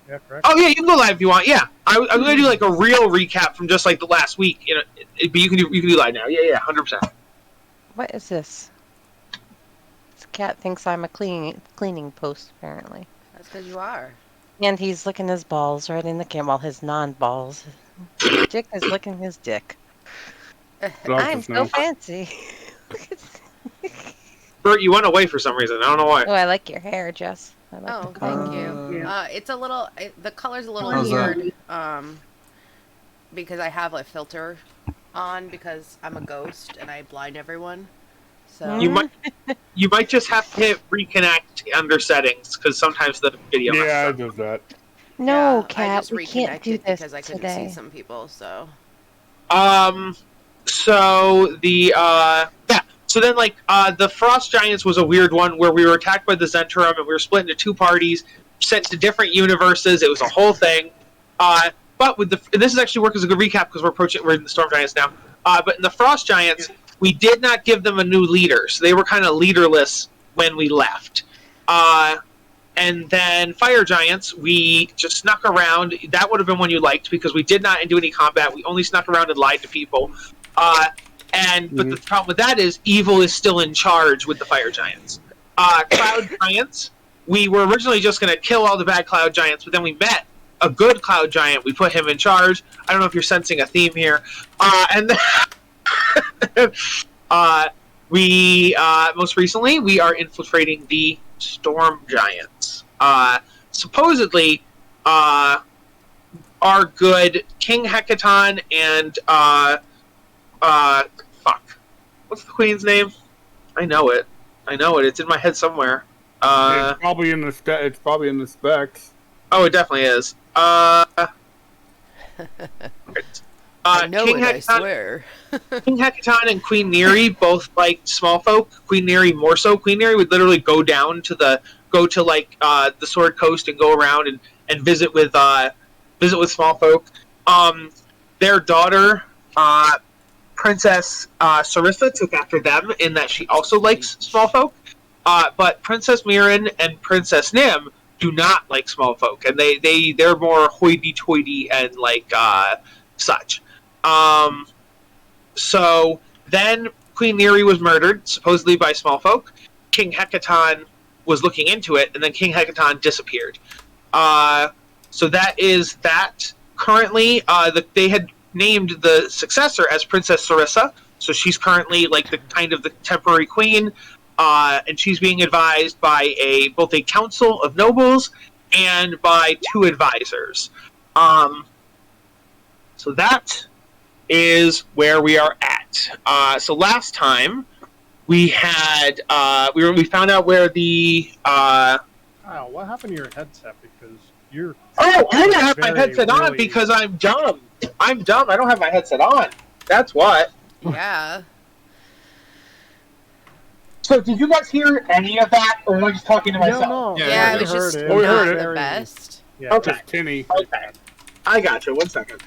Yeah, correct. Oh yeah, you can go live if you want. Yeah, I'm gonna do like a real recap from just like the last week. But you can do live now. Yeah, 100%. What is this? This cat thinks I'm a cleaning post, apparently. That's because you are. And he's licking his balls right in the camera. Well, his non-balls. Dick is licking his dick. I'm so fancy. Bert, you went away for some reason. I don't know why. Oh, I like your hair, Jess. I like Oh, the color. thank you. It's a little. The color's a little How's weird. Because I have a filter on because I'm a ghost and I blind everyone. So You might just have to hit reconnect under settings because sometimes the video. Yeah, it does that. No, I Cat, just we can't do reconnected this because I couldn't today. see some people. So So So then, the Frost Giants was a weird one where we were attacked by the Zentrum and we were split into 2 parties, sent to different universes. It was a whole thing. But this is actually work as a good recap because we're in the Storm Giants now. But in the Frost Giants, we did not give them a new leader, so they were kind of leaderless when we left. And then Fire Giants, we just snuck around. That would have been one you liked because we did not do any combat. We only snuck around and lied to people. But the problem with that is evil is still in charge with the Fire Giants. Cloud Giants, we were originally just going to kill all the bad Cloud Giants, but then we met a good Cloud Giant. We put him in charge. I don't know if you're sensing a theme here. And then most recently, we are infiltrating the Storm Giants. Supposedly, our good King Hecaton and what's the queen's name? I know it. It's in my head somewhere. It's probably in the specs. Oh, it definitely is. I know King it. I Hecaton, swear. King Hecaton and Queen Neri both liked small folk. Queen Neri more so. Queen Neri would literally go to the Sword Coast and go around and visit with small folk. Their daughter, Princess Sarissa, took after them in that she also likes small folk. But Princess Mirren and Princess Nim do not like small folk, and they're more hoity-toity and such. So then Queen Neri was murdered, supposedly by small folk. King Hecaton was looking into it, and then King Hecaton disappeared. So that is that. Currently, they had named the successor as Princess Sarissa, so she's currently the temporary queen, and she's being advised by both a council of nobles and by 2 advisors. So that is where we are at. So last time we had we found out where the Kyle, what happened to your headset? Because you're. Oh, I don't have my headset on because I'm dumb. I don't have my headset on. That's what. Yeah. So did you guys hear any of that, or am I just talking to myself? No. Yeah, it was just it. not We heard it. the best. Yeah, Okay. just tinny. Okay. I got you. 1 second.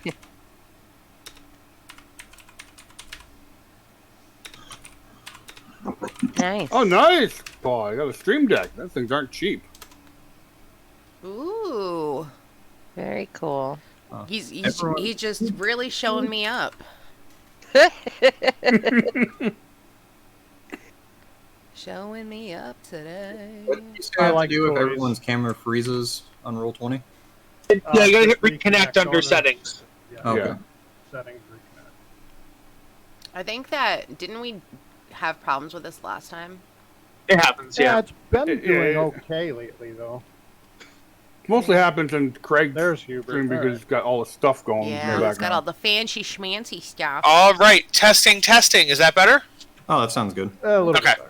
Nice. Oh, nice! Paul, I got a Stream Deck. Those things aren't cheap. Ooh. Very cool. He's just really showing me up. Showing me up today. What do you still have to do if everyone's camera freezes on Roll20? Yeah, you gotta hit reconnect under settings. Yeah. Okay. Yeah. Settings, reconnect. I think that didn't we have problems with this last time? It happens, yeah. It's been doing okay lately, though. Mostly happens in Craig's stream because he's got all the stuff going. Yeah, he's got all the fancy schmancy stuff. All right, testing. Is that better? Oh, that sounds good. A little bit better.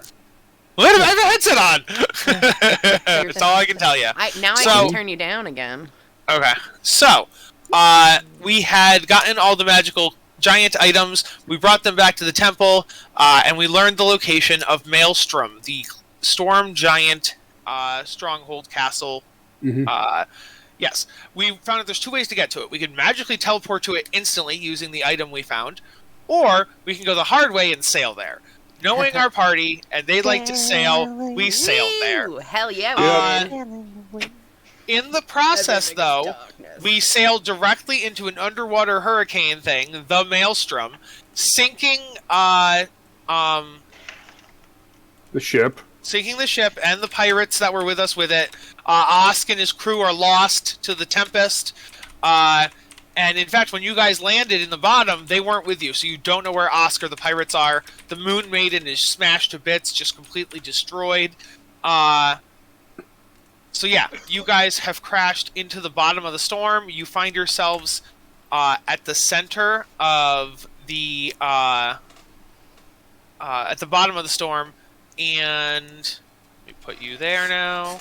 Wait a minute, I have a headset on! That's all I can tell you. I can turn you down again. Okay, so, we had gotten all the magical giant items, we brought them back to the temple, and we learned the location of Maelstrom, the storm giant stronghold castle. Mm-hmm. Yes, we found that there's 2 ways to get to it. We can magically teleport to it instantly using the item we found, or we can go the hard way and sail there. Knowing our party, and they like to sail, we sailed there. Hell yeah, we did. In the process, Everything is though, darkness. we sailed directly into an underwater hurricane thing, the Maelstrom, sinking The ship. and the pirates that were with us with it. Osk and his crew are lost to the Tempest. And in fact, when you guys landed in the bottom, they weren't with you, so you don't know where Osk or the pirates are. The Moon Maiden is smashed to bits, just completely destroyed. So yeah, you guys have crashed into the bottom of the storm. You find yourselves at the center of the at the bottom of the storm, and let me put you there now.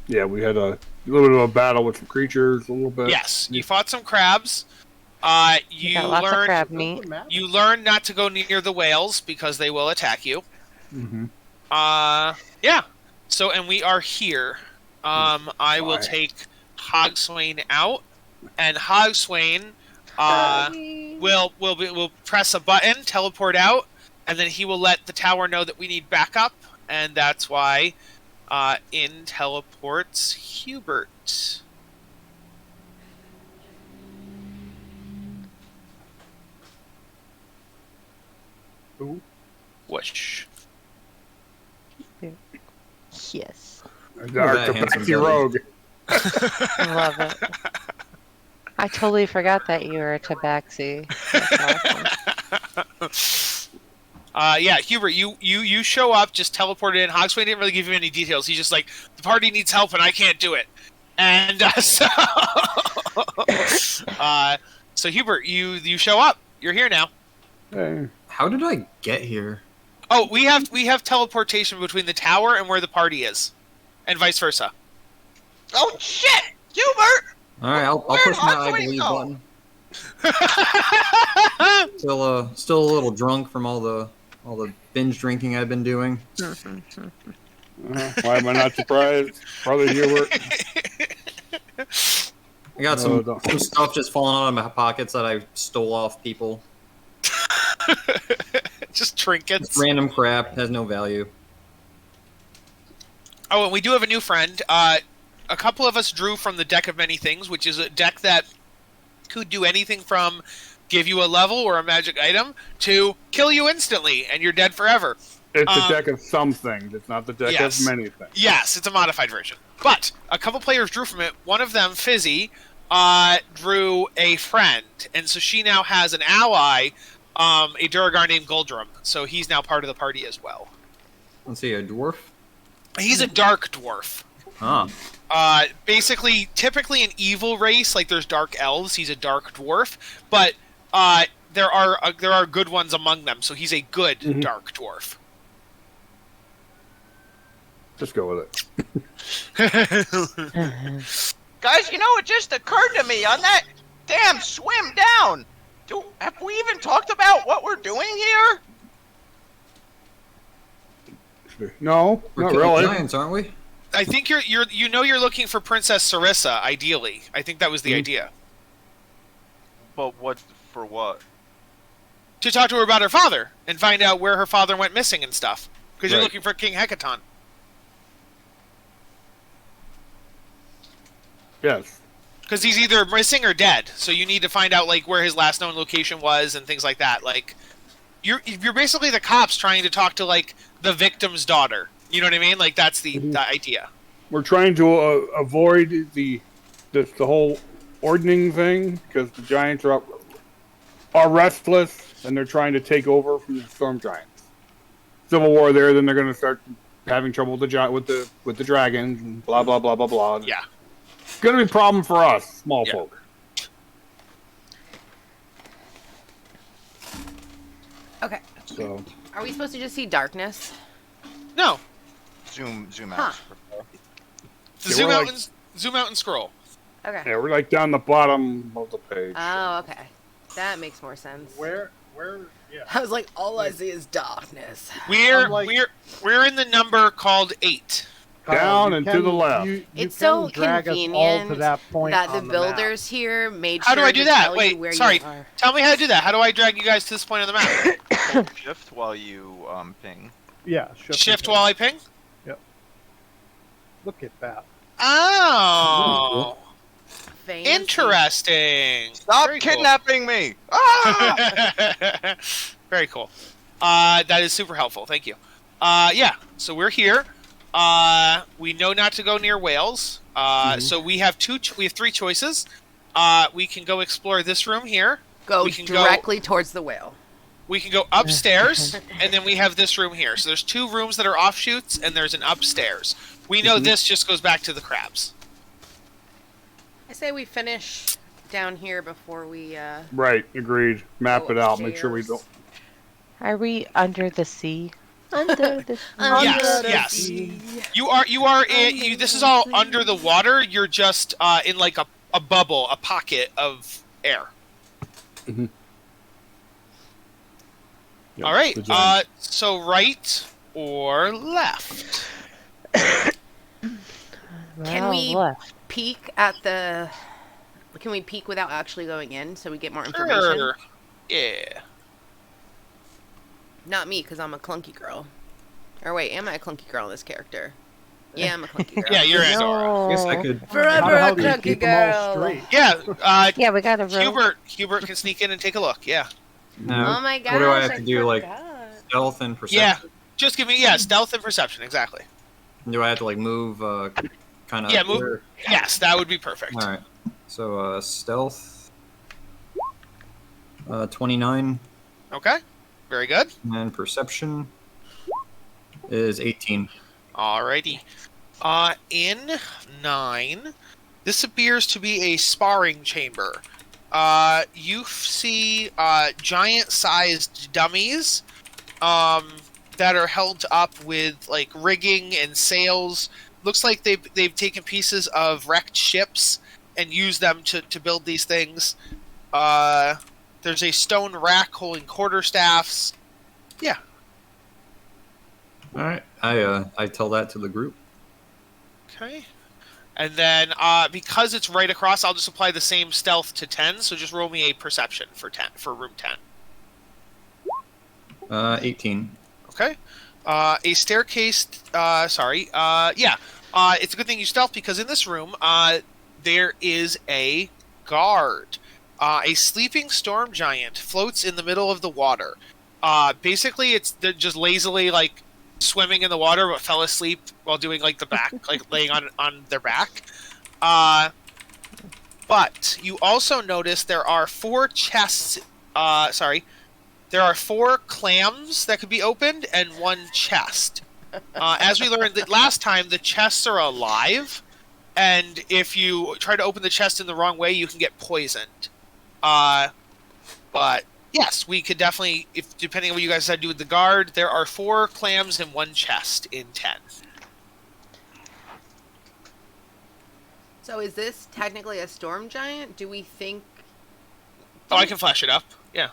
Yeah, we had a little bit of a battle with some creatures, a little bit. Yes, you fought some crabs. You Got lots of learned crab meat. you learned not to go near the whales because they will attack you. Mm-hmm. Yeah. So, and we are here. I will take Hogswain out, and Hogswain will press a button, teleport out, and then he will let the tower know that we need backup, and that's why in teleports Hubert. Ooh. Whoosh. Yes. The Arctopaxi Rogue. I love it. I totally forgot that you were a tabaxi. That's awesome. Yeah, Hubert, you show up, just teleported in. Hogsway didn't really give you any details. He's just like, the party needs help and I can't do it. And so Hubert, you show up. You're here now. Hey. How did I get here? Oh, we have teleportation between the tower and where the party is, and vice versa. Oh shit, Hubert! All right, I'll push my I believe button. Still a little drunk from all the binge drinking I've been doing. Why am I not surprised? Probably Hubert. I got some stuff just falling out of my pockets that I stole off people. Just trinkets. Just random crap, has no value. Oh, and we do have a new friend. A couple of us drew from the Deck of Many Things, which is a deck that could do anything from give you a level or a magic item to kill you instantly and you're dead forever. It's a deck of some things. It's not the deck of many things. Yes, it's a modified version. But a couple players drew from it. One of them, Fizzy, drew a friend. And so she now has an ally, a Duragar named Guldrum. So he's now part of the party as well. Let's see, a dwarf? He's a dark dwarf. Huh. Basically, typically an evil race, like there's dark elves, he's a dark dwarf, but there are good ones among them, so he's a good dark dwarf. Just go with it. Guys, you know, it just occurred to me on that damn swim down. Have we even talked about what we're doing here? No, we're not really. Giants, aren't we? I think you're looking for Princess Sarissa, ideally. I think that was the idea. But what for what? To talk to her about her father and find out where her father went missing and stuff. Because you're looking for King Hecaton. Yes. Because he's either missing or dead, so you need to find out like where his last known location was and things like that. Like, you're basically the cops trying to talk to like the victim's daughter. You know what I mean? Like that's the idea. We're trying to avoid the whole ordning thing because the Giants are restless and they're trying to take over from the Storm Giants. Civil war there, then they're going to start having trouble with the dragons and blah blah blah blah blah. Yeah. It's going to be a problem for us, small folk. Okay. So, are we supposed to just see darkness? No. Zoom out. Zoom out and scroll. Okay. Yeah, we're like down the bottom of the page. Oh, okay. That makes more sense. Where? Yeah. I was like, all I see is darkness. We're in the number called 8. Down and to the left. It's so convenient to that the builders here made How sure do I do to that? tell Wait, you where sorry. you are. Tell me how to do that. How do I drag you guys to this point on the map? Hold shift while you ping. Yeah. Shift while I ping? Yep. Look at that. Oh, Fancy. interesting. Stop Very cool. kidnapping me! Ah! Very cool. That is super helpful. Thank you. Yeah. So we're here. We know not to go near whales. So we have three choices. We can go explore this room here. Go we can directly towards the whale. We can go upstairs, and then we have this room here. So there's two rooms that are offshoots, and there's an upstairs. We know this just goes back to the crabs. I say we finish down here before we. Right, agreed. Map Go it out. Make sure we upstairs. don't. Are we under the sea? Under the sea. Yes. You are. This is all under the water. You're just in like a bubble, a pocket of air. Mhm. Yep, All right. the giant. So right or left? Can we left. peek at the? Can we peek without actually going in so we get more information? Sure. Yeah. Not me, because I'm a clunky girl. Or wait, am I a clunky girl in this character? Yeah, I'm a clunky girl. Yeah, you're Azora. I guess I could. Forever How a the hell do you clunky keep them all girl. straight? Yeah. Yeah, we got a room. Hubert can sneak in and take a look. Yeah. No. Oh my god. What do I have to do? Like stealth and perception? Yeah. Just give me stealth and perception exactly. Do I have to like move? Kind of. Yeah, move. Yes, that would be perfect. All right. So stealth. 29 Okay. Very good. and perception is 18. Alrighty. In 9, this appears to be a sparring chamber. You see giant-sized dummies that are held up with like rigging and sails. Looks like they've taken pieces of wrecked ships and used them to build these things. There's a stone rack holding quarterstaffs. Yeah. All right. I tell that to the group. Okay. And then, because it's right across, I'll just apply the same stealth to 10, so just roll me a perception for room 10. 18. Okay. A staircase, it's a good thing you stealth, because in this room, there is a guard. A sleeping storm giant floats in the middle of the water. Basically, they're just lazily, like, swimming in the water, but fell asleep while doing like the back, like laying on their back. But you also notice there are 4 chests. There are 4 clams that could be opened and 1 chest. As we learned that last time, the chests are alive, and if you try to open the chest in the wrong way, you can get poisoned. But yes, we could definitely, if depending on what you guys decide to do with the guard, there are 4 clams and 1 chest in 10. So is this technically a storm giant? Do we think? Oh, I can flash it up. Yeah.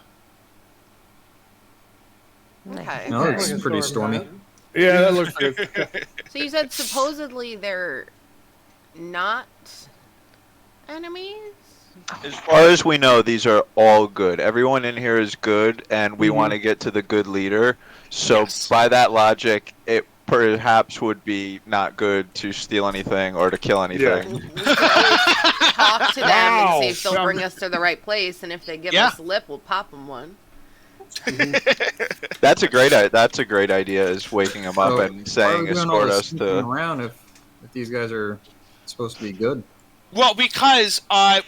Okay. No, it's pretty stormy. Yeah, that looks good. So you said supposedly they're not enemies? As far as we know, these are all good. Everyone in here is good, and we want to get to the good leader. So Yes. by that logic, it perhaps would be not good to steal anything or to kill anything. We could always talk to them Wow. and see if they'll bring us to the right place, and if they give us lip, we'll pop them one. That's a great idea. Is waking them up So, and saying why are we doing all escort this us sneaking to. around if these guys are supposed to be good. Well, because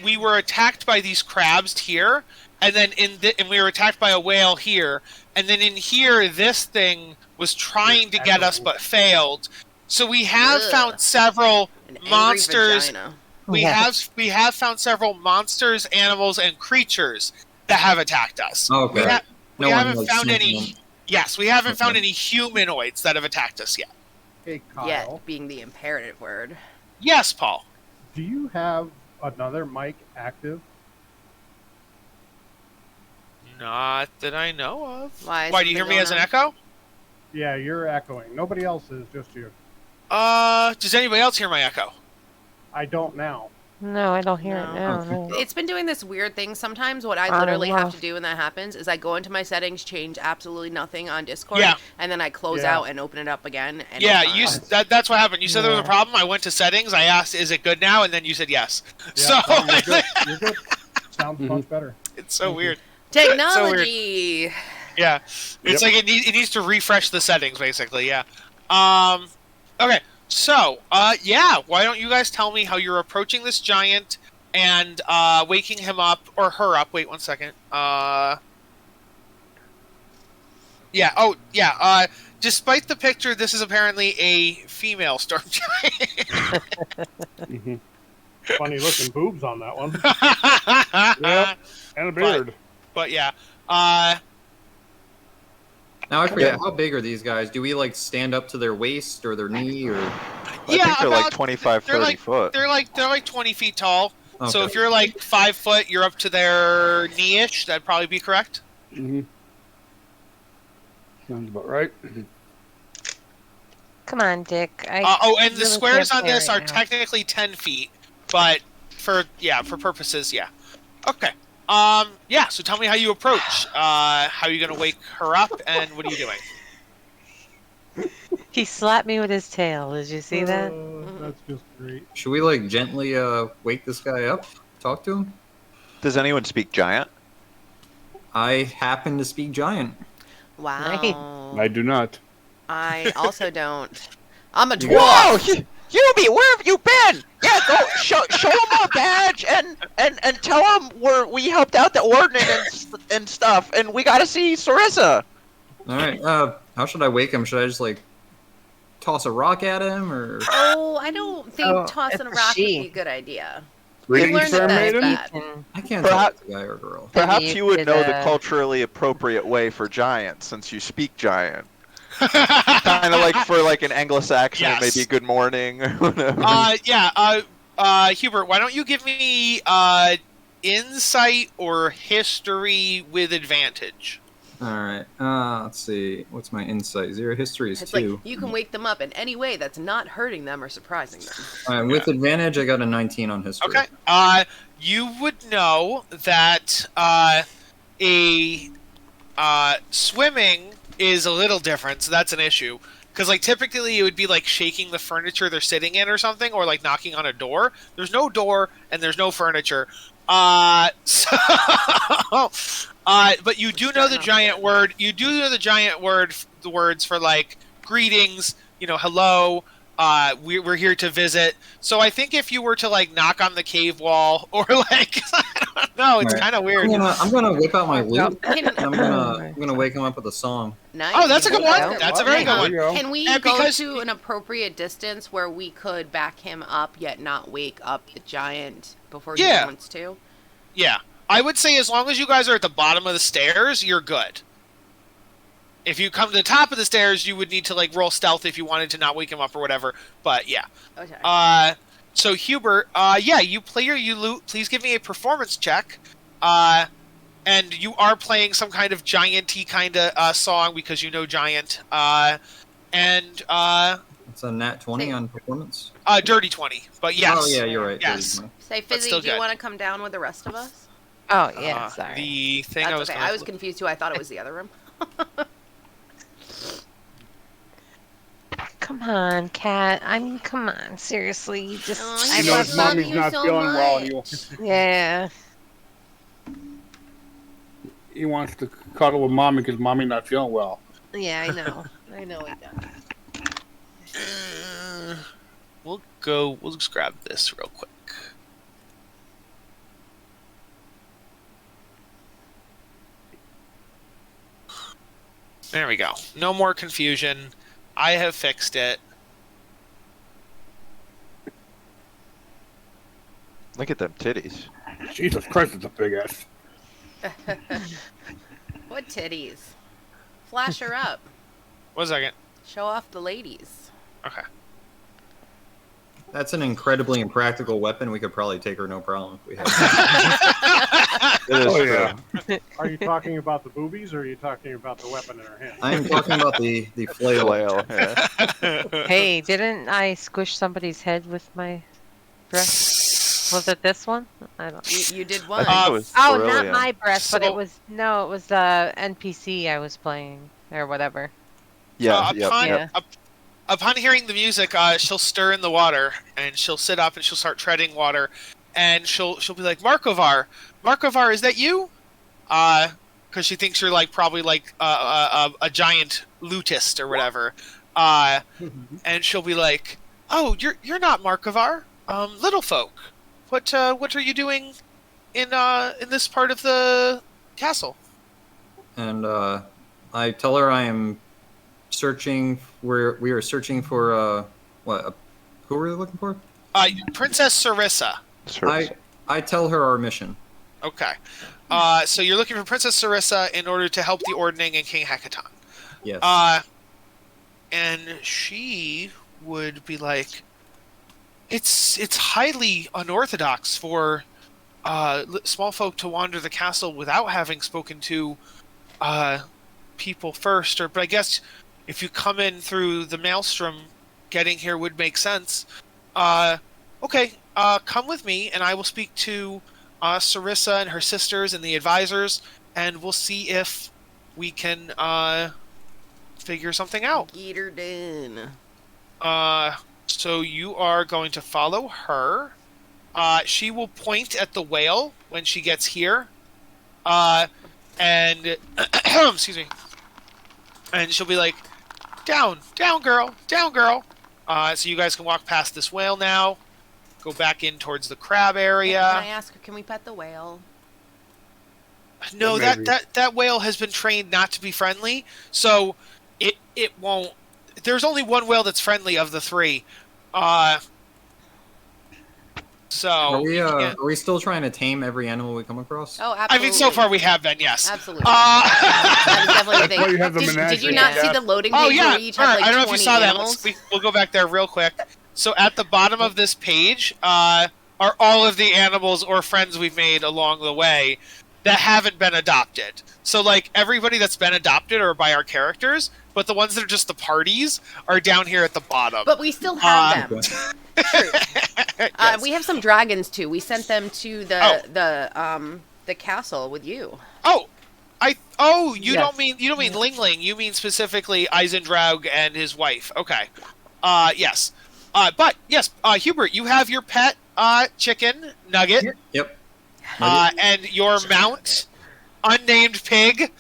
we were attacked by these crabs here, and then and we were attacked by a whale here, and then in here, this thing was trying to get us but failed. So we have Ugh. found several An angry monsters. vagina. We have found several monsters, animals, and creatures that have attacked us. Okay. We No one, haven't like, found sneaking any. them. Yes, we haven't found Okay. any humanoids that have attacked us yet. Hey, Kyle, Yet being the imperative word. Yes, Paul. do you have another mic active? Not that I know of. Why? Why do you hear me as an echo? Yeah, you're echoing. Nobody else is, just you. Does anybody else hear my echo? I don't now. No, I don't hear it No. now. Okay. No. It's been doing this weird thing sometimes. What I I literally don't have know. to do when that happens is I go into my settings, change absolutely nothing on Discord, Yeah. and then I close Yeah. out and open it up again. And Yeah, it's fine. that's what happened. You said there was a Yeah. problem. I went to settings. I asked, "Is it good now?" And then you said yes. Yeah, So no, you're good. You're good. Sounds Mhm. much better. it's so Thank you. weird. Technology. Yeah, it's Yep. like it needs to refresh the settings basically. Yeah. Okay. So, yeah. Why don't you guys tell me how you're approaching this giant and waking him up or her up? Wait 1 second. Yeah. Oh, yeah. Despite the picture, this is apparently a female storm giant. Mhm. Funny looking boobs on that one. Yep. And a beard. But yeah. Now I forget, how big are these guys? Do we like stand up to their waist or their knee or? I Yeah, think they're like about- 25, they're 30 like- foot. They're like 20 feet tall. So Okay. if you're like 5 foot, you're up to their knee-ish. That'd probably be correct. Mm-hmm. Sounds about right. Come on, Dick. And the really squares can't on play this right are now. technically 10 feet, but for purposes, yeah. Okay. Yeah. So tell me how you approach. How are you gonna wake her up, and what are you doing? He slapped me with his tail. Did you see that? That's just great. Should we like gently wake this guy up? Talk to him? Does anyone speak giant? I happen to speak giant. Wow. I do not. I also don't. I'm a Whoa, dwarf. Yubi, where have you been? Yeah, go show him our badge and tell him we helped out the ordnance and stuff, and we gotta see Sarissa. All right. How should I wake him? Should I just like toss a rock at him or? Oh, I don't think Oh, tossing a it's a rock would she. be a good idea. Greetings, learned fair that that's maiden. bad. And I can't tell if it's a guy or a girl. Perhaps you you would could, know the culturally appropriate way for giant, since you speak giant. Kind of like for like an Anglo-Saxon, Yes. maybe good morning or whatever. Hubert, why don't you give me insight or history with advantage? All right. Let's see. What's my insight? 0 history is It's 2. like you can wake them up in any way that's not hurting them or surprising them. All right. With advantage, I got a 19 on history. Okay. You would know that swimming is a little different, so that's an issue. Because like typically it would be like shaking the furniture they're sitting in or something, or like knocking on a door. There's no door and there's no furniture. But you do know the giant word. You do know the giant word. The words for like greetings. You know, hello. We're here to visit. So I think if you were to like knock on the cave wall or like I don't know, it's Right. kind of weird. I'm gonna whip out my lute. Can, And I'm gonna wake him up with a song. nice. Oh, that's a good one. Yeah. That's a very good There one. you go. Can we And go because- to an appropriate distance where we could back him up yet not wake up the giant before he Yeah. wants to? Yeah, I would say as long as you guys are at the bottom of the stairs, you're good. If you come to the top of the stairs, you would need to like roll stealth if you wanted to not wake him up or whatever. But yeah. Okay. So Hubert, yeah, you play your lute. Please give me a performance check. And you are playing some kind of giant-y kind of song because you know giant. It's a nat 20 on performance. Dirty 20. But yes. Oh yeah, you're right. Yes. 30. Say, But Fizzy, still do you good. want to come down with the rest of us? oh yeah, sorry. The thing That's I was okay. gonna- I was confused too. I thought it was the other room. Come on, cat. Come on. Seriously, you just. Oh, You I know love his mommy's you not so feeling well, and much. Yeah. he wants to cuddle with mommy because mommy not feeling well. Yeah, I know. I know he does. We'll just grab this real quick. There we go. No more confusion. I have fixed it. Look at them titties. Jesus Christ, it's a big ass. What titties? Flash her up. 1 second. Show off the ladies. Okay. That's an incredibly impractical weapon. We could probably take her no problem if we had. It is Oh true. yeah. Are you talking about the boobies or are you talking about the weapon in her hand? I am talking about the flail. Flail, yeah. Hey, didn't I squish somebody's head with my breath? Was it this one? I don't. You did I one. think it was Oh, not Beryllium. my breath, but So- it was no, it was the NPC I was playing or whatever. Yeah, yep, upon, yep. upon hearing the music, she'll stir in the water, and she'll sit up and she'll start treading water, and she'll be like, Markovar, is that you? Because she thinks you're like probably like a giant lutist or whatever. And she'll be like, oh, you're not Markovar, little folk. What are you doing in this part of the castle? And I tell her I am searching. We are searching for what? Who are we looking for? Princess Sarissa. I tell her our mission. Okay. So you're looking for Princess Sarissa in order to help the Ordning and King Hekaton. Yes. And she would be like, it's highly unorthodox for small folk to wander the castle without having spoken to people first. But I guess if you come in through the maelstrom, getting here would make sense. Okay, come with me, and I will speak to Sarissa and her sisters and the advisors, and we'll see if we can figure something out. Get her done. So you are going to follow her. She will point at the whale when she gets here. And excuse me. And she'll be like, down, girl. So you guys can walk past this whale now. Go back in towards the crab area. Can I ask her, can we pet the whale? No, Maybe. that whale has been trained not to be friendly, so it won't. There's only one whale that's friendly of the three. So Are we still trying to tame every animal we come across? Oh, absolutely. I mean, so far we have been, yes. Absolutely. That is definitely the That's why you have the thing. Did you menagerie, not see yeah. the loading Oh page yeah, where we each have like I don't know if 20 you saw animals? that. We'll go back there real quick. So at the bottom of this page are all of the animals or friends we've made along the way that haven't been adopted. So like everybody that's been adopted are by our characters, but the ones that are just the parties are down here at the bottom. But we still have them. True. Yes. We have some dragons too. We sent them to the castle with you. You Yes. don't mean Ling Ling. You mean specifically Eisendraug and his wife. Okay. Yes. But yes, Hubert, you have your pet chicken Nugget. Yep. And your mount, unnamed pig. And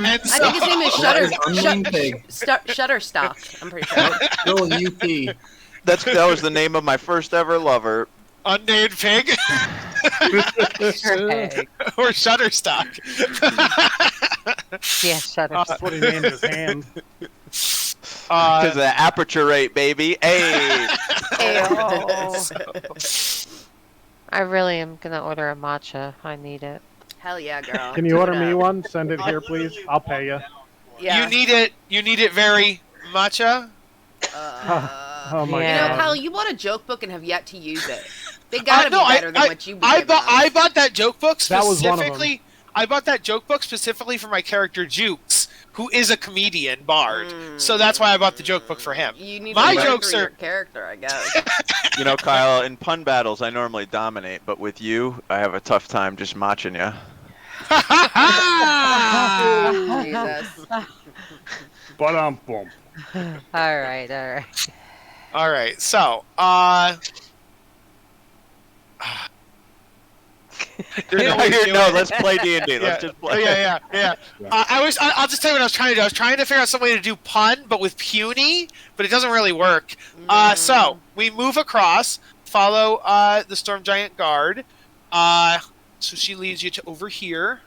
I so, think his name is That is unnamed pig. Shutterstock. I'm pretty sure. Bill UP. That was the name of my first ever lover. unnamed pig Peg. or Shutterstock. Yeah, shut Uh, up. That's what he named his hand. Because of the aperture rate, baby. Hey. I really am gonna order a matcha. I need it. Hell yeah, girl. Can you Do order it me up. one? Send it here, please. I'll pay you. Yeah. You need it very matcha. Oh my Yeah. You know, god. Kyle, you bought a joke book and have yet to use it. They gotta no, be better than what you. I bought that joke book That was one of 'em. specifically. I bought that joke book specifically for my character Jukes, who is a comedian bard. So that's why I bought the joke book for him. You need My to jokes for your are- character, I guess. You know, Kyle, in pun battles, I normally dominate, but with you, I have a tough time just matching you. Jesus. Boom. All right. All right, so there's no way to do No, it. let's play D&D. Let's just play. Yeah. I'll just tell you what I was trying to do. I was trying to figure out some way to do pun, but with puny, but it doesn't really work. So we move across, follow the Storm Giant Guard. So she leads you to over here.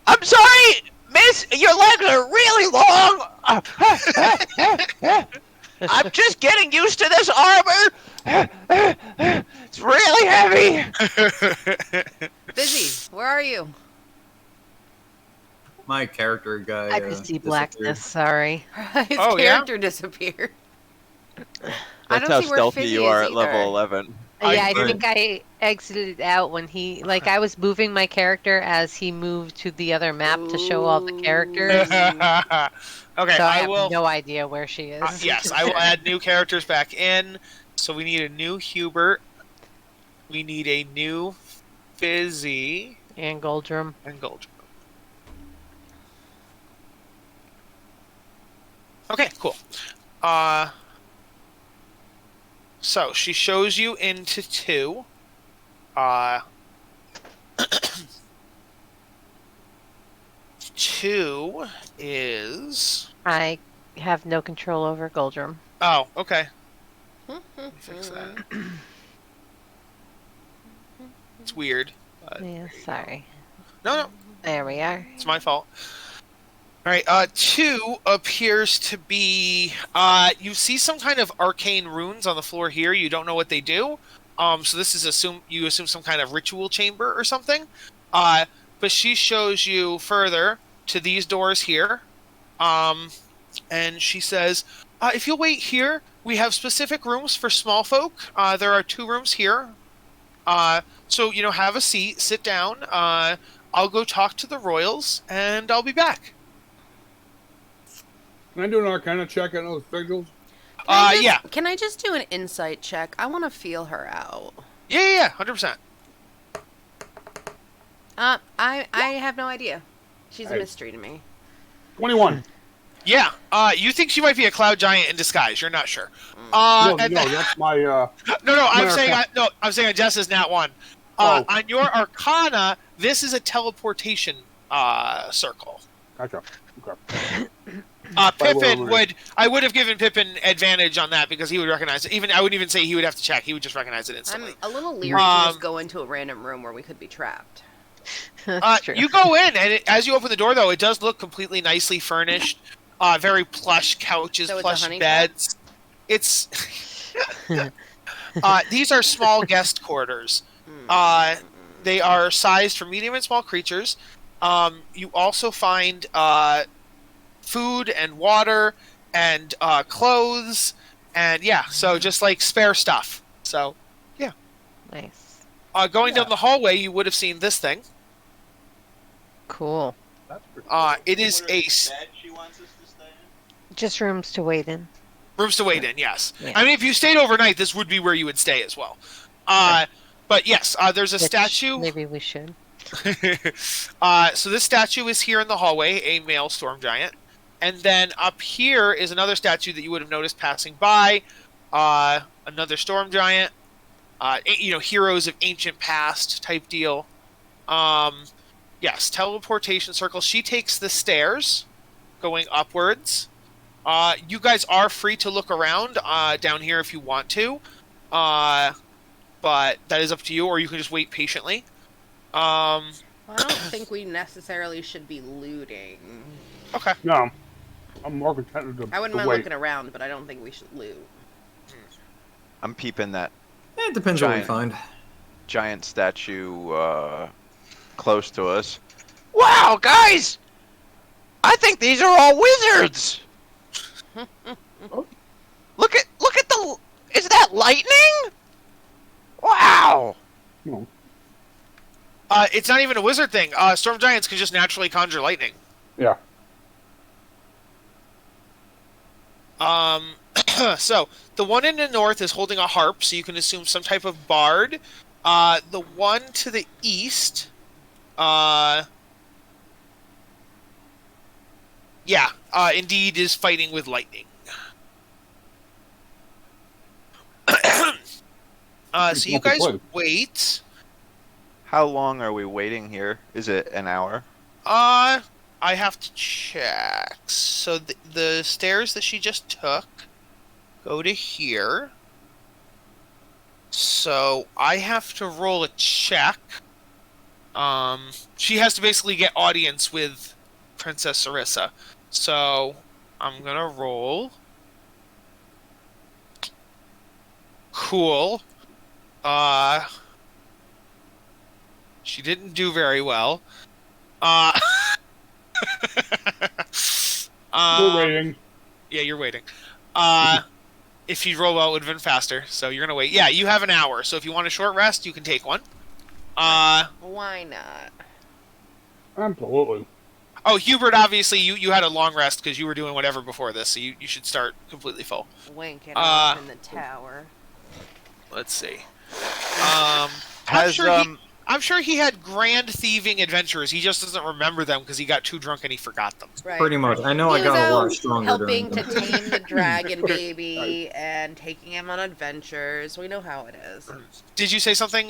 I'm sorry, miss. Your legs are really long. I'm just getting used to this armor. It's really heavy. Busy. Where are you? My character guy. I just see disappeared. blackness. Sorry. His Oh, yeah? character disappeared. I That's don't how see where stealthy Fizzy you are is at level either. 11. Yeah, I Right. think I exited out when I was moving my character as he moved to the other map to show all the characters. Okay, So I I have will. no idea where she is. Yes, I will add new characters back in. So we need a new Hubert. We need a new fizzy And Goldrum. and gold. Okay, cool. So she shows you into 2. 2 is. I have no control over Goldrum. Oh, okay. Fix that. It's weird. But Yeah, sorry. no, There we are. it's my fault. All right. 2 appears to be. You see some kind of arcane runes on the floor here. You don't know what they do. So this is you assume some kind of ritual chamber or something. But she shows you further to these doors here. And she says, if you'll wait here, we have specific rooms for small folk. There are 2 rooms here. So, have a seat, sit down. I'll go talk to the royals, and I'll be back. Can I do an Arcana check on those sigils? Yeah. Can I just do an insight check? I want to feel her out. Yeah, 100%. I have no idea. She's a Hey. mystery to me. 21. Yeah, you think she might be a cloud giant in disguise. You're not sure. No, that's my. No, I'm saying I'm saying Jess's nat 1. On your Arcana, this is a teleportation circle. Gotcha. Okay. Pippin I would have given Pippin advantage on that because he would recognize it. I wouldn't even say he would have to check. He would just recognize it instantly. I'm a little leery to just go into a random room where we could be trapped. That's true. You go in, and as you open the door, though, it does look completely nicely furnished. Very plush couches, So it's a plush honey beds. It's these are small guest quarters. They are sized for medium and small creatures. You also find food and water and clothes, and so just like spare stuff. So Nice. going down the hallway, you would have seen this thing. Cool. That's pretty It is a She wants us to stay in? Just rooms to wait in. rooms to wait in. Yes, Yeah. I mean if you stayed overnight, this would be where you would stay as well. But yes, there's a Which statue. Maybe we should. So this statue is here in the hallway, a male storm giant, and then up here is another statue that you would have noticed passing by. Another storm giant. Heroes of ancient past type deal. Yes, teleportation circle. She takes the stairs, going upwards. You guys are free to look around down here if you want to, but that is up to you, or you can just wait patiently. Well, I don't think we necessarily should be looting. Okay. No. I'm more content to I wouldn't mind wait. looking around, but I don't think we should loot. I'm peeping that It depends what we find. giant statue close to us. Wow, guys! I think these are all wizards. Look at the. Is that lightning? Wow! No. It's not even a wizard thing. Storm giants can just naturally conjure lightning. Yeah. So the one in the north is holding a harp, so you can assume some type of bard. The one to the east, indeed is fighting with lightning. So you guys wait. How long are we waiting here? Is it an hour? I have to check. So the stairs that she just took go to here. So I have to roll a check. She has to basically get audience with Princess Sarissa. So I'm gonna roll. Cool. She didn't do very well. We're waiting. Yeah, you're waiting. If you roll well, it would have been faster. So you're gonna wait. Yeah, you have an hour. So if you want a short rest, you can take one. Why not? Absolutely. Oh, Hubert, obviously you had a long rest because you were doing whatever before this, so you should start completely full. Winking off in the tower. Let's see. I'm sure he had grand thieving adventures. He just doesn't remember them because he got too drunk and he forgot them. Right. Pretty much. I know I He got was a lot out stronger helping during to tame the dragon baby and taking him on adventures. We know how it is. Did you say something,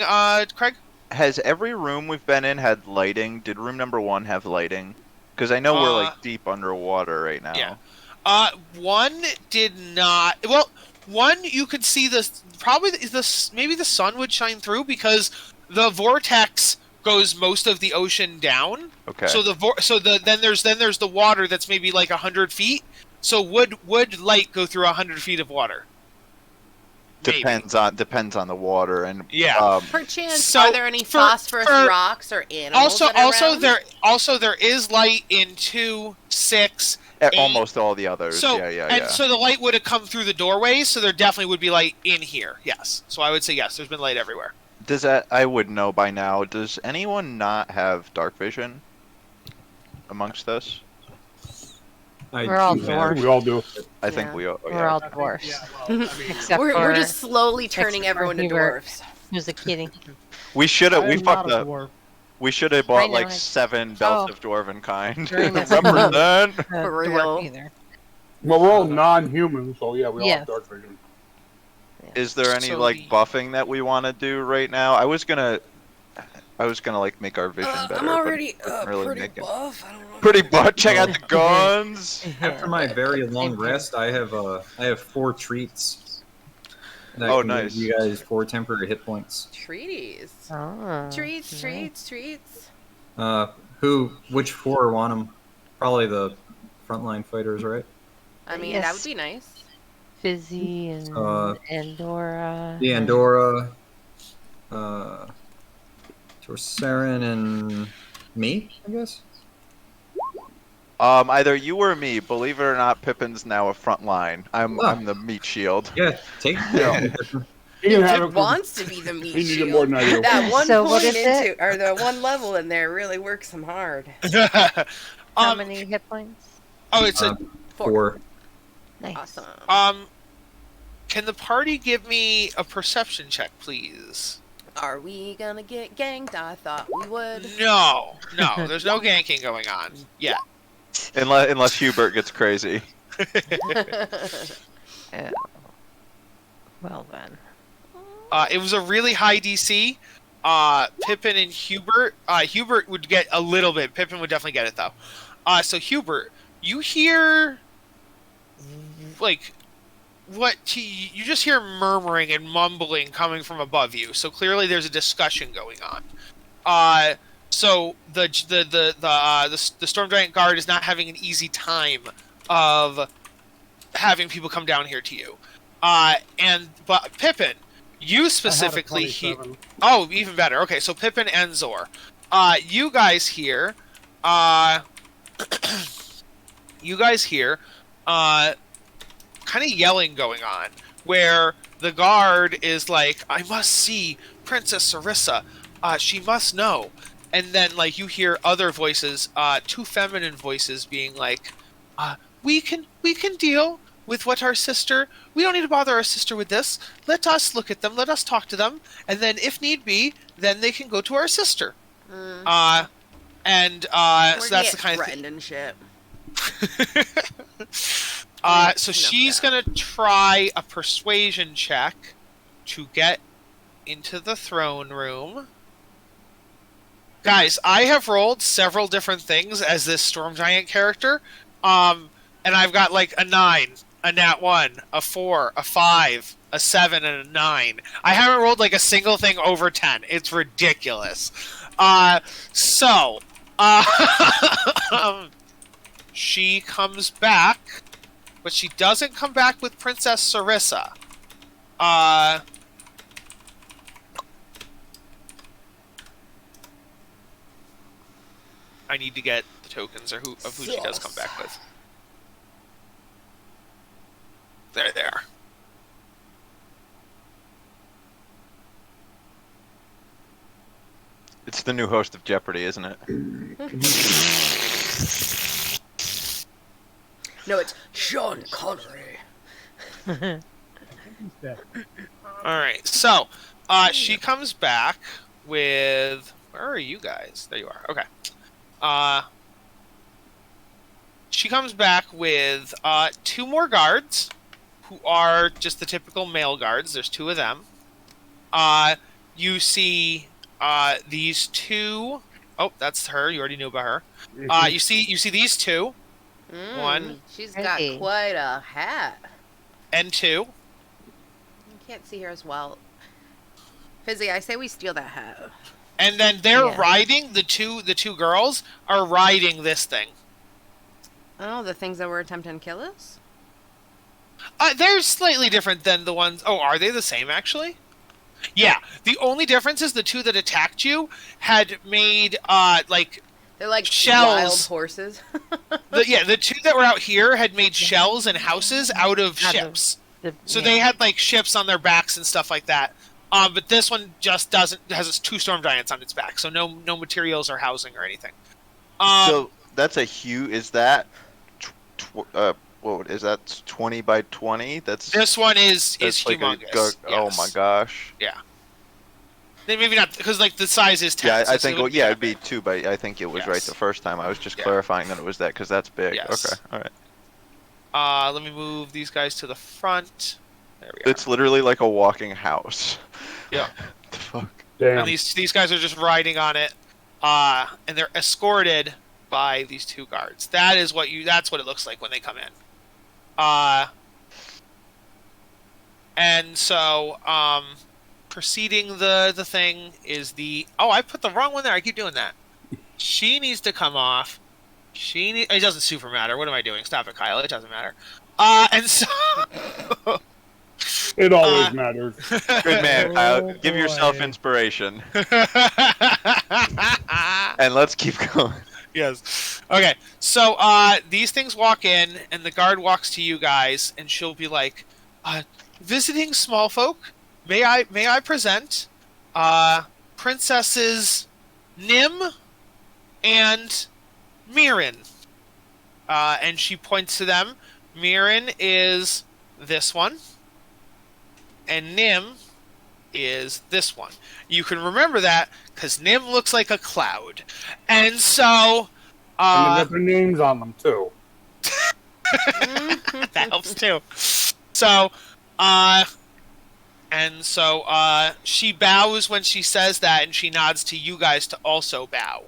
Craig? Has every room we've been in had lighting? Did room number 1 have lighting? Because I know we're like deep underwater right now. Yeah. One did not. Well, one you could see maybe the sun would shine through because the vortex goes most of the ocean down. Okay. So then there's the water that's maybe like 100 feet. So would light go through 100 feet of water? Depends on the water and Perchance, so are there any phosphorus rocks or animals? Also there is light in 2, 6, 8. Almost all the others. So yeah. So the light would have come through the doorways. So there definitely would be light in here. Yes. So I would say yes. There's been light everywhere. I would know by now. Does anyone not have dark vision amongst us? We're all dwarves. We all do. I think we all. We're all dwarves. Yeah, well, I mean, Except We're for just slowly turning except for everyone to Hubert. dwarves. who's a kitty. We should have. I We am not fucked a up. dwarf. We should have I bought know, like I- 7 belts Oh. of dwarven kind. Very much. Represent. For real. Either. Well, we're all non-human, so yeah, we all Yes. have dark vision. Is there any So like the- buffing that we want to do right now? I was gonna like make our vision better. I'm but already wasn't really pretty making- buff. I don't know. Pretty buff. Check out the guns. After my very long rest, I have 4 treats. That Oh, can give nice. You guys 4 temporary hit points. Treaties. Oh, Treats, nice. treats, treats. Which 4 want them? Probably the frontline fighters, right? I mean, Yes. that would be nice. Fizzy and Andorra. The Andorra, Torsarin, and me, I guess. Either you or me. Believe it or not, Pippin's now a front line. I'm the meat shield. Yeah, take Yeah. He can have It it. wants to be the meat He needed shield. more than I do. That one So what point is it? or the one level in there really works him hard. How many hit points? Oh, it's a 4. Nice. Awesome. Can the party give me a perception check, please? Are we gonna get ganked? I thought we would. No, there's no ganking going on yet. Unless Hubert gets crazy. Oh. Well then. It was a really high DC. Pippin and Hubert. Hubert would get a little bit. Pippin would definitely get it though. So Hubert, you hear like you just hear murmuring and mumbling coming from above you. So clearly there's a discussion going on. So the Storm Giant Guard is not having an easy time of having people come down here to you. But Pippin, you specifically I had a 27. Oh, even better. Okay, so Pippin and Zor. You guys here, kind of yelling going on, where the guard is like, I must see Princess Sarissa. She must know. And then, like, you hear other voices, 2 feminine voices being like, we can deal with what our sister, we don't need to bother our sister with this. Let us look at them, let us talk to them, and then if need be, then they can go to our sister. So that's the kind of thing. And shit. So she's gonna try a persuasion check to get into the throne room. Guys, I have rolled several different things as this Storm Giant character, and I've got like a 9, a nat 1, a 4, a 5, a 7, and a 9. I haven't rolled like a single thing over 10. It's ridiculous. She comes back, but she doesn't come back with Princess Sarissa. I need to get the tokens of who she does come back with. There they are. It's the new host of Jeopardy, isn't it? No, it's Sean Connery. He's dead. All right. So, she comes back with. Where are you guys? There you are. Okay. She comes back with 2 more guards, who are just the typical male guards. There's 2 of them. You see these 2. Oh, that's her. You already knew about her. You see these 2. One. She's got Pretty. quite a hat. And 2. You can't see her as well. Fizzy, I say we steal that hat. And then they're Yeah. riding the two girls are riding this thing. Oh, the things that were attempting to kill us? They're slightly different than the ones. Oh, are they the same actually? Yeah. The only difference is the 2 that attacked you had made like They're like Shells. wild horses. the 2 that were out here had made shells and houses out of ships. So they had like ships on their backs and stuff like that. But this one just doesn't has 2 storm giants on its back, so no materials or housing or anything. So that's a huge. Is that? What is that? 20 by 20? That's. This one is like humongous. Oh my gosh. Yeah. Maybe not because like the size is 10. Yeah, so I it think. would Well, be yeah, that it'd be big. 2, but I think it was right Yes. the first time. I was just Yeah. clarifying that it was that because that's big. Yes. Okay, all right. Let me move these guys to the front. There we are. It's literally like a walking house. Yeah. The fuck. Damn. And these guys are just riding on it, and they're escorted by these 2 guards. That's what it looks like when they come in. And so preceding the thing is the. Oh, I put the wrong one there. I keep doing that. She needs to come off. It doesn't super matter. What am I doing? Stop it, Kyle. It doesn't matter. And so. It always matters. Good man, Kyle. Oh, Give yourself boy. inspiration, and let's keep going. Yes. Okay. So these things walk in, and the guard walks to you guys, and she'll be like, "Visiting small folk, may I present princesses Nim and Mirren." And she points to them. Mirren is this one, and Nim is this one. You can remember that because Nim looks like a cloud, and so and they got their names on them too. that helps too. So, she bows when she says that, and she nods to you guys to also bow.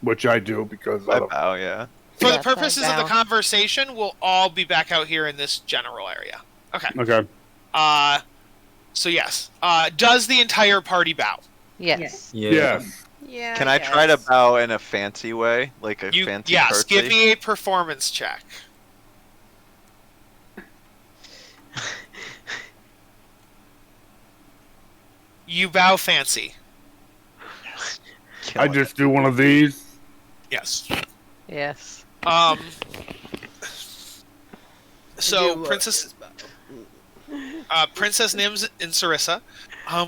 Which I do because I bow, yeah. For the Yes, I purposes of the bow. conversation, we'll all be back out here in this general area. Okay. Okay. So yes. Does the entire party bow? Yes. Yeah. Yes. Yeah. Can I try to bow in a fancy way, like a You fancy yes. curtsy? Give me a performance check. You bow fancy. Kill I it. just do one of these. Yes. Yes. So Do, Princess Nims and Sarissa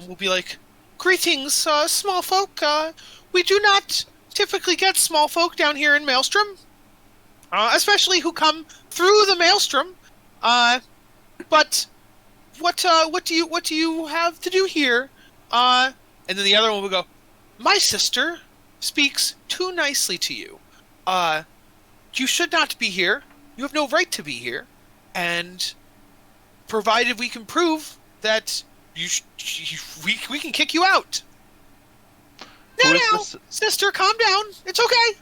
will be like, "Greetings, small folk. We do not typically get small folk down here in Maelstrom, especially who come through the Maelstrom. But what do you have to do here?" And then the other one will go, "My sister speaks too nicely to you. You should not be here. You have no right to be here. And provided we can prove that we can kick you out." Who is Now, this- sister, calm down. It's okay.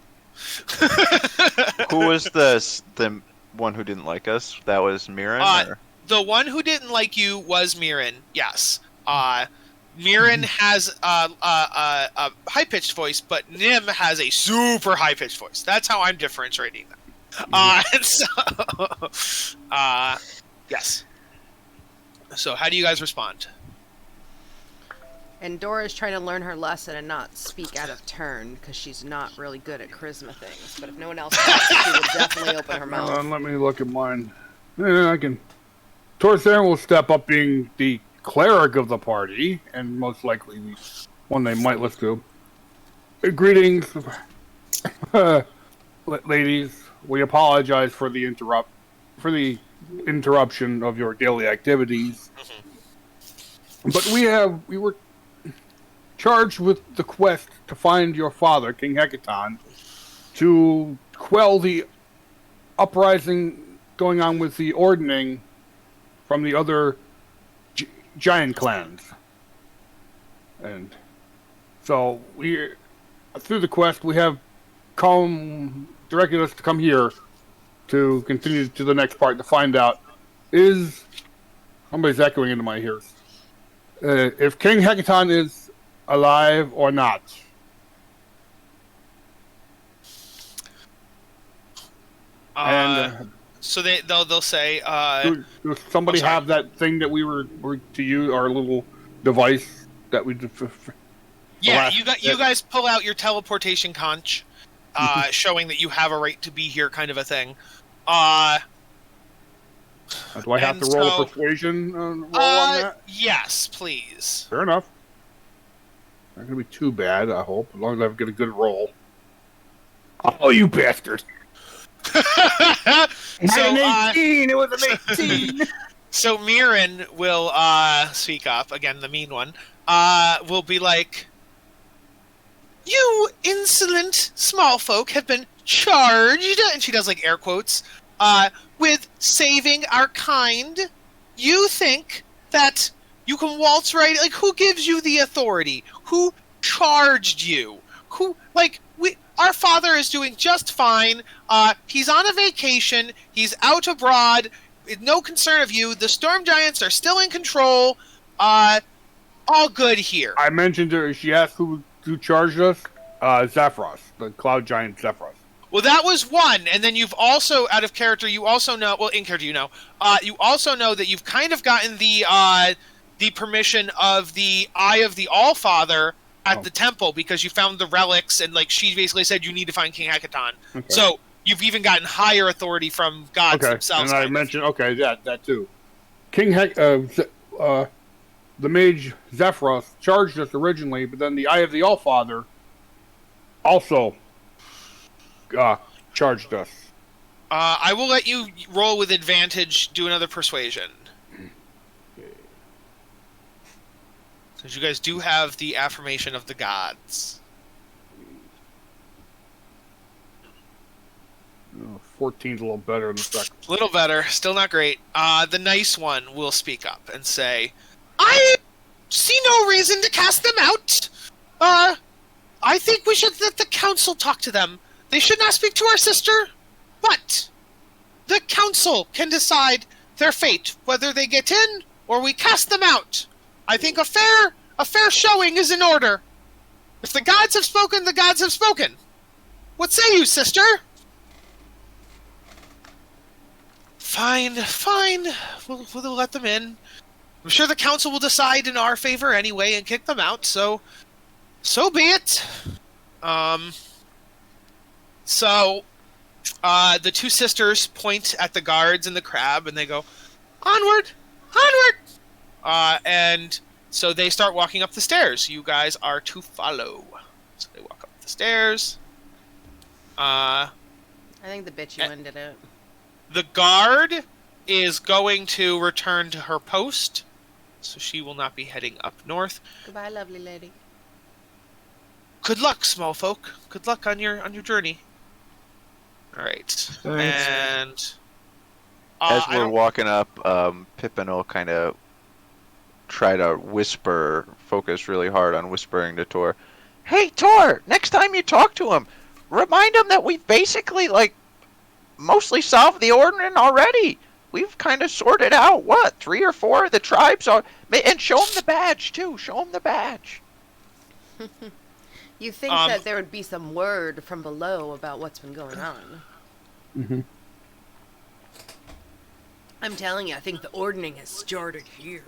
Who was the one who didn't like us? That was Mirren? Or? The one who didn't like you was Mirren. Yes. Mirren has a high-pitched voice, but Nim has a super high-pitched voice. That's how I'm differentiating them. And so, yes. So, how do you guys respond? And Dora's trying to learn her lesson and not speak out of turn because she's not really good at charisma things. But if no one else does, she will definitely open her mouth. Let me look at mine. Yeah, I can. Torsair will step up being the cleric of the party, and most likely the one they might listen to. Greetings, ladies. We apologize for the interruption of your daily activities. But we were charged with the quest to find your father, King Hecaton, to quell the uprising going on with the ordning from the other giant clans. And so through the quest, we have directed us to come here to continue to the next part to find out somebody's echoing into my ears. If King Hecaton is alive or not. So they'll say. Does somebody have that thing that we were to use, our little device that we? Yeah, you guys pull out your teleportation conch, showing that you have a right to be here, kind of a thing. Do I have to roll a persuasion roll on that? Yes, please. Fair enough. Not gonna be too bad, I hope, as long as I get a good roll. Oh, you bastard! Not an 18. It was an 18. So Mirren will speak up again. The mean one will be like, "You insolent small folk have been charged," and she does like air quotes, "with saving our kind. You think that you can waltz right? Like, who gives you the authority? Who charged you? Our father is doing just fine. He's on a vacation. He's out abroad. No concern of you. The storm giants are still in control. All good here." I mentioned her. She asked who charged us. Zephyros, the cloud giant Zephyros. Well, that was one, and then you've also, out of character, you also know. Well, in character, you also know that you've kind of gotten the permission of the Eye of the All-Father at the temple, because you found the relics, and like she basically said, you need to find King Hecaton. Okay. So you've even gotten higher authority from gods themselves. And I mentioned that too. King the mage Zephyros charged us originally, but then the Eye of the All-Father also charged us. I will let you roll with advantage. Do another persuasion. Because you guys do have the affirmation of the gods. 14's a little better than the second. A little better. Still not great. The nice one will speak up and say, "I see no reason to cast them out. I think we should let the council talk to them. They should not speak to our sister, but the council can decide their fate, whether they get in or we cast them out. I think a fair showing is in order. If the gods have spoken, the gods have spoken. What say you, sister?" Fine. We'll let them in. I'm sure the council will decide in our favor anyway and kick them out, so be it. The two sisters point at the guards and the crab, and they go, "Onward! And so they start walking up the stairs. You guys are to follow. So they walk up the stairs. I think the bitchy one did it. The guard is going to return to her post, so she will not be heading up north. Goodbye, lovely lady. Good luck, small folk. Good luck on your journey. All right. Thanks. And as we're walking up, Pippin will kind of try to focus really hard on whispering to Tor. Hey, Tor, next time you talk to him, remind him that we've basically, mostly solved the ordering already. We've kind of sorted out, 3 or 4 of the tribes are... And show him the badge, too. Show him the badge. You think that there would be some word from below about what's been going on. Mm-hmm. I'm telling you, I think the ordering has started here.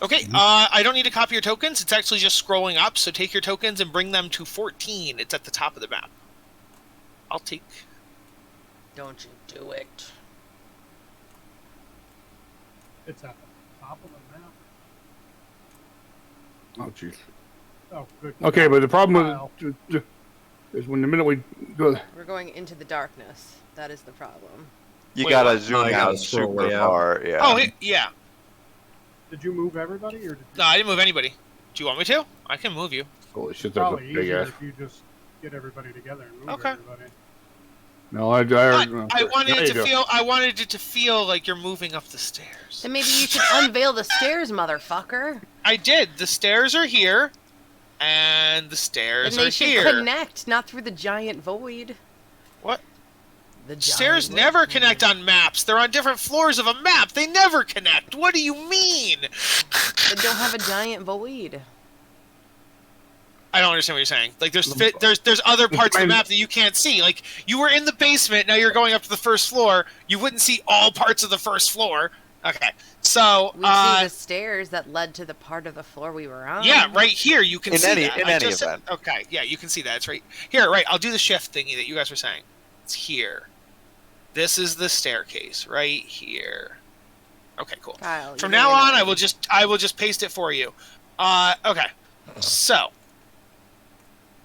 Okay, I don't need to copy your tokens. It's actually just scrolling up, so take your tokens and bring them to 14. It's at the top of the map. I'll take... Don't you do it. It's at the top of the map. Oh, jeez. Oh, good. Okay, but the problem is when the minute we go... We're going into the darkness. That is the problem. You Wait, gotta what? zoom I gotta out scroll super way out. far. Yeah. Oh, yeah. Did you move everybody, or did you? No, I didn't move anybody. Do you want me to? I can move you. Holy shit, that's a Probably big easier ass. if you just get everybody together and move Okay. everybody. No, I There wanted it you to go. feel. I wanted it to feel like you're moving up the stairs. Then maybe you should unveil the stairs, motherfucker. I did. The stairs are here, and the stairs And they are should here. connect, not through the giant void. What? The giant Stairs void. never connect on maps. They're on different floors of a map. They never connect. What do you mean? They don't have a giant void. I don't understand what you're saying. Like, there's other parts of the map that you can't see. Like, you were in the basement, now you're going up to the first floor. You wouldn't see all parts of the first floor. Okay, so We see the stairs that led to the part of the floor we were on. yeah, right here you can In see any- that. in I any just event. okay, yeah, you can see that. It's right here. Right, I'll do the shift thingy that you guys were saying. It's here. This is the staircase right here. Okay, cool. Kyle, From you're now on, annoying. I will just paste it for you. Okay. So,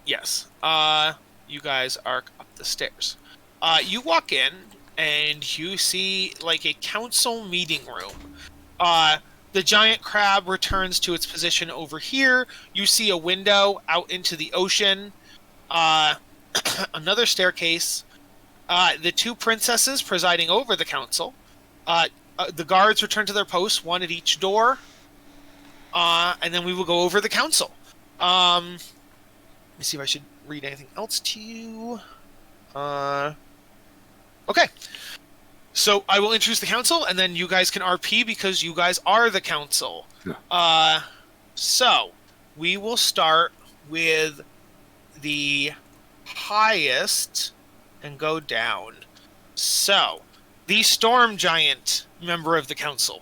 yes. You guys are up the stairs. You walk in and you see like a council meeting room. The giant crab returns to its position over here. You see a window out into the ocean. Another staircase. The two princesses presiding over the council. The guards return to their posts, one at each door. And then we will go over the council. Let me see if I should read anything else to you. Okay. So I will introduce the council, and then you guys can RP because you guys are the council. Yeah. So we will start with the highest and go down. So, the Storm Giant member of the council.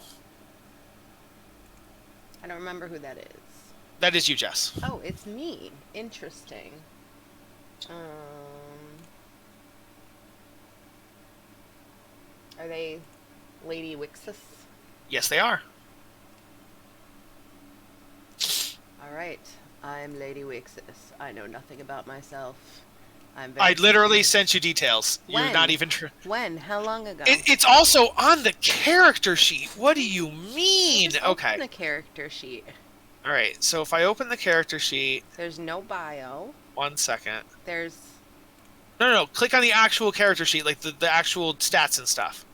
I don't remember who that is. That is you, Jess. Oh, it's me. Interesting. Are they Lady Wixus? Yes, they are. Alright. I'm Lady Wixus. I know nothing about myself. I'm I very literally sent you details. You're When? not even true. When? How long ago? It's also on the character sheet. What do you mean? Just Okay. open a character sheet. All right. So if I open the character sheet, There's no bio. 1 second. There's No. Click on the actual character sheet, like the actual stats and stuff.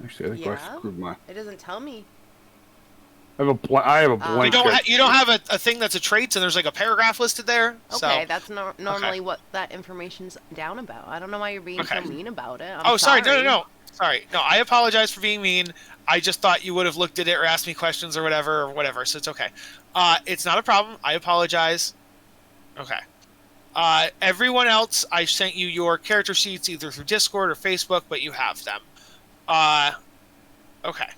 Actually, I think Yeah. I screwed my. it doesn't tell me. I have a You blank. don't have a thing that's a traits, and there's like a paragraph listed there. Okay, So. that's normally what that information's down about. I don't know why you're being Okay. so mean about it. I'm Oh, sorry. No. Sorry. No, I apologize for being mean. I just thought you would have looked at it or asked me questions or whatever. So it's okay. It's not a problem. I apologize. Okay. Everyone else, I sent you your character sheets either through Discord or Facebook, but you have them. Okay.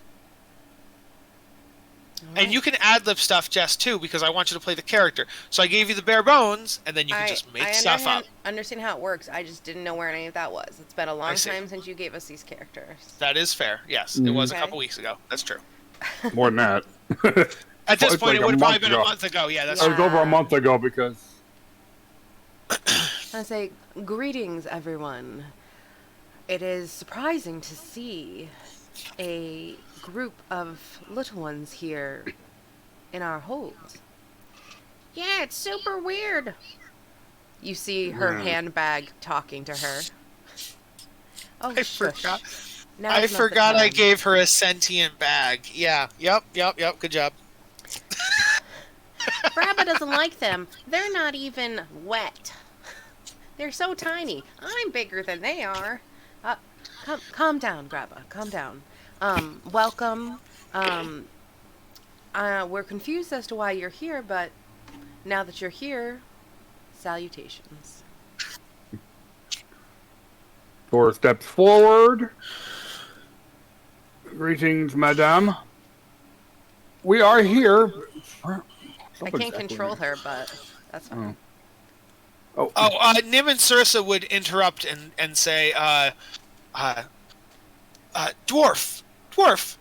And you can ad-lib stuff, Jess, too, because I want you to play the character. So I gave you the bare bones, and then you can just make stuff up. I understand how it works. I just didn't know where any of that was. It's been a long see. time since you gave us these characters. That is fair. Yes, it was a Okay. couple weeks ago. That's true. More than that. At this It's point, like it would have a probably month been ago. a month ago. Yeah, that's It was true. over a month ago because. I say, greetings, everyone. It is surprising to see a group of little ones here in our holds. Yeah, it's super weird. You see her Yeah. handbag talking to her. Oh, I shush. forgot. Now I is not the forgot I time. gave her a sentient bag. Yeah. Yep. Good job. Grabba doesn't like them. They're not even wet. They're so tiny. I'm bigger than they are. Calm down, Grabba. Calm down. Welcome. We're confused as to why you're here, but now that you're here, salutations. Thor steps forward. Greetings, madame. We are here. I can't control her, but that's fine. Nim and Sursa would interrupt and say, Dwarf,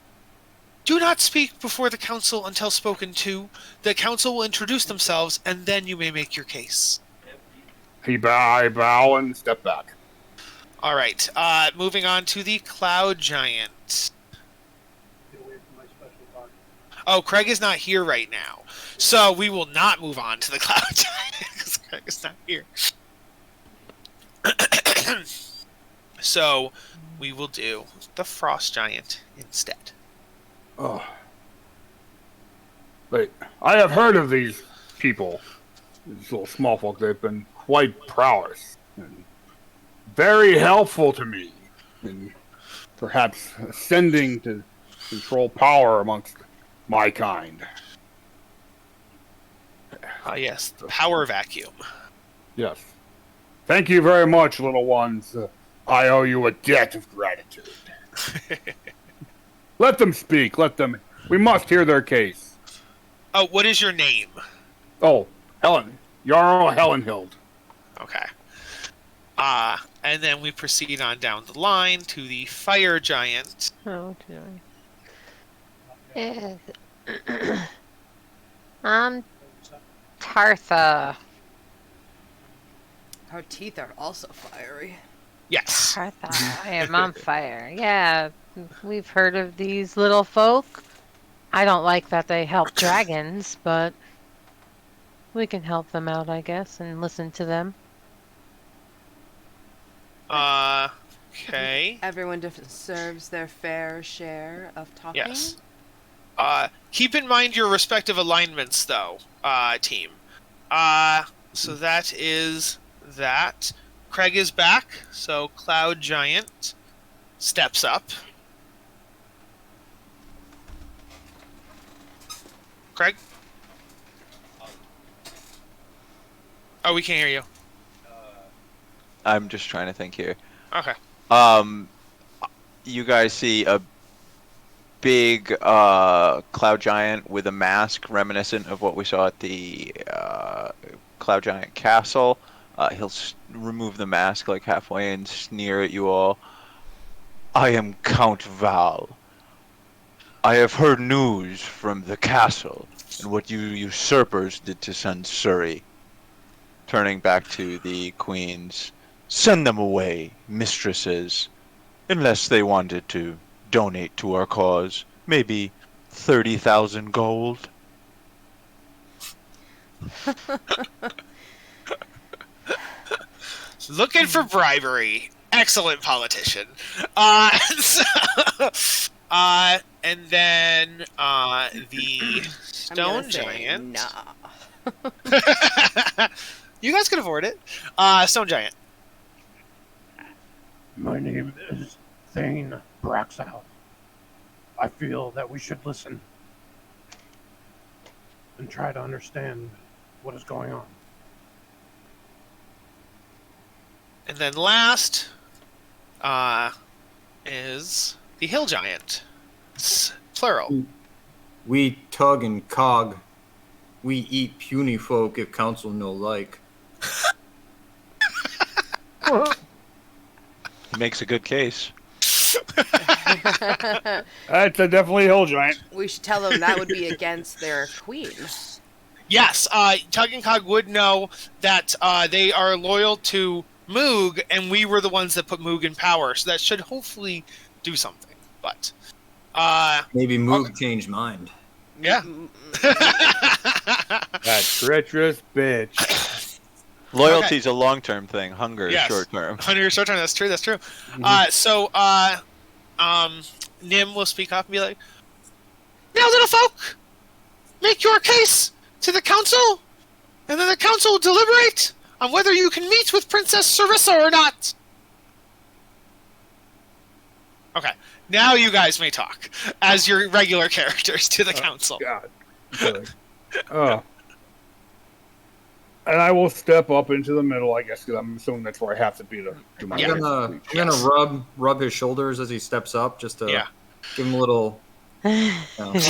do not speak before the council until spoken to. The council will introduce themselves, and then you may make your case. I bow and step back. All right. Moving on to the Cloud Giant. Oh, Craig is not here right now. So we will not move on to the Cloud Giant because Craig is not here. So we will do the Frost Giant instead. Oh. Wait, I have heard of these people. These little small folk. They've been quite prowess and very helpful to me in perhaps ascending to control power amongst my kind. Yes, the power vacuum. Yes. Thank you very much, little ones. I owe you a debt of gratitude. Let them speak. Let them. We must hear their case. Oh, what is your name? Oh, Helen. Jarl Helenhild. Okay. And then we proceed on down the line to the Fire Giant. Oh, dear. I'm Tartha. Her teeth are also fiery. Yes. Tartha. I am on fire. Yeah, we've heard of these little folk. I don't like that they help dragons, but we can help them out, I guess, and listen to them. Okay. Everyone deserves their fair share of talking. Yes. Keep in mind your respective alignments, though, team. So that is that. Craig is back, so Cloud Giant steps up. Craig? Oh, we can't hear you. I'm just trying to think here. Okay. You guys see a big cloud giant with a mask reminiscent of what we saw at the cloud giant castle. He'll remove the mask like halfway and sneer at you all. I am Count Val. I have heard news from the castle and what you usurpers did to Sansuri. Turning back to the queens, send them away, mistresses, unless they wanted to donate to our cause. Maybe 30,000 gold. Looking for bribery. Excellent politician. And then the Stone Giant. Nah. You guys can afford it. Stone Giant. My name is Thane Braxout. I feel that we should listen and try to understand what is going on. And then last is the Hill Giant. It's plural. We tug and cog. We eat puny folk if council no like. He makes a good case. That's a definitely hill giant. We should tell them that would be against their queen. Yes, Tug and Cog would know that they are loyal to Moog, and we were the ones that put Moog in power, so that should hopefully do something. But maybe Moog changed mind. Yeah. That treacherous bitch. Loyalty's a long-term thing. Hunger Yes. is short-term. Hunger is short-term. That's true. That's true. So Nim will speak up and be like, "Now, little folk, make your case to the council, and then the council will deliberate on whether you can meet with Princess Sarissa or not." Okay, now you guys may talk as your regular characters to the council. God. Really. And I will step up into the middle, I guess, because I'm assuming that's where I have to be to do my I'm gonna rub his shoulders as he steps up, just to give him a little. Is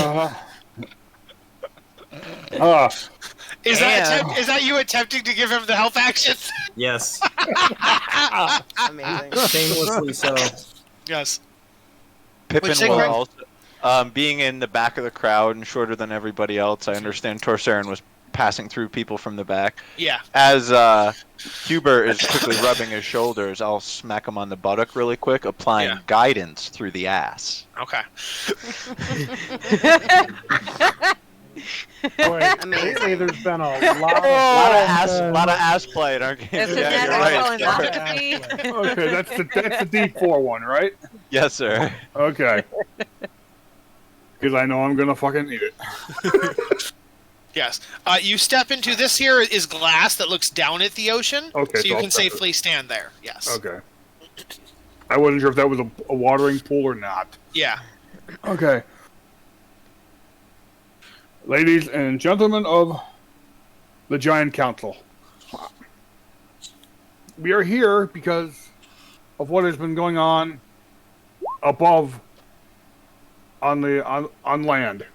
that you attempting to give him the help action? Yes. Amazing. Shamelessly so. Yes. Pippin Which will segment? also, being in the back of the crowd and shorter than everybody else, I understand Torsarin was passing through people from the back. Yeah. As Hubert is quickly rubbing his shoulders, I'll smack him on the buttock really quick, applying Yeah. guidance through the ass. Okay. Boy, Amazing. lately there's been a lot lot of ass play in our game. This is Yeah, an you're right. actual endoscopy. Okay, that's the D4 one, right? Yes, sir. Okay. Because I know I'm gonna fucking need it. Yes. You step into this here is glass that looks down at the ocean. Okay, So you so I'll can step it. safely stand there. Yes. Okay. I wasn't sure if that was a watering pool or not. Yeah. Okay. Ladies and gentlemen of the Giant Council, we are here because of what has been going on above on land.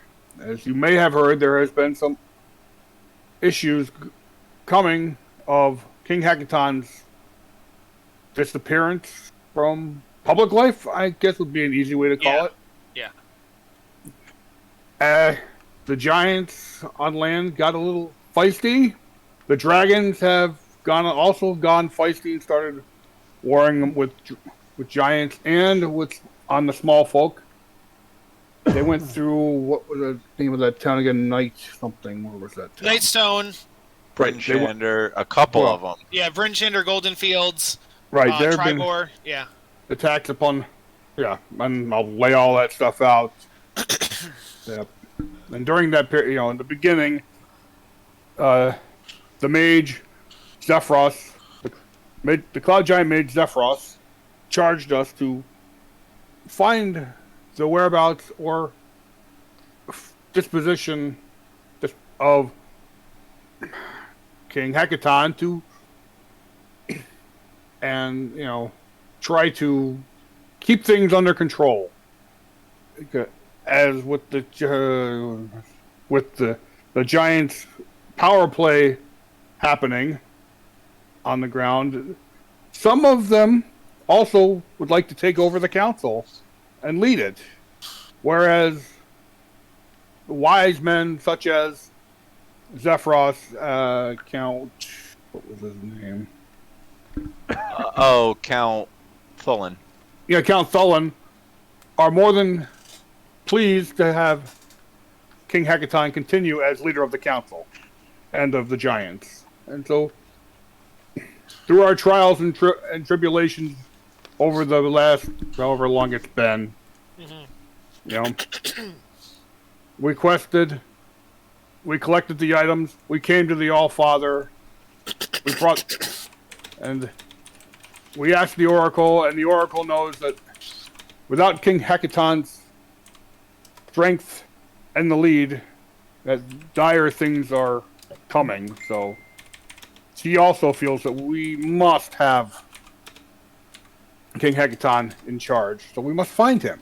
As you may have heard, there has been some issues coming of King Hackathon's disappearance from public life, I guess would be an easy way to call it. Yeah. The giants on land got a little feisty. The dragons have also gone feisty and started warring with giants and on the small folk. They went through, what was the name of that town again? Night something. Where was that town? Nightstone. Brinchander, a couple of them. Yeah, Brinchander, Golden Fields. Right, there have been Tribor. Yeah. attacks upon. Yeah, and I'll lay all that stuff out. Yeah. And during that period, in the beginning, the mage, Zephyros, the Cloud Giant mage Zephyros, charged us to find the whereabouts or disposition of King Hackathon and try to keep things under control. As with the Giants' power play happening on the ground, some of them also would like to take over the council and lead it, whereas wise men such as Zephyros, Count, what was his name? Count Thulin. Yeah, Count Thulin are more than pleased to have King Hackathon continue as leader of the council and of the giants. And so, through our trials and tribulations over the last however long it's been, we collected the items, we came to the All-Father, and we asked the Oracle, and the Oracle knows that without King Hackathon's strength and the lead, that dire things are coming. So she also feels that we must have King Hackathon in charge. So we must find him.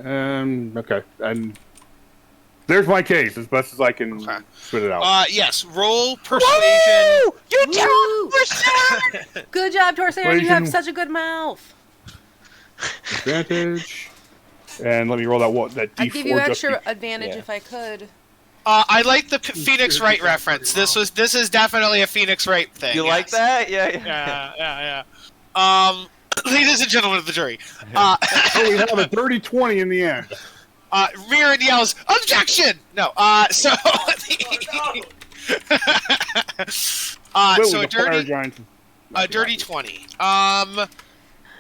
Okay, and there's my case as best as I can spit it out. Yes. Roll persuasion. Woo! You Woo! tell Good job, Torsair. You have Persuasion. such a good mouth. Advantage. And let me roll that D4. I'd give you just extra be- advantage yeah. if I could. I like the Phoenix Wright reference. This is definitely a Phoenix Wright thing. You like yes. that? Yeah. Ladies and gentlemen of the jury, So we have a dirty 20 in the end. Mirren yells, "Objection!" No. So. So Literally, the fire giants. a dirty 20.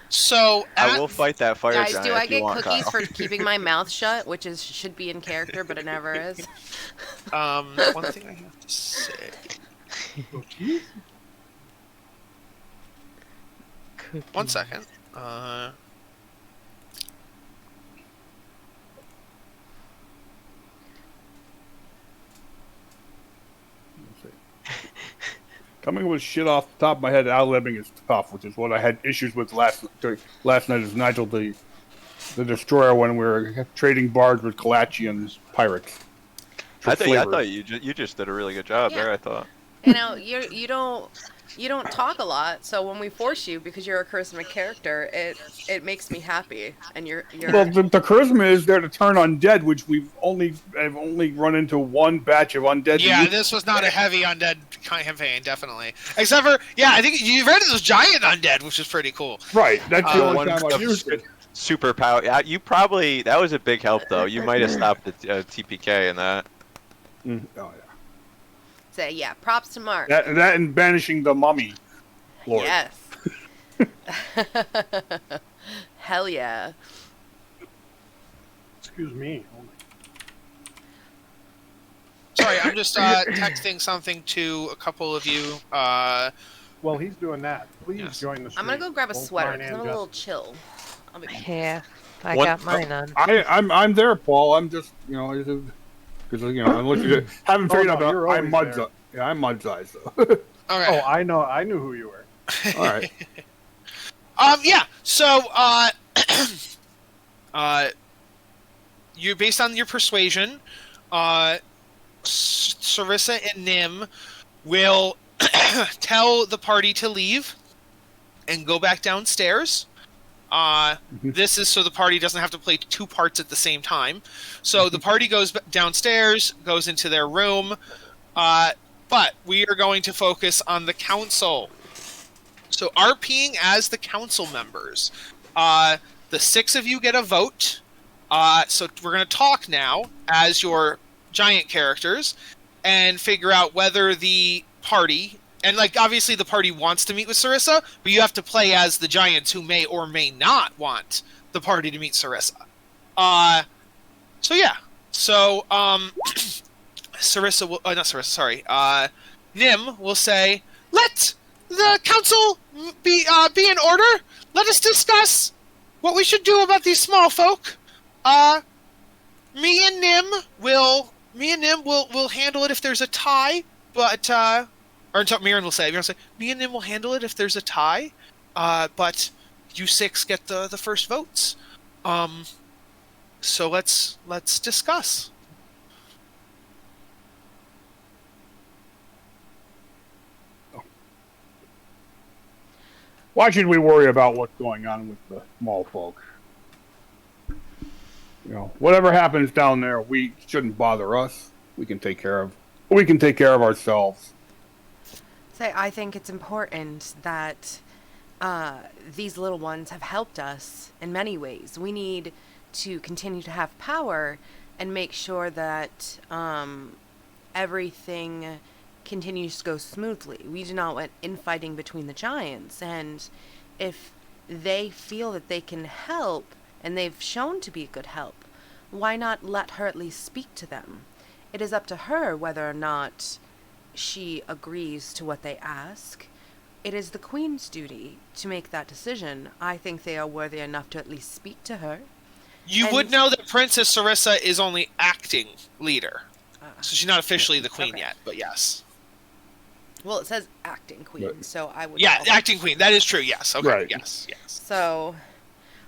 So I will fight that fire Guys, giant do I if you get want, cookies Kyle. for keeping my mouth shut, which should be in character, but it never is? one thing I have to say. One second. Coming with shit off the top of my head, outliving is tough, which is what I had issues with last night as Nigel the Destroyer when we were trading bards with Kalachi and pirates. I thought you just did a really good job Yeah. there. I thought. You don't you don't talk a lot, so when we force you because you're a charismatic character, it makes me happy. And you're Well, the charisma is there to turn undead, which I've only run into one batch of undead. Yeah, this was not a heavy undead campaign, definitely. Except for, yeah, I think you ran into those giant undead, which was pretty cool. Right, that's the only one time I've of used it. Superpower. Yeah, you probably that was a big help though. You might have stopped the TPK in that. Oh yeah. say, yeah, props to Mark. That and banishing the mummy. Lord. Yes. Hell yeah. Excuse me. Sorry, I'm just texting something to a couple of you. Well, he's doing that. Please Yes. join the stream. I'm gonna go grab a Both sweater mine because and I'm a little Justin's. chill. I'll be back. Yeah, I What- got mine on. I'm there, Paul. I'm just because unless you haven't Oh, figured no, out, you're I'm always Mud's. there. Yeah, I'm Mud's eyes though. Okay. Oh, I know. I knew who you were. All right. Yeah. So, you based on your persuasion, Sarissa and Nim will tell the party to leave and go back downstairs. This is so the party doesn't have to play two parts at the same time. So the party goes downstairs, goes into their room, but we are going to focus on the council. So RPing as the council members. The six of you get a vote. So we're going to talk now as your giant characters and figure out whether the party, and like obviously the party wants to meet with Sarissa, but you have to play as the giants who may or may not want the party to meet Sarissa. So yeah. So Sarissa will, not Sarissa, sorry. Nim will say, "Let the council be in order. Let us discuss what we should do about these small folk. Me and Nim will handle it if there's a tie, but or until Mirren will say, me and Nim will handle it if there's a tie, but you six get the first votes. So let's discuss." Why should we worry about what's going on with the small folk? Whatever happens down there, we shouldn't bother us. We can take care of ourselves. Say, I think it's important that these little ones have helped us in many ways. We need to continue to have power and make sure that everything continues to go smoothly. We do not want infighting between the giants, and if they feel that they can help, and they've shown to be a good help, why not let her at least speak to them? It is up to her whether or not she agrees to what they ask. It is the Queen's duty to make that decision. I think they are worthy enough to at least speak to her. You would know that Princess Sarissa is only acting leader. So she's not officially the queen Okay. yet, but yes. Well, it says acting queen, Right. so I would Yeah, know. acting queen. That is true, yes. Okay, Right. yes. So,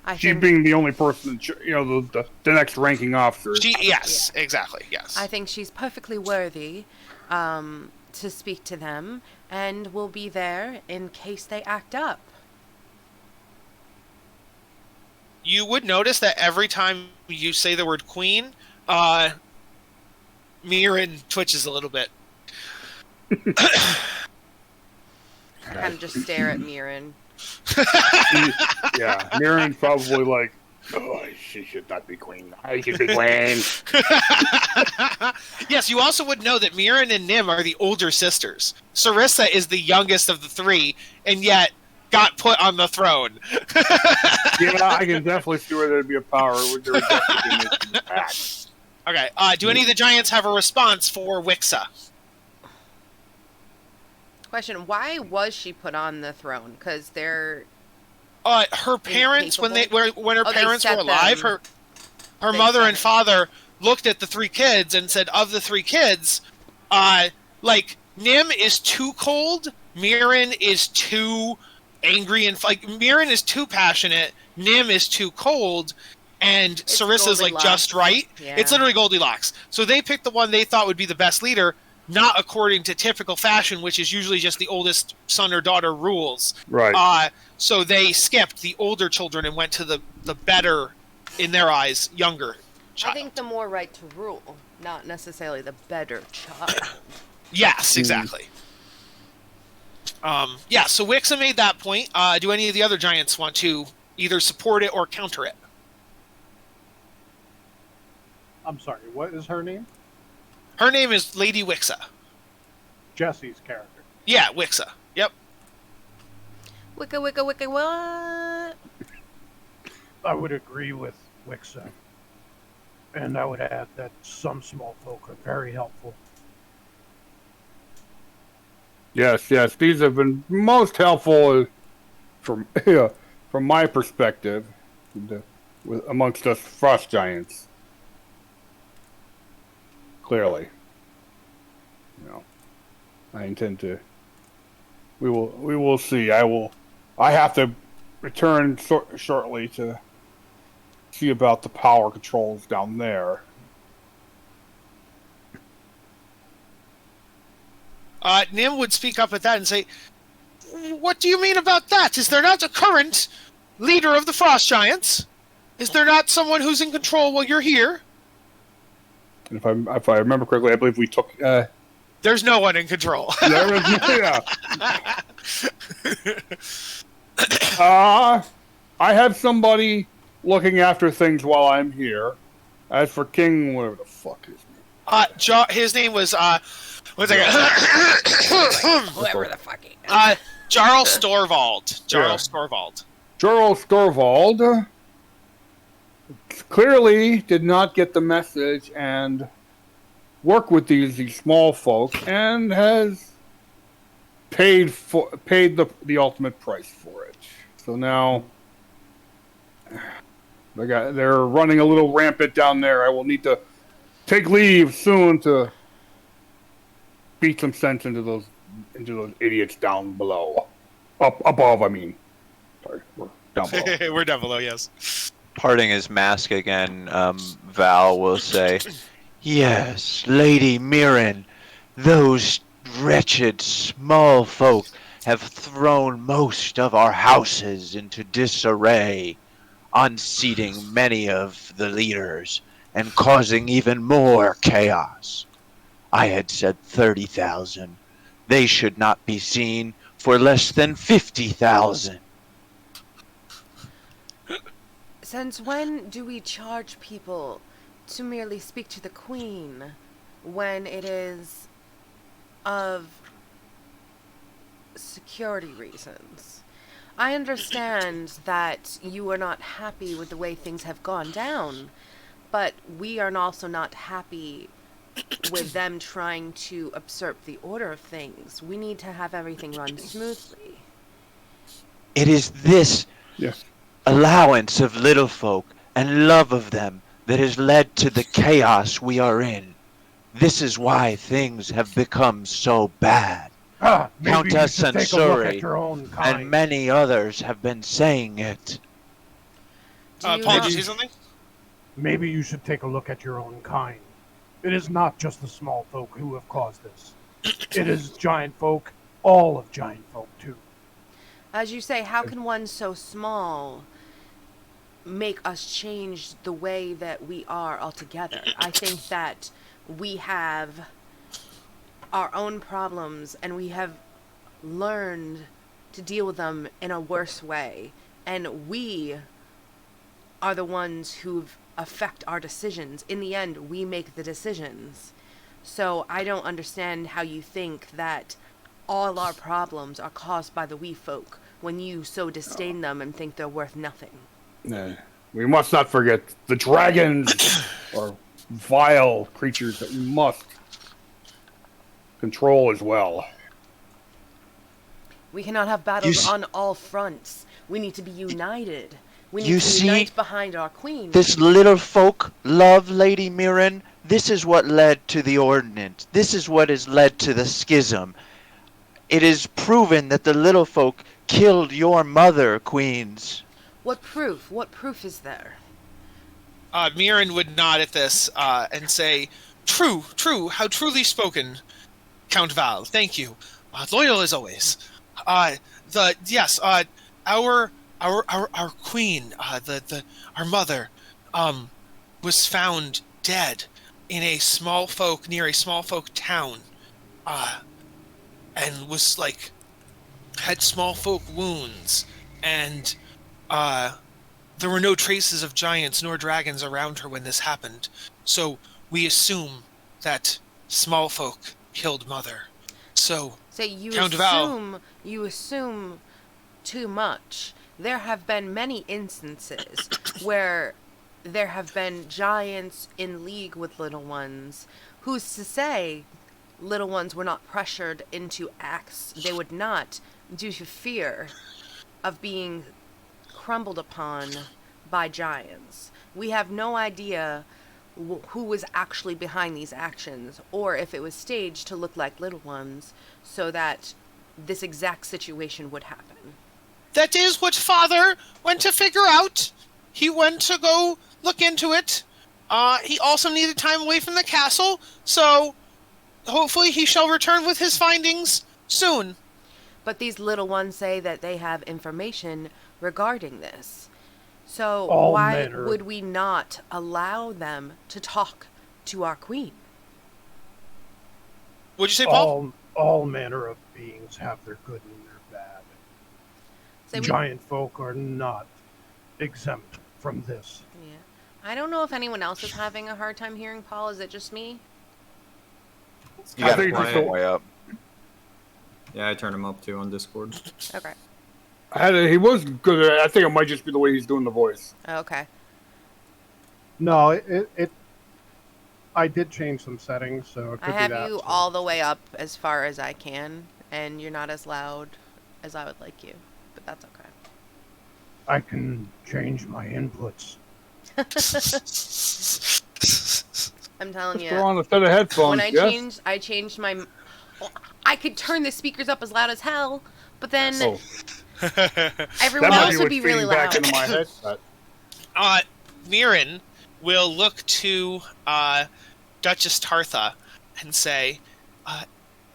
I She think being the only person, the next ranking officer. Yes, exactly, yes. I think she's perfectly worthy to speak to them, and will be there in case they act up. You would notice that every time you say the word queen, Mirren twitches a little bit. Kind of just stare at Mirren. Yeah, Mirren's probably like, oh, she should not be queen. I should be queen. Yes, you also would know that Mirren and Nim are the older sisters. Sarissa is the youngest of the three, and yet got put on the throne. Yeah, I can definitely see where there'd be a power. There would definitely be an issue with that. Okay, do any of the giants have a response for Wixa? Question, why was she put on the throne? Because they're... Her parents, when her Oh, they parents were set alive, them. her They mother set and it. father looked at the three kids and said, of the three kids, Nim is too cold, Mirren is too angry, and Mirren is too passionate, Nim is too cold, and It's Sarissa's Goldilocks. just right. Yeah. It's literally Goldilocks. So they picked the one they thought would be the best leader. not according to typical fashion, which is usually just the oldest son or daughter rules. Right. So they skipped the older children and went to the better, in their eyes, younger child. I think the more right to rule, not necessarily the better child. Yes, exactly. Yeah, so Wixa made that point. Do any of the other giants want to either support it or counter it? I'm sorry, what is her name? Her name is Lady Wixa. Jesse's character. Yeah, Wixa. Yep. Wicca, wicca, wicca, what? I would agree with Wixa. And I would add that some small folk are very helpful. Yes, these have been most helpful from my perspective amongst us frost giants. Clearly, I intend to. We will see. I have to return shortly to see about the power controls down there. Nim would speak up at that and say, "What do you mean about that? Is there not a current leader of the Frost Giants? Is there not someone who's in control while you're here?" And if I remember correctly, I believe we took. There's no one in control. Yeah. I have somebody looking after things while I'm here. As for King, whatever the fuck his name. His name was one second. Whoever the fuck he is. Jarl Storvald. Yeah. Storvald. Jarl Storvald clearly did not get the message and work with these small folk, and has paid the ultimate price for it. So now they're running a little rampant down there. I will need to take leave soon to beat some sense into those idiots down below. Up above, I mean. Sorry, we're down below. We're down below, yes. Parting his mask again, Val will say, Yes, Lady Mirren, those wretched small folk have thrown most of our houses into disarray, unseating many of the leaders and causing even more chaos. I had said 30,000. They should not be seen for less than 50,000. Since when do we charge people to merely speak to the Queen when it is of security reasons? I understand that you are not happy with the way things have gone down, but we are also not happy with them trying to usurp the order of things. We need to have everything run smoothly. It is this Yes. allowance of little folk and love of them that has led to the chaos we are in. This is why things have become so bad. Maybe Countess you should take a look Sansuri at your own kind. and many others have been saying it. Do you Paul, not- did you say something? Maybe you should take a look at your own kind. It is not just the small folk who have caused this. It is giant folk, all of giant folk too. As you say, how can one so small make us change the way that we are altogether? I think that we have our own problems and we have learned to deal with them in a worse way. And we are the ones who affect our decisions. In the end, we make the decisions. So I don't understand how you think that all our problems are caused by the wee folk when you so disdain them and think they're worth nothing. We must not forget the dragons are vile creatures that we must control as well. We cannot have battles s- on all fronts. We need to be united. We need You to see, unite behind our queen. This little folk love Lady Mirren. This is what led to the ordinance. This is what has led to the schism. It is proven that the little folk killed your mother, queens. What proof? What proof is there? Mirren would nod at this and say, "True, how truly spoken. Count Val. Thank you. Loyal as always. Our queen, our mother, was found dead in near a small folk town, and was had small folk wounds, and there were no traces of giants nor dragons around her when this happened. So we assume that small folk killed Mother. So you Count you assume too much. There have been many instances where there have been giants in league with little ones. Who's to say little ones were not pressured into acts they would not, due to fear of being crumbled upon by giants? We have no idea who was actually behind these actions, or if it was staged to look like little ones so that this exact situation would happen. That is what Father went to figure out. He went to go look into it. He also needed time away from the castle, so hopefully he shall return with his findings soon. But these little ones say that they have information regarding this. So why would we not allow them to talk to our queen? What'd you say, Paul? All manner of beings have their good and their bad. Giant folk are not exempt from this. Yeah. I don't know if anyone else is having a hard time hearing Paul. Is it just me? You got it way up. Yeah, I turned him up too on Discord. Okay. He was good. I think it might just be the way he's doing the voice. Okay. No, I did change some settings, so it could I have be that. you all the way up as far as I can, and you're not as loud as I would like you, but that's okay. I can change my inputs. I'm telling you. Throw on a set of headphones. When I changed my. I could turn the speakers up as loud as hell, but then everyone else would be really loud. Back into my headset. Mirren will look to Duchess Tartha and say,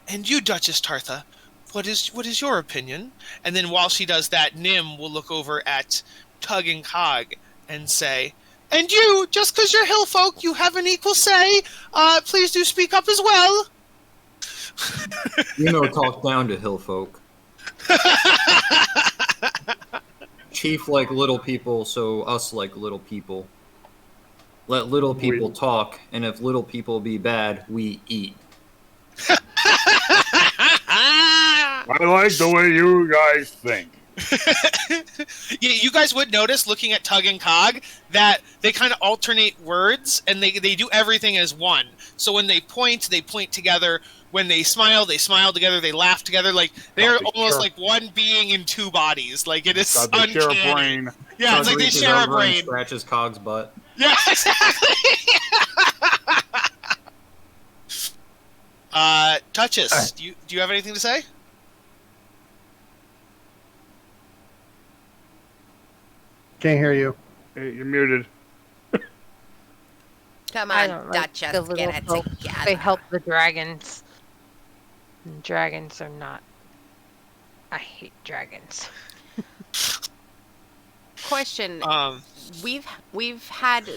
and you, Duchess Tartha, what is your opinion? And then while she does that, Nim will look over at Tug and Cog and say, and you, just because you're hill folk, you have an equal say. Please do speak up as well. Talk down to hill folk. Chief like little people, so us like little people. Let little people talk, and if little people be bad, we eat. I like the way you guys think. Yeah, you guys would notice, looking at Tug and Cog, that they kind of alternate words, and they do everything as one. So when they point together. When they smile together. They laugh together. Like they're almost like one being in two bodies. Like it is uncanny. Share a brain. Yeah, it's like they share a brain. Scratches Cog's butt. Yeah, exactly. Duchess, do you have anything to say? Can't hear you. Hey, you're muted. Come I on, don't like Duchess, the get little it folk. together. They help the dragons. And dragons are not. I hate dragons. Question. We've had.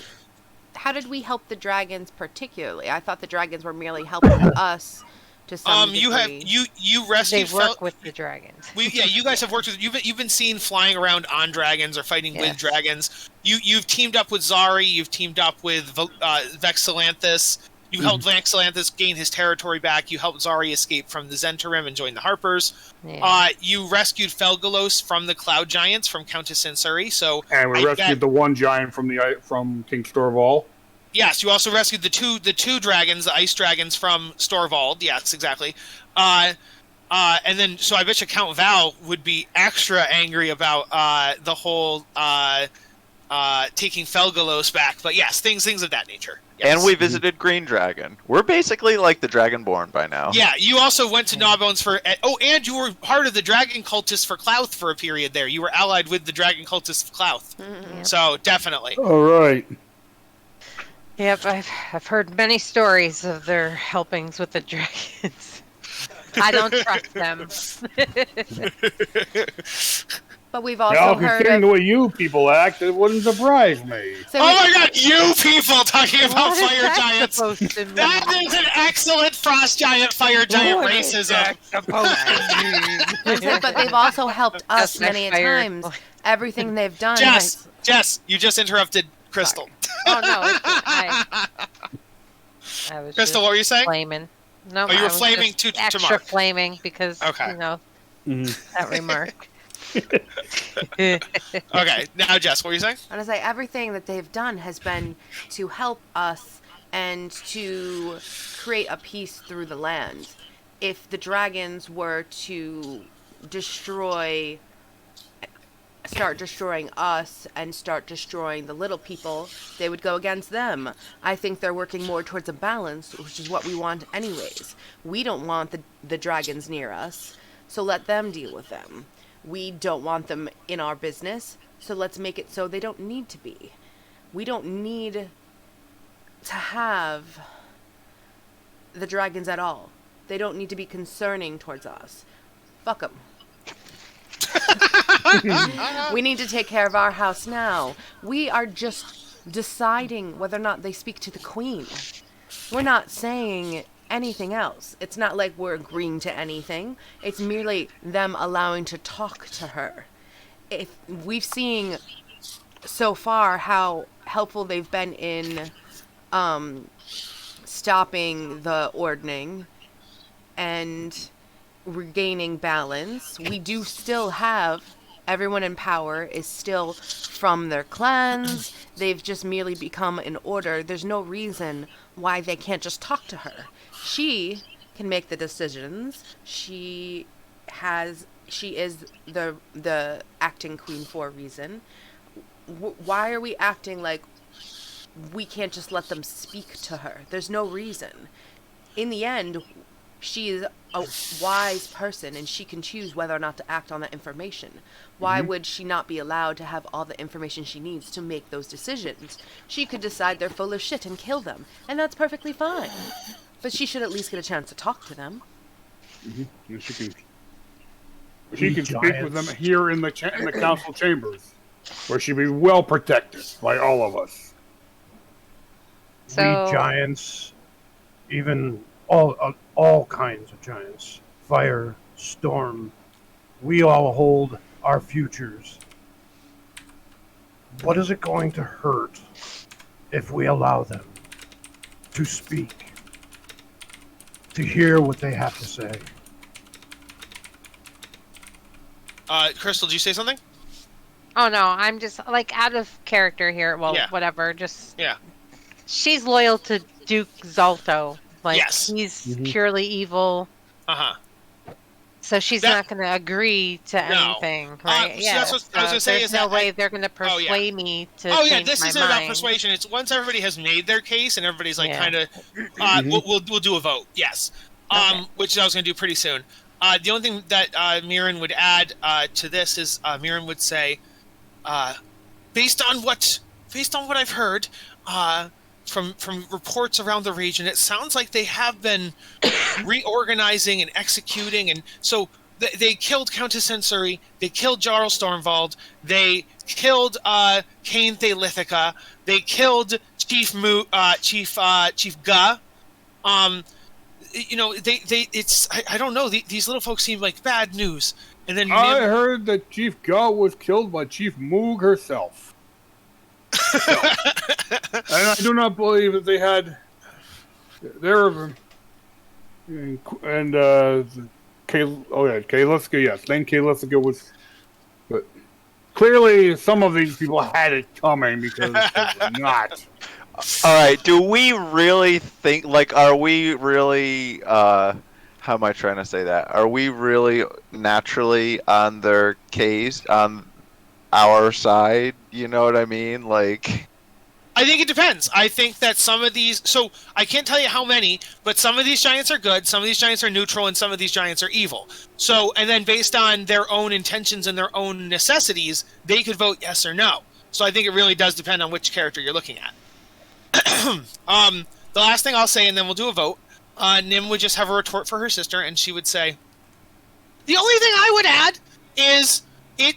How did we help the dragons particularly? I thought the dragons were merely helping us to some degree. You rescued. They work with the dragons. You guys have worked with. You've been seen flying around on dragons or fighting with dragons. You've teamed up with Zari. You've teamed up with Vexalanthus. You helped Vexalanthus gain his territory back. You helped Zari escape from the Zentarim and join the Harpers. Yeah. You rescued Felgalos from the Cloud Giants from Countess Ansuri. And we rescued the one giant from King Storval. Yes, you also rescued the two dragons, the ice dragons from Storvald. Yes, exactly. And then, so I bet you Count Val would be extra angry about the whole taking Felgalos back. But yes, things of that nature. Yes. And we visited Green Dragon. We're basically like the Dragonborn by now. Yeah, you also went to Gnawbones for... and you were part of the Dragon Cultists for Clouth for a period there. You were allied with the Dragon Cultists of Clouth. Mm-hmm. So, definitely. All right. Yep, I've heard many stories of their helpings with the dragons. I don't trust them. But we've Now, also heard considering the of. way you people act, it wouldn't surprise me. So Oh we- my god, you people talking about What is fire that giants! supposed to mean? That is an excellent frost giant, fire giant What is racism. that supposed to mean? but they've also helped us Just my many a fire- times. Everything they've done. Jess, you just interrupted Crystal. Oh no, I was Crystal, just what were you saying? flaming. No, Oh, you I were was flaming just to extra Mark. flaming because Okay. that remark. Okay, now Jess, what were you saying? And I say everything that they've done has been to help us and to create a peace through the land. If the dragons were to start destroying us and start destroying the little people, they would go against them. I think they're working more towards a balance, which is what we want anyways. We don't want the dragons near us, so let them deal with them. We don't want them in our business, so let's make it so they don't need to be. We don't need to have the dragons at all. They don't need to be concerning towards us. Fuck them. We need to take care of our house now. We are just deciding whether or not they speak to the queen. We're not saying anything else. It's not like we're agreeing to anything. It's merely them allowing to talk to her. If we've seen so far how helpful they've been in stopping the ordning and regaining balance. We do still have everyone in power is still from their clans. They've just merely become an order. There's no reason why they can't just talk to her. She can make the decisions. She is the acting queen for a reason. Why are we acting like we can't just let them speak to her? There's no reason. In the end, she is a wise person and she can choose whether or not to act on that information. Why would she not be allowed to have all the information she needs to make those decisions? She could decide they're full of shit and kill them, and that's perfectly fine. But she should at least get a chance to talk to them. Mm-hmm. She can speak with them here in the council chambers, where she'd be well protected by all of us. So- We giants, even all kinds of giants, fire, storm, we all hold our futures. What is it going to hurt if we allow them to speak, to hear what they have to say? Crystal, did you say something? Oh no, I'm just like out of character here. Well, Yeah. whatever. Just Yeah. she's loyal to Duke Zalto. Like Yes. he's purely evil. Uh-huh. So she's not going to agree to No. anything, right? So that's what I was gonna say there's is no that way they're going to persuade me to change this my isn't mind. about persuasion. It's once everybody has made their case and everybody's like Yeah. kind of, we'll do a vote. Yes, Okay. which I was going to do pretty soon. The only thing that Mirren would add to this is Mirren would say, based on what I've heard from reports around the region, it sounds like they have been reorganizing and executing, and so. They killed Countess Sensori. They killed Jarl Stormvald. They killed Cain Thalithika. They killed Chief Ga. I don't know. These little folks seem like bad news. And then I heard that Chief Ga was killed by Chief Moog herself. And I do not believe that they had Kaliska, yes. Then Kaliska was... But clearly some of these people had it coming because they were not. All right. Do we really think? Like, are we really? How am I trying to say that? Are we really naturally on their case, on our side? You know what I mean? Like. I think it depends. I think that some of these... So, I can't tell you how many, but some of these giants are good, some of these giants are neutral, and some of these giants are evil. So, and then based on their own intentions and their own necessities, they could vote yes or no. So I think it really does depend on which character you're looking at. The last thing I'll say, and then we'll do a vote. Nim would just have a retort for her sister, and she would say, "The only thing I would add is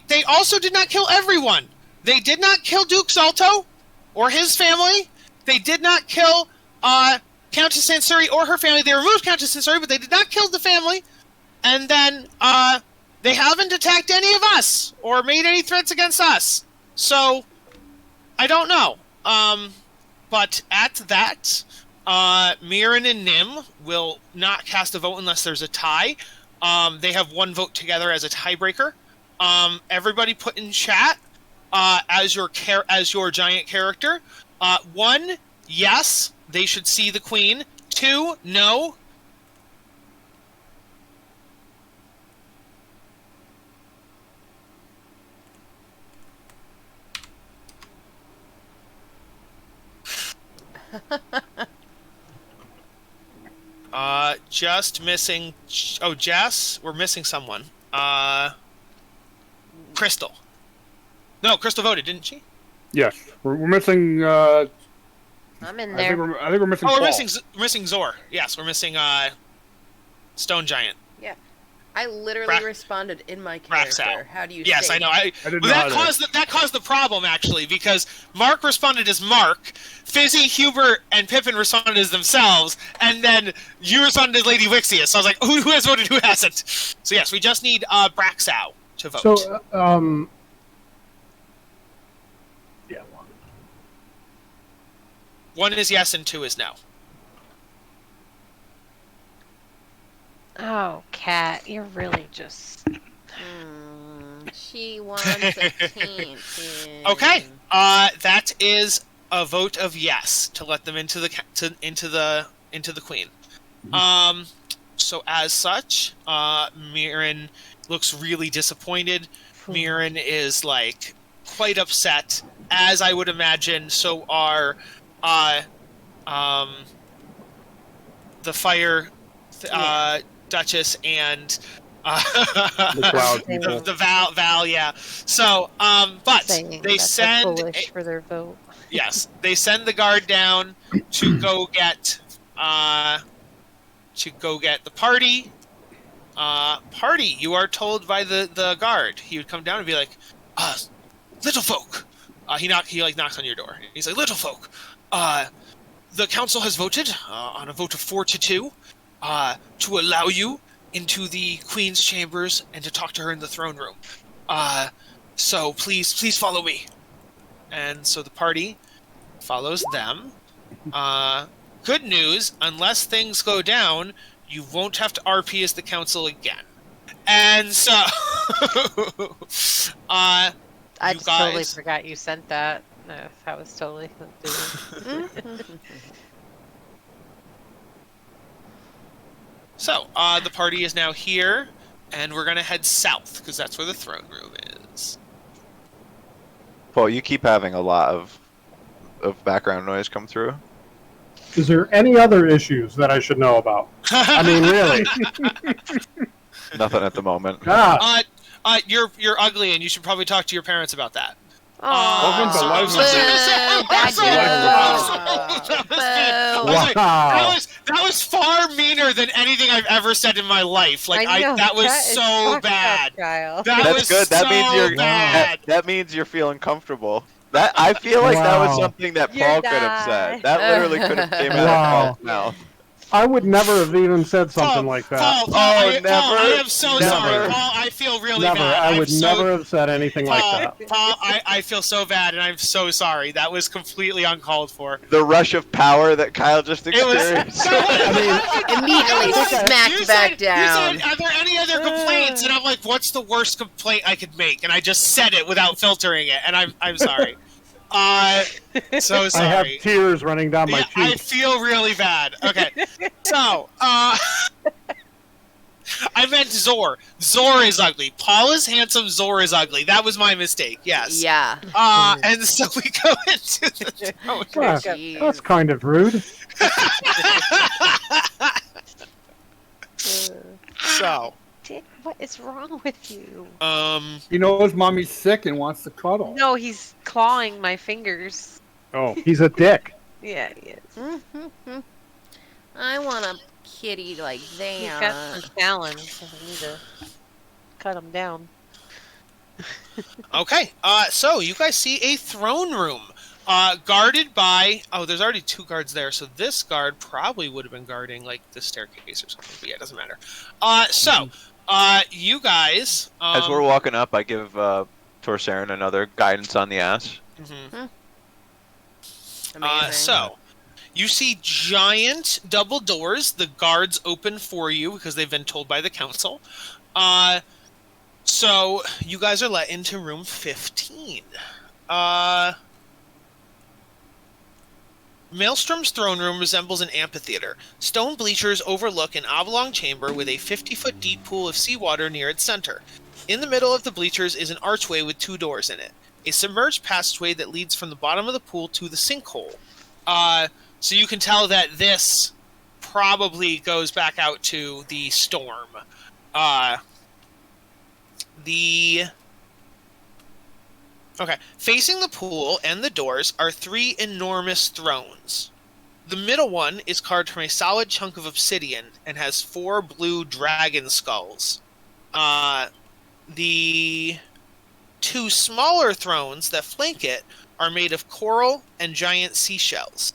they also did not kill everyone. They did not kill Duke Salto or his family. They did not kill Countess Sansuri or her family. They removed Countess Sansuri, but they did not kill the family. And then they haven't attacked any of us or made any threats against us. So I don't know. But at that, Mirren and Nim will not cast a vote unless there's a tie. They have one vote together as a tiebreaker. Everybody put in chat as your giant character. 1, yes, they should see the queen. 2, no. Just missing. Oh, Jess, we're missing someone. Crystal. No, Crystal voted, didn't she? Yes, we're missing. I'm in I there. think we're missing. Oh, we're Paul. missing Zor. Yes, we're missing Stone Giant. Yeah. I literally responded in my character. Braxow. How do you Yes, say? I know. didn't know That how to- caused the problem actually, because Mark responded as Mark, Fizzy, Hubert, and Pippin responded as themselves, and then you responded as Lady Wixius. So I was like, who has voted, who hasn't? So yes, we just need Braxow to vote. So, yeah. 1 is yes and 2 is no. Oh, Cat, you're really just... She wants attention. Okay, that is a vote of yes to let them into the queen. So as such, Mirren looks really disappointed. Mirren is like quite upset, as I would imagine. So are the Fire Duchess and The Cloud people. the Val, yeah. So, but saying they that send they're foolish for their vote. yes, they send the guard down to go get the party. Party, you are told by the guard. He would come down and be like, little folk. He knocks on your door. He's like, little folk. The council has voted on a vote of 4-2 to allow you into the queen's chambers and to talk to her in the throne room. So please follow me. And so the party follows them. Good news, unless things go down, you won't have to RP as the council again. And so I you just totally guys- forgot you sent that. No, that was totally... So, the party is now here, and we're gonna head south, because that's where the throne room is. Paul, you keep having a lot of background noise come through. Is there any other issues that I should know about? I mean, really? Nothing at the moment. Ah, You're ugly, and you should probably talk to your parents about that. Welcome to Life with That was far meaner than anything I've ever said in my life. Like I know, that was Cat is so fucked bad. up, Kyle. That That's was good. That so means you're bad. that means you're feeling comfortable. That I feel like that was Wow. something that You're Paul could have die. said. That literally could have came out Wow. of Paul's mouth. I would never have even said something like that. Paul, Oh, I never, am so never. sorry. Paul, I feel really Never. bad. I I'm would so- never have said anything like Paul, that. Paul, I feel so bad, and I'm so sorry. That was completely uncalled for. The rush of power that Kyle just It was. experienced. Immediately smacked back down. You said, are there any other complaints? And I'm like, what's the worst complaint I could make? And I just said it without filtering it, and I'm sorry. So sorry. I have tears running down my Yeah, I cheeks. feel really bad. Okay, so I meant Zor. Zor is ugly. Paul is handsome. Zor is ugly. That was my mistake. Yes. Yeah. And so we go into the throne. Ah, Jeez. that's kind of rude. So, Dick, what is wrong with you? He knows mommy's sick and wants to cuddle. No, he's clawing my fingers. Oh, He's a dick. Yeah, he is. I want a kitty like He's got that. some talons, so we need to cut him down. Okay, so you guys see a throne room, guarded by. Oh, there's already 2 guards there, so this guard probably would have been guarding like the staircase or something. But yeah, it doesn't matter. You guys. As we're walking up, I give Torsarin another guidance on the ass. Mhm. Amazing. So, you see giant double doors. The guards open for you because they've been told by the council. So you guys are let into room 15. Maelstrom's throne room resembles an amphitheater. Stone bleachers overlook an oblong chamber with a 50-foot deep pool of seawater near its center. In the middle of the bleachers is an archway with 2 doors in it. A submerged passageway that leads from the bottom of the pool to the sinkhole. So you can tell that this probably goes back out to the storm. Facing the pool and the doors are 3 enormous thrones. The middle one is carved from a solid chunk of obsidian and has 4 blue dragon skulls. The 2 smaller thrones that flank it are made of coral and giant seashells.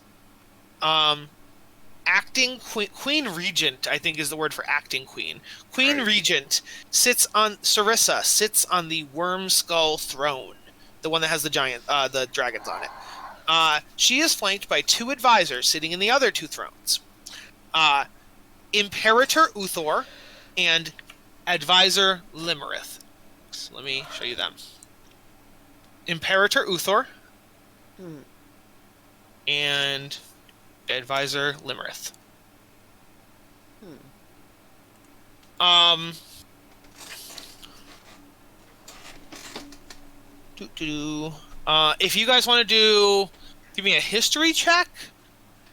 Acting Queen Regent, I think is the word for acting queen. Queen Regent Sarissa sits on the worm skull throne, the one that has the dragons on it. She is flanked by 2 advisors sitting in the other 2 thrones. Imperator Uthor and Advisor Limerith. So let me show you them. Imperator Uthor and Advisor Limerith. If you guys want to give me a history check.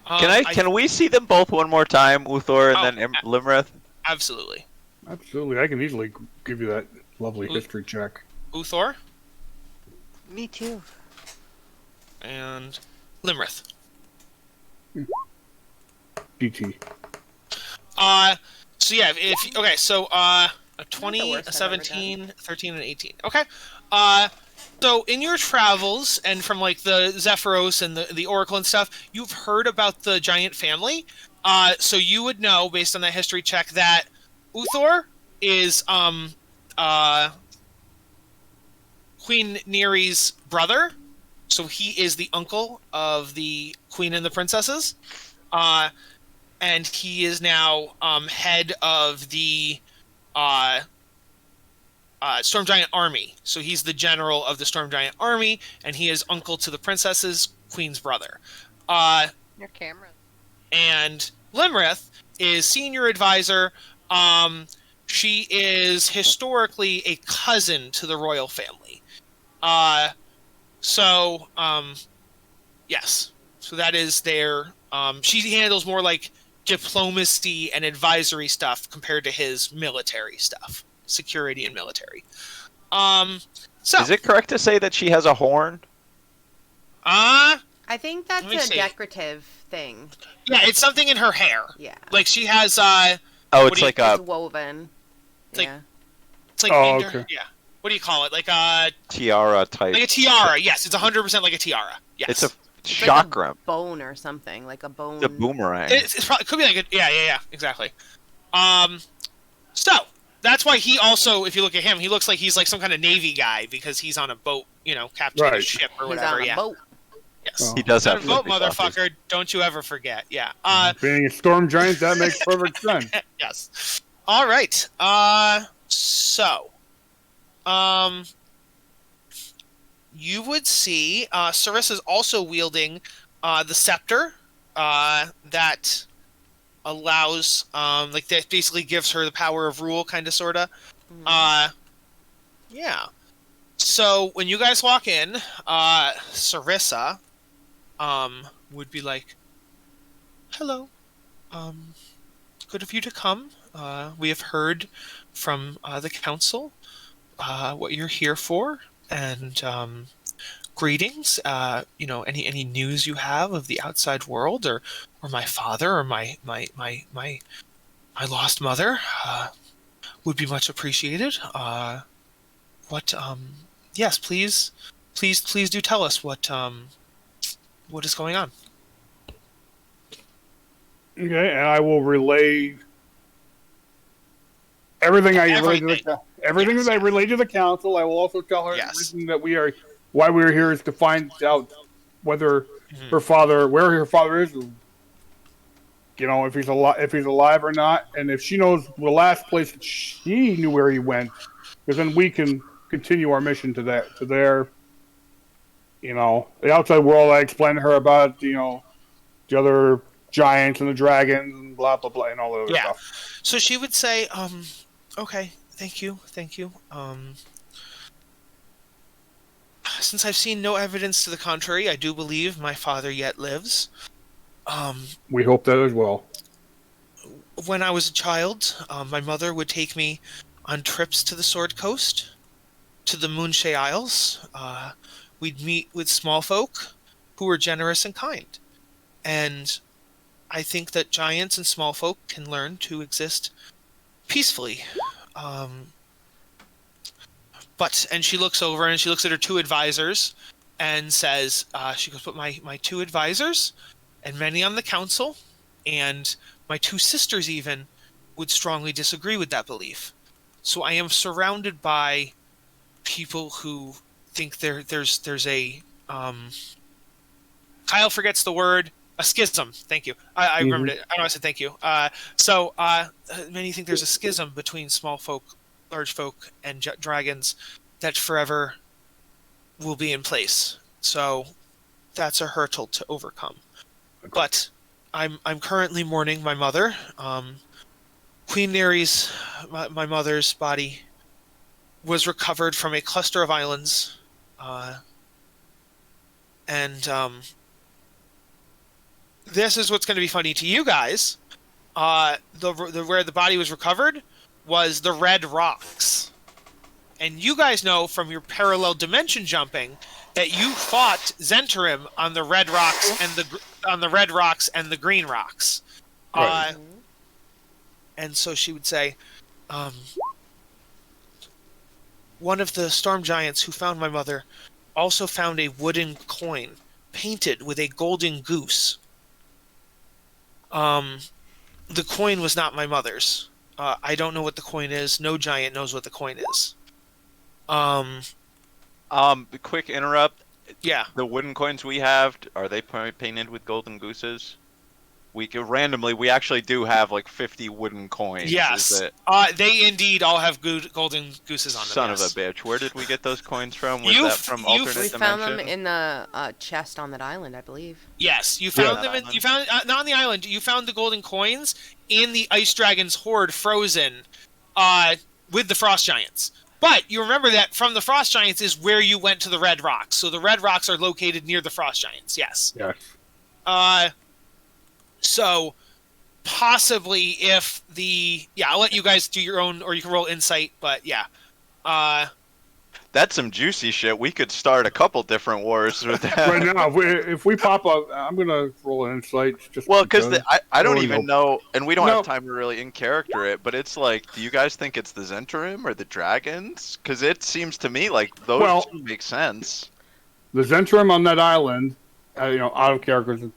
Can we see them both one more time, Uthor and then Limerith? I Absolutely. can easily give you that lovely history check. Uthor Me too. and Limerith. GT. A 20, a worst I've ever 17, 13, and 18. Okay. So in your travels and from like the Zephyros and the Oracle and stuff, you've heard about the giant family. So you would know based on that history check that Uthor is Queen Neri's brother. So he is the uncle of the queen and the princesses. And he is now head of the Storm Giant army. So he's the general of the Storm Giant army, and he is uncle to the princesses, queen's brother. Your camera. And Limerith is senior advisor. She is historically a cousin to the royal family. Yes. So that is their... she handles more like diplomacy and advisory stuff compared to his military stuff. Security and military. Is it correct to say that she has a horn? I think that's Let me a see. decorative thing. Yeah, it's something in her hair. Yeah. Like she has Oh, What it's do you- like It's a woven. like- Yeah. it's like Oh, okay. yeah. What do you call it? Like a tiara type. tiara. Yes, it's 100% like a tiara. Yes. It's a It's like a chakra. bone or something, like a bone. The boomerang. It's probably, it could be like a, yeah, exactly. So that's why he also, if you look at him, he looks like he's like some kind of Navy guy because he's on a boat, captaining a Right. ship or He's whatever. on a Yeah. boat. Yes. Oh. He does On have a boat, flippy floppies. motherfucker. Don't you ever forget. Yeah. Being a storm giant, that makes perfect sense. Yes. All right. So, you would see Sarissa's also wielding the scepter that allows, that basically gives her the power of rule, kind of, sorta. Yeah. So when you guys walk in, Sarissa would be like, "Hello. Good of you to come. We have heard from the council what you're here for, and greetings. Any news you have of the outside world, or my father, or my lost mother, would be much appreciated. Yes, please do tell us what is going on. Okay, and I will relay everything I relate to Yes, that I relate to the council. I will also tell her the Yes. reason that why we are here is to find out whether Mhm. where her father is, if he's alive or not, and if she knows the last place that she knew where he went, because then we can continue our mission to their, the outside world. I explained to her about, the other giants and the dragons and blah blah blah and all that other Yeah. stuff. So she would say, okay, thank you. Since I've seen no evidence to the contrary, I do believe my father yet lives. We hope that as well. When I was a child, my mother would take me on trips to the Sword Coast, to the Moonshay Isles. We'd meet with small folk who were generous and kind. And I think that giants and small folk can learn to exist peacefully. And she looks over and she looks at her two advisors and says, she goes, but my two advisors and many on the council and my two sisters even would strongly disagree with that belief. So I am surrounded by people who think there's a Kyle forgets the word, a schism. Thank you. I remembered it. I know I said thank you. Many think there's a schism between small folk, large folk, and dragons that forever will be in place. So that's a hurdle to overcome. But I'm currently mourning my mother. Queen Nere's, my mother's body, was recovered from a cluster of islands, this is what's going to be funny to you guys. Where the body was recovered was the Red Rocks, and you guys know from your parallel dimension jumping that you fought Zentarim on the Red Rocks and the Green Rocks. Right. And so she would say, one of the storm giants who found my mother also found a wooden coin painted with a golden goose. The coin was not my mother's. I don't know what the coin is. No giant knows what the coin is. Quick interrupt. Yeah. The wooden coins we have, are they painted with golden gooses? We actually do have like 50 wooden coins. Yes. Is it? They indeed all have golden gooses on them. Son yes. of a bitch. Where did we get those coins from? Was that from alternate We dimension? found them in the chest on that island, I believe. Yes, you found them. You found not on the island. You found the golden coins in the Ice Dragon's hoard, frozen, with the Frost Giants. But you remember that from the Frost Giants is where you went to the Red Rocks. So the Red Rocks are located near the Frost Giants. Yes. Yes. So possibly if I'll let you guys do your own, or you can roll insight. But yeah. That's some juicy shit. We could start a couple different wars with that. Right now, if we pop up, I'm gonna roll an insight. Because I don't even know. know, and we don't have time to really in character it. But it's like, do you guys think it's the Zentarim or the dragons? Because it seems to me like those two make sense. The Zentarim on that island, out of character.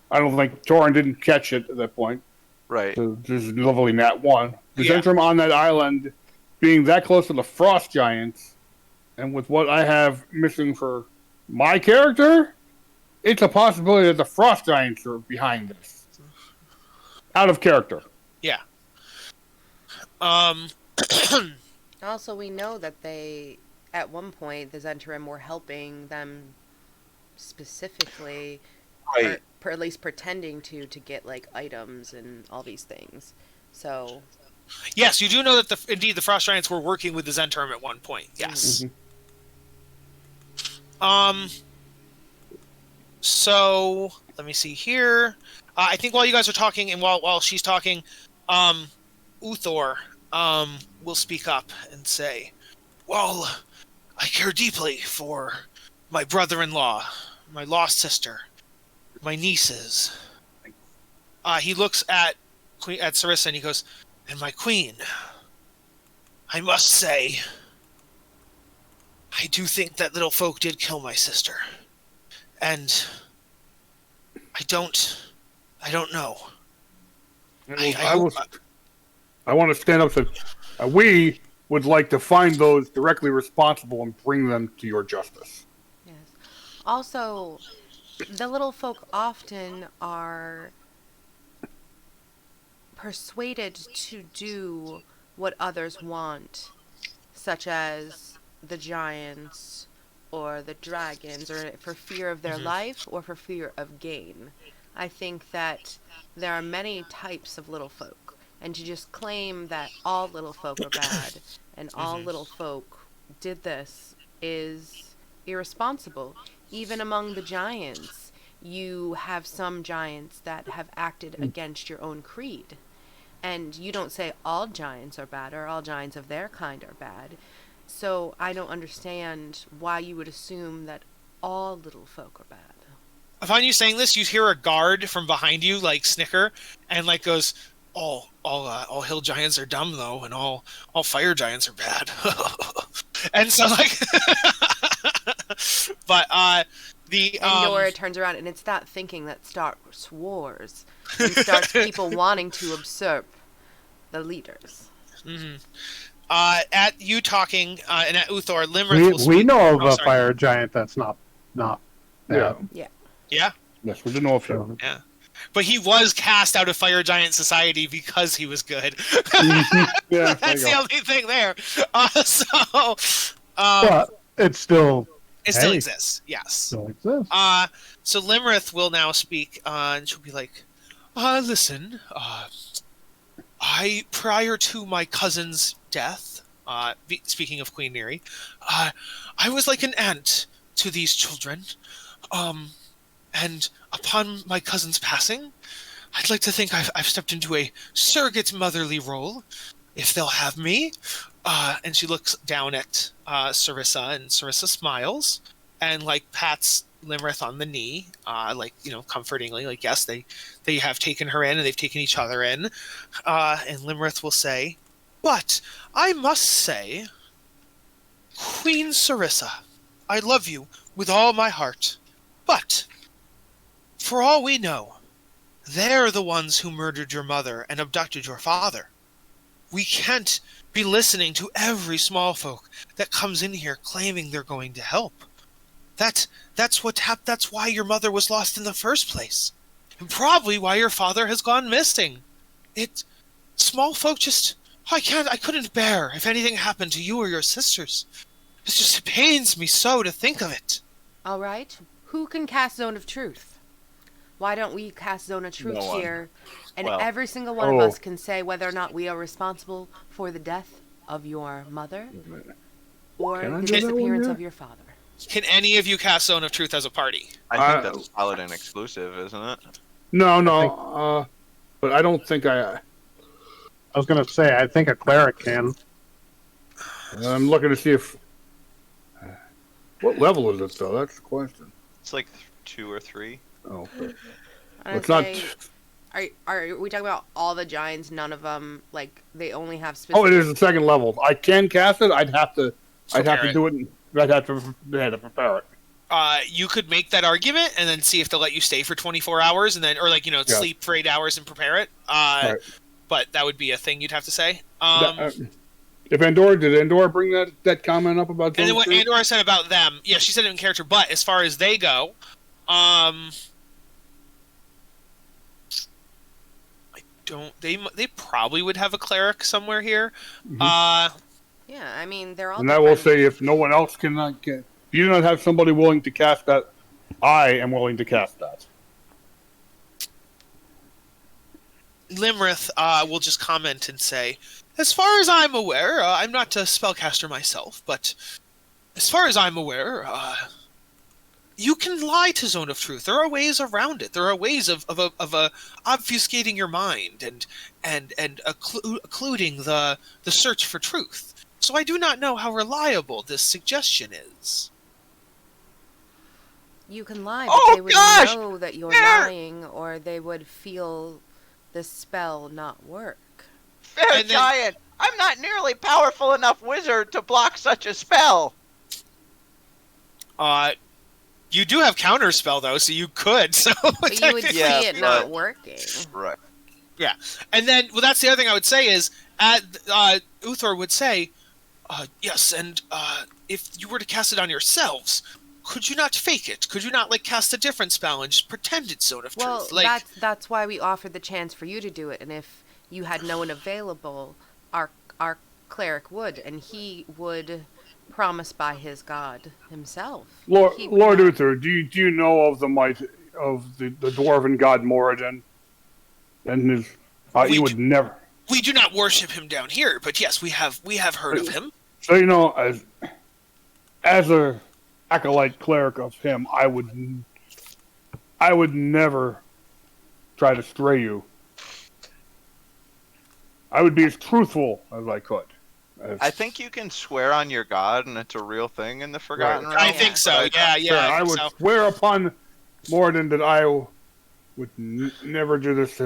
I don't think Torin didn't catch it at that point. Right. So this is leveling that one. The Zentrum on that island, being that close to the Frost Giants, and with what I have missing for my character, it's a possibility that the Frost Giants are behind this. Out of character. Yeah. Also, we know that they, at one point, the Zentarim were helping them specifically, Right. or at least pretending to get like items and all these things. So yes, you do know that indeed the Frost Giants were working with the Zentarim at one point. Yes. Mm-hmm. So let me see here. I think while you guys are talking, and while she's talking, Uthor will speak up and say, "Well, I care deeply for my brother-in-law, my lost sister, my nieces. He looks at Sarissa and he goes, and my queen. I must say, I do think that little folk did kill my sister. And I don't know. I want to stand up and say, we would like to find those directly responsible and bring them to your justice. Yes. Also, the little folk often are persuaded to do what others want, such as the giants or the dragons, or for fear of their life or for fear of gain. I think that there are many types of little folk, and to just claim that all little folk are bad and all little folk did this is irresponsible. Even among the giants, you have some giants that have acted against your own creed. And you don't say all giants are bad or all giants of their kind are bad. So I don't understand why you would assume that all little folk are bad. Upon you saying this, you hear a guard from behind you, like, snicker, and, like, goes, all hill giants are dumb, though, and all fire giants are bad. And so, like... But, the... Endor turns around, and it's that thinking that starts wars. And starts people wanting to usurp the leaders. At you talking, and at Uthor, Limerick will speak. We know of Oh, a sorry. fire giant that's not Yeah. Yeah? Yes, we didn't know if you. Yeah. But he was cast out of Fire Giant Society because he was good. Yeah, That's the only thing there. But it still exists, yes. still exists. So Limrith will now speak, and she'll be like, listen, prior to my cousin's death, speaking of Queen Neri, I was like an aunt to these children, and upon my cousin's passing, I'd like to think I've stepped into a surrogate motherly role, if they'll have me. And she looks down at Sarissa, and Sarissa smiles, and, like, pats Limrith on the knee, like, comfortingly, like, yes, they have taken her in, and they've taken each other in. And Limrith will say, but I must say, Queen Sarissa, I love you with all my heart, but for all we know, they're the ones who murdered your mother and abducted your father. We can't be listening to every small folk that comes in here claiming they're going to help. That's why your mother was lost in the first place, and probably why your father has gone missing. Small folk I couldn't bear if anything happened to you or your sisters. It pains me so to think of it. All right. Who can cast Zone of Truth? Why don't we cast Zone of Truth here? And every single one of us can say whether or not we are responsible for the death of your mother or the disappearance of your father. Can any of you cast Zone of Truth as a party? I think that's Paladin exclusive, isn't it? No. But I don't think I was going to say, I think a cleric can. I'm looking to see if... What level is it, though? That's the question. It's like 2 or 3. Oh. It's not... Are we talking about all the giants? None of them, like, they only have specific... Oh, it is the second level. I can cast it. I'd have to do it. I'd have to prepare it. You could make that argument and then see if they'll let you stay for 24 hours and then, or sleep for 8 hours and prepare it. Right. But that would be a thing you'd have to say. Did Andor bring that comment up about? And then what Andor said about them? Yeah, she said it in character. But as far as they go, They probably would have a cleric somewhere here. Mm-hmm. Yeah, I mean they're all. And I will say, if no one else cannot get, if you do not have somebody willing to cast that, I am willing to cast that. Limrith will just comment and say, as far as I'm aware, I'm not a spellcaster myself, but as far as I'm aware, you can lie to Zone of Truth. There are ways around it. There are ways of obfuscating your mind and occluding the search for truth. So I do not know how reliable this suggestion is. You can lie, but Oh, they would gosh! know that you're There! lying, or they would feel the spell not work. Fair And then- giant, I'm not nearly powerful enough wizard to block such a spell. You do have counterspell though, so you could. So But you would Yeah, see it but- not working. Right. and then, well, that's the other thing I would say is, Uthor would say, yes, and if you were to cast it on yourselves, could you not fake it? Could you not like cast a different spell and just pretend it's Zone of Well, Truth? Like, that's why we offered the chance for you to do it, and if you had no one available, our cleric would, and he would promise by his god himself. Lord, He would Lord not- Uther, do you know of the might of the dwarven god Moradin? And his, We he would never. we do not worship him down here, but yes, we have heard of him. So you know, as a acolyte cleric of him, I would never try to stray you. I would be as truthful as I could. I think you can swear on your god, and it's a real thing in the Forgotten Right. Realm. I think so. but I- Yeah, I think would so. swear upon Moradin that I would never do this.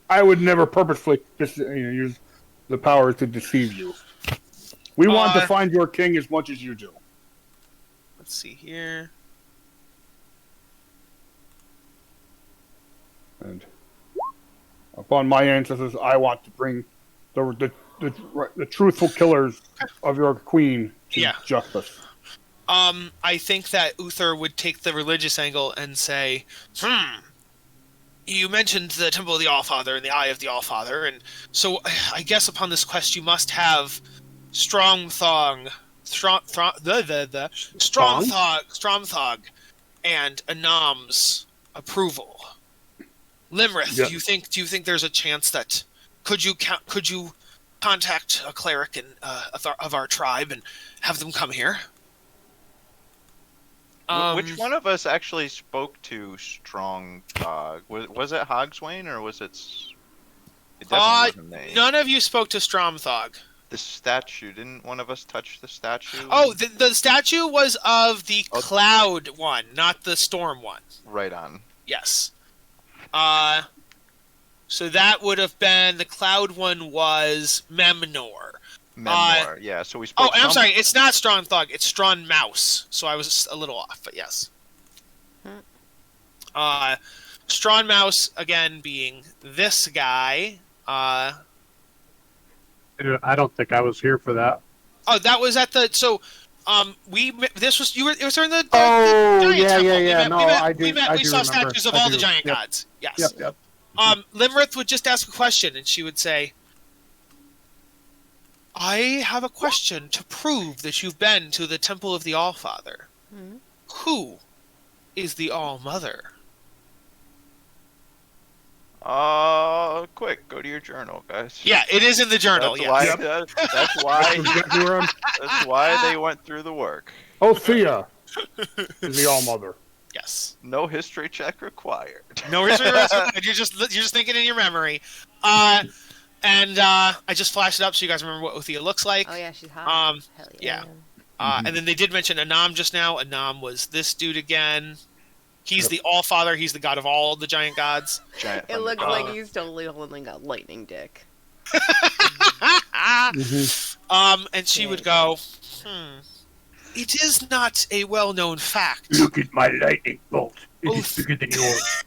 I would never purposefully use the power to deceive you. We want to find your king as much as you do. Let's see here. And upon my ancestors, I want to bring the truthful killers of your queen to Yeah. justice. I think that Uther would take the religious angle and say, you mentioned the Temple of the Allfather and the Eye of the Allfather, and so I guess upon this quest you must have Stromthog, and Anam's approval. Limrith, Yeah. do you think there's a chance that could you contact a cleric of our tribe and have them come here? Which one of us actually spoke to Strong Thog? Was it Hogswain or was it? It definitely wasn't me. None of you spoke to Stromthog. The statue. Didn't one of us touch the statue? Oh, the statue was of the cloud one, not the storm one. Right on. Yes. So that would have been the cloud one was Memnor. Memoir. Yeah. So we spoke. Oh, and I'm sorry, it's not Strong Thug, it's Strong Mouse. So I was a little off, but yes. Strong Mouse again being this guy. I don't think I was here for that. Oh, that was at the this was you were it was during the Oh, giant yeah, temple. yeah, yeah. We No, met, I do- We I saw do remember. statues of I all do. the giant Yep. gods. Yes. Yep. Limrith would just ask a question, and she would say, "I have a question to prove that you've been to the Temple of the Allfather. Mhm. Who is the All-Mother?" Quick, go to your journal, guys. Yeah, it is in the journal. That's Yes. why. Yep. That's why. Exactly where I'm. That's why they went through the work. Thea is the All-Mother. Yes. No history check required. No reason. You're just thinking in your memory. I just flashed it up so you guys remember what Othea looks like. Oh yeah, she's hot. Hell yeah. yeah. And then they did mention Anam just now. Anam was this dude again. He's the All-Father. He's the god of all the giant gods. Giant. It looks thunder. like he's totally holding a lightning dick. And she would go, it is not a well-known fact. Look at my lightning bolt. It Oh. is bigger than yours.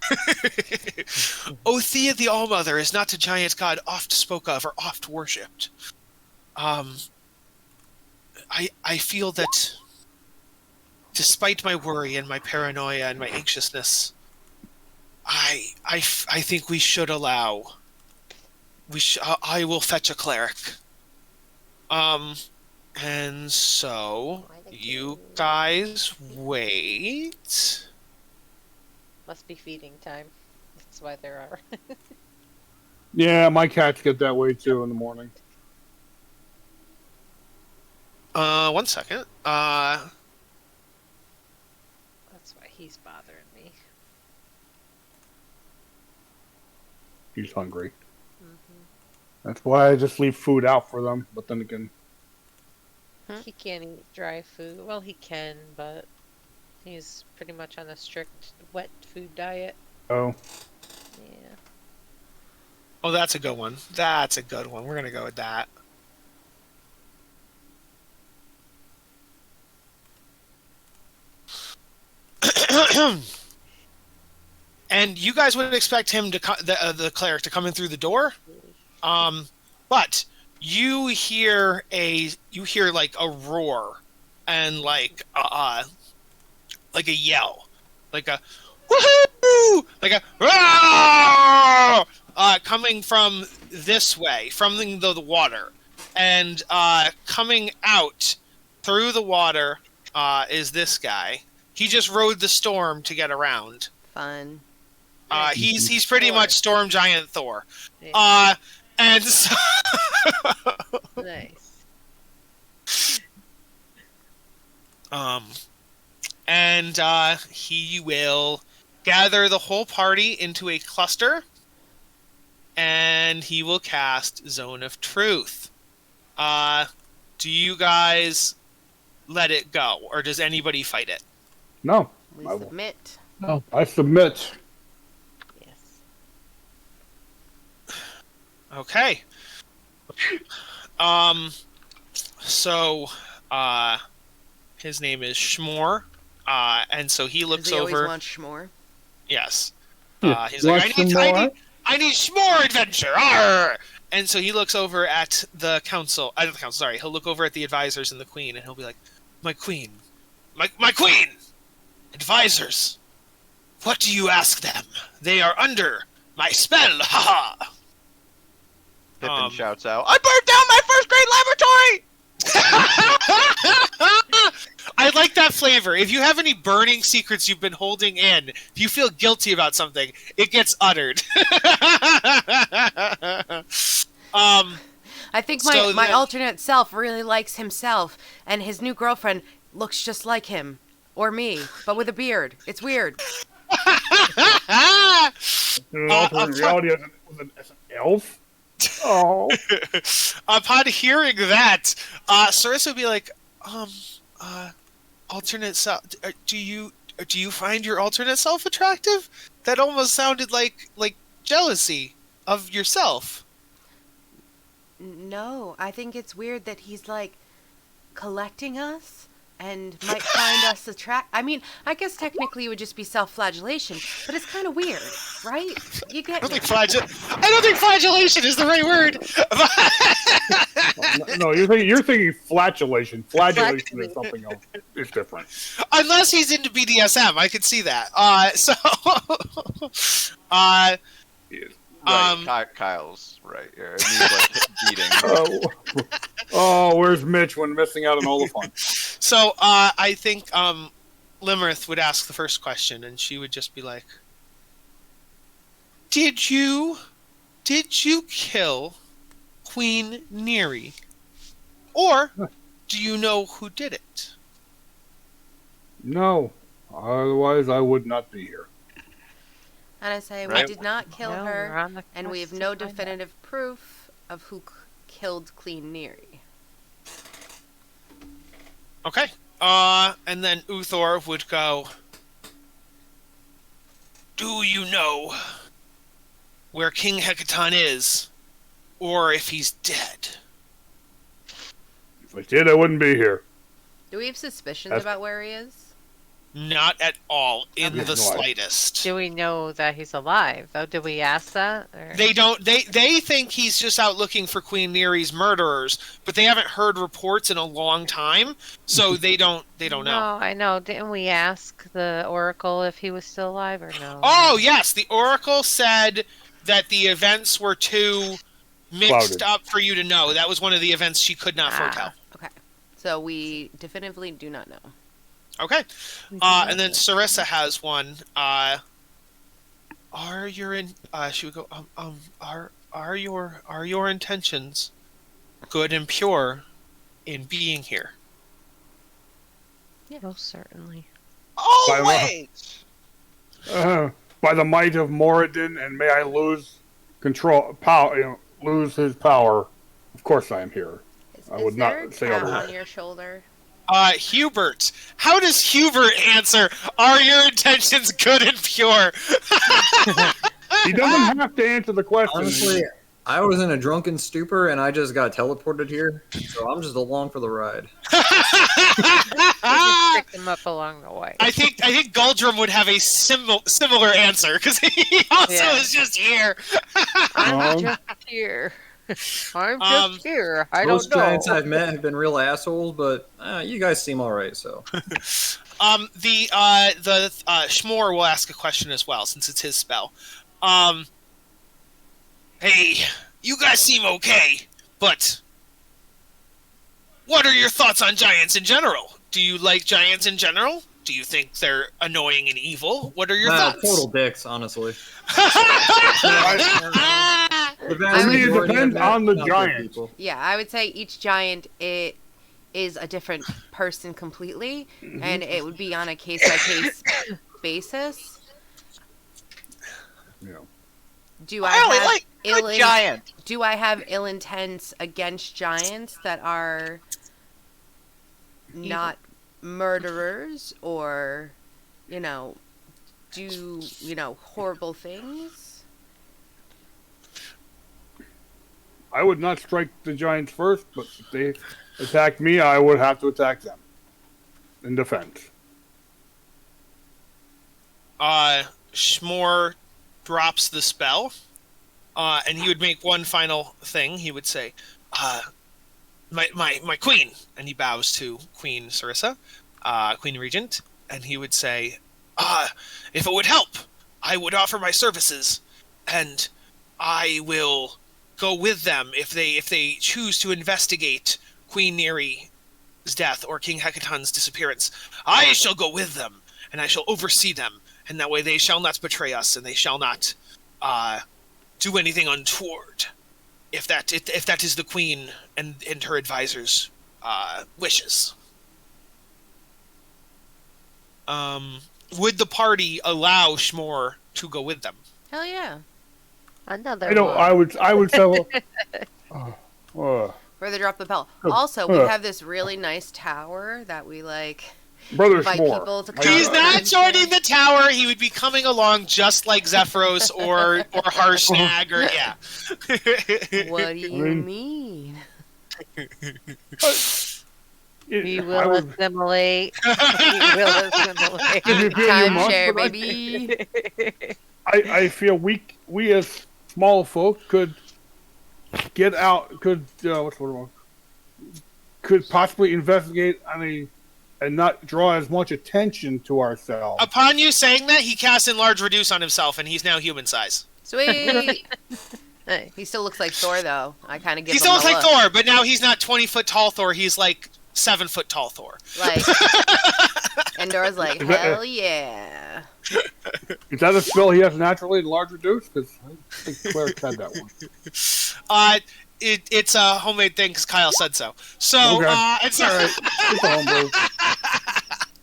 Othea the All-Mother is not a giant god oft spoke of or oft worshipped. I feel that despite my worry and my paranoia and my anxiousness, I think we should allow. I will fetch a cleric. And so you guys wait. Must be feeding time. That's why there are. Yeah, my cats get that way too in the morning. 1 second. That's why he's bothering me. He's hungry. Mm-hmm. That's why I just leave food out for them. But then again, He can't eat dry food. Well, he can, but He's pretty much on a strict wet food diet. Oh, Yeah. Oh, that's a good one. That's a good one. We're gonna go with that. And you guys would expect him to the cleric to come in through the door, but you hear like a roar and like a yell, like a woohoo, like a "Roar!" Coming from this way, from the water, and coming out through the water is this guy. He just rode the storm to get around. Fun. He's pretty Thor. much Storm Giant Thor. Yeah. And so Nice. he will gather the whole party into a cluster, and he will cast Zone of Truth. Do you guys let it go, or does anybody fight it? no. We I, submit. I submit. Yes. Okay. So, his name is Shmore, and so he looks Does he always over. want schmore? Yes. Yeah. He's You like, want some more? I need Shmore adventure. Arr! And so he looks over at the council. Sorry, he'll look over at the advisors and the queen, and he'll be like, "My queen, my queen, advisors. What do you ask them? They are under my spell. Ha ha." Pippin shouts out, I burned down my first grade laboratory! I like that flavor. If you have any burning secrets you've been holding in, if you feel guilty about something, it gets uttered. I think So my then- alternate self really likes himself, and his new girlfriend looks just like him. Or me, but with a beard. It's weird. In an alternate reality as an elf? Oh. Upon hearing that, Cerys would be like, alternate self. Do you find your alternate self attractive? That almost sounded like jealousy of yourself. No, I think it's weird that he's like collecting us and might find us attract. I mean, I guess technically it would just be self-flagellation, but it's kind of weird, right? You get me. I don't think flagellation is the right word. No, you're thinking flatulation. Flagellation is something else. It's different. Unless he's into BDSM, I could see that. Kyle's right here. It needs like beating. Oh, where's Mitch when missing out on all the fun? So I think Limerith would ask the first question, and she would just be like, Did you kill Queen Neri? Or do you know who did it? No. Otherwise, I would not be here. And I say, Right. we did not kill No, her, we're on the and we have quest no to find out. definitive proof of who killed Queen Neri. Okay. And then Uthor would go, Do you know where King Hekaton is? Or if he's dead? If I did, I wouldn't be here. Do we have suspicions That's- about where he is? Not at all, in Okay. the No, I- slightest. Do we know that he's alive? Though, did we ask that? Or... They don't. They think he's just out looking for Queen Neri's murderers, but they haven't heard reports in a long time, so they don't know. No, I know. Didn't we ask the Oracle if he was still alive or no? Oh yes, the Oracle said that the events were too mixed Clouded. up for you to know. That was one of the events she could not foretell. Okay. So we definitively do not know. Okay, We and then Sarissa has one. Are your in? She would go. Are your intentions good and pure in being here? Most certainly. Always! By the might of Moradin, and may I lose lose his power. Of course, I am here. I would is not there a say cat otherwise. on your shoulder? Hubert. How does Hubert answer? Are your intentions good and pure? He doesn't have to answer the question. Honestly, I was in a drunken stupor and I just got teleported here, so I'm just along for the ride. We just picked them up along the way. I think Guldrum would have a similar answer because he also Yeah. is just here. I'm just here. I'm just here. I Most don't know. giants I've met have been real assholes, but you guys seem all right. So The Schmor will ask a question as well since it's his spell. Hey, you guys seem okay, but what are your thoughts on giants in general? Do you like giants in general? Do you think they're annoying and evil? What are your thoughts? total dicks, honestly. I It depends on the giant. People. Yeah, I would say each giant it is a different person completely, and it would be on a case by case basis. Yeah. Do I I only have like good giant. Do I have ill intents against giants that are not murderers or, do, horrible things? I would not strike the giants first, but if they attacked me, I would have to attack them in defense. Schmor drops the spell, and he would make one final thing. He would say, my queen, and he bows to Queen Sarissa, Queen Regent, and he would say, if it would help, I would offer my services, and I will go with them if they choose to investigate Queen Neri's death or King Hecaton's disappearance. I shall go with them, and I shall oversee them, and that way they shall not betray us, and they shall not do anything untoward. If that is the queen and her advisors' wishes. Would the party allow Schmor to go with them? Hell yeah. Another I don't. one. I would say. Where they drop the bell. Also, we have this really nice tower that we Brother invite Schmor. people to come. He's not and joining the tower. He would be coming along just like Zephyros or Harshnag or yeah. What do you mean? He will assimilate. He will assimilate. If you feel you must, Timeshare, but baby. I feel we as small folk could get out. Could could possibly investigate and not draw as much attention to ourselves. Upon you saying that, he casts Enlarge Reduce on himself, and he's now human size. Sweet. Hey. He still looks like Thor, though. I kind of give He him still looks the like look. Thor, but now he's not 20-foot tall Thor. He's like 7-foot tall Thor. Like, Endor's like, Is that- hell yeah. Is that a spell he has naturally enlarge reduce? Because I think Claire had that one. It's a homemade thing because Kyle said so. So, Okay. it's All right. It's a homebrew.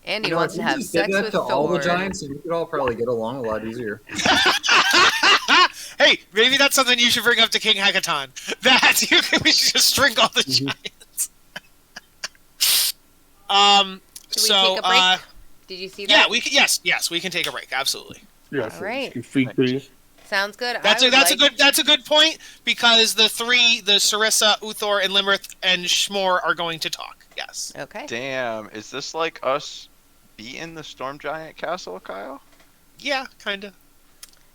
Andy If wants to you have just did sex that with to all the Thor. giants, and you could all probably get along a lot easier. Hey, maybe that's something you should bring up to King Hecaton. That we should just drink all the giants. Should we take a break? Did you see that? Yeah, we can, yes, we can take a break. Absolutely. Yes. All right. Feet, please. Sounds good. That's a good point because the Sarissa, Uthor, and Limerick and Schmor are going to talk. Yes. Okay. Damn, is this like us beating the Storm Giant Castle, Kyle? Yeah, kinda.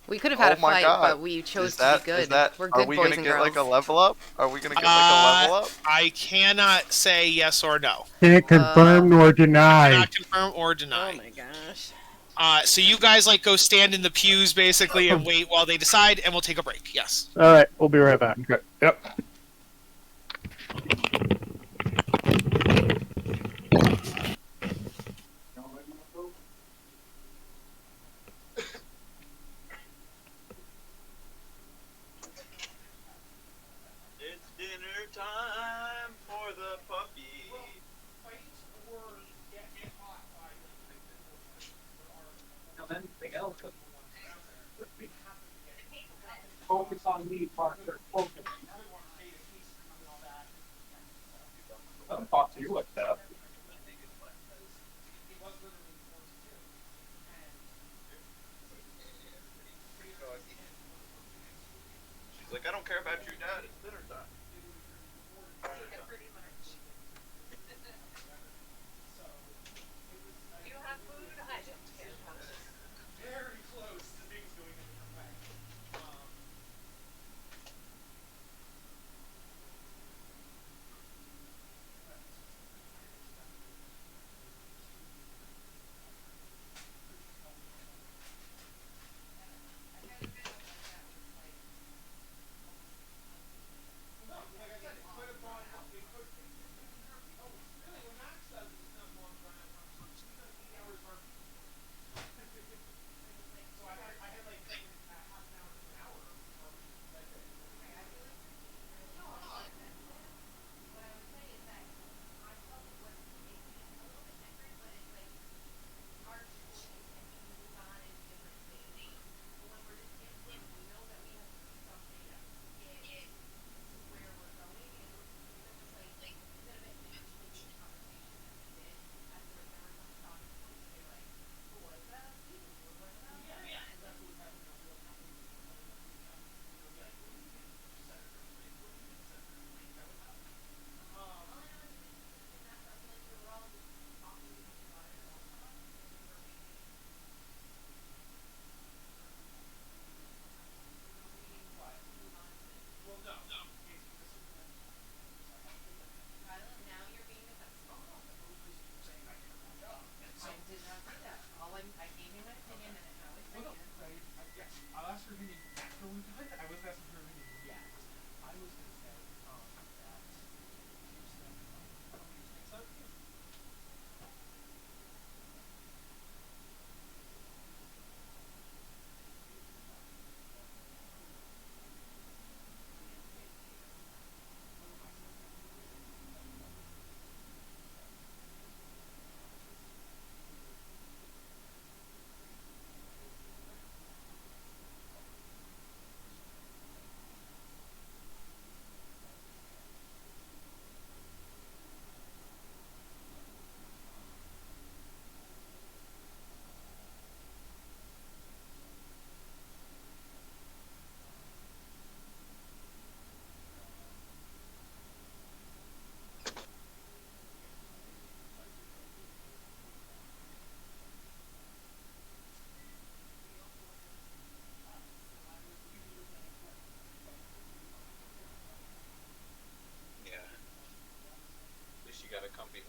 We could have had Oh a my fight, God. but we chose to be good. We're Are good we boys gonna and get girls. like a level up? Are we gonna get like a level up? I cannot say yes or no. Can't confirm nor deny. Not confirm or deny. Oh my gosh. So you guys go stand in the pews basically and wait while they decide, and we'll take a break. Yes. All right, we'll be right back. Okay. Yep. It's dinner time for the puppy. Focus on me, Parker. Focus. I'll talk to you like that.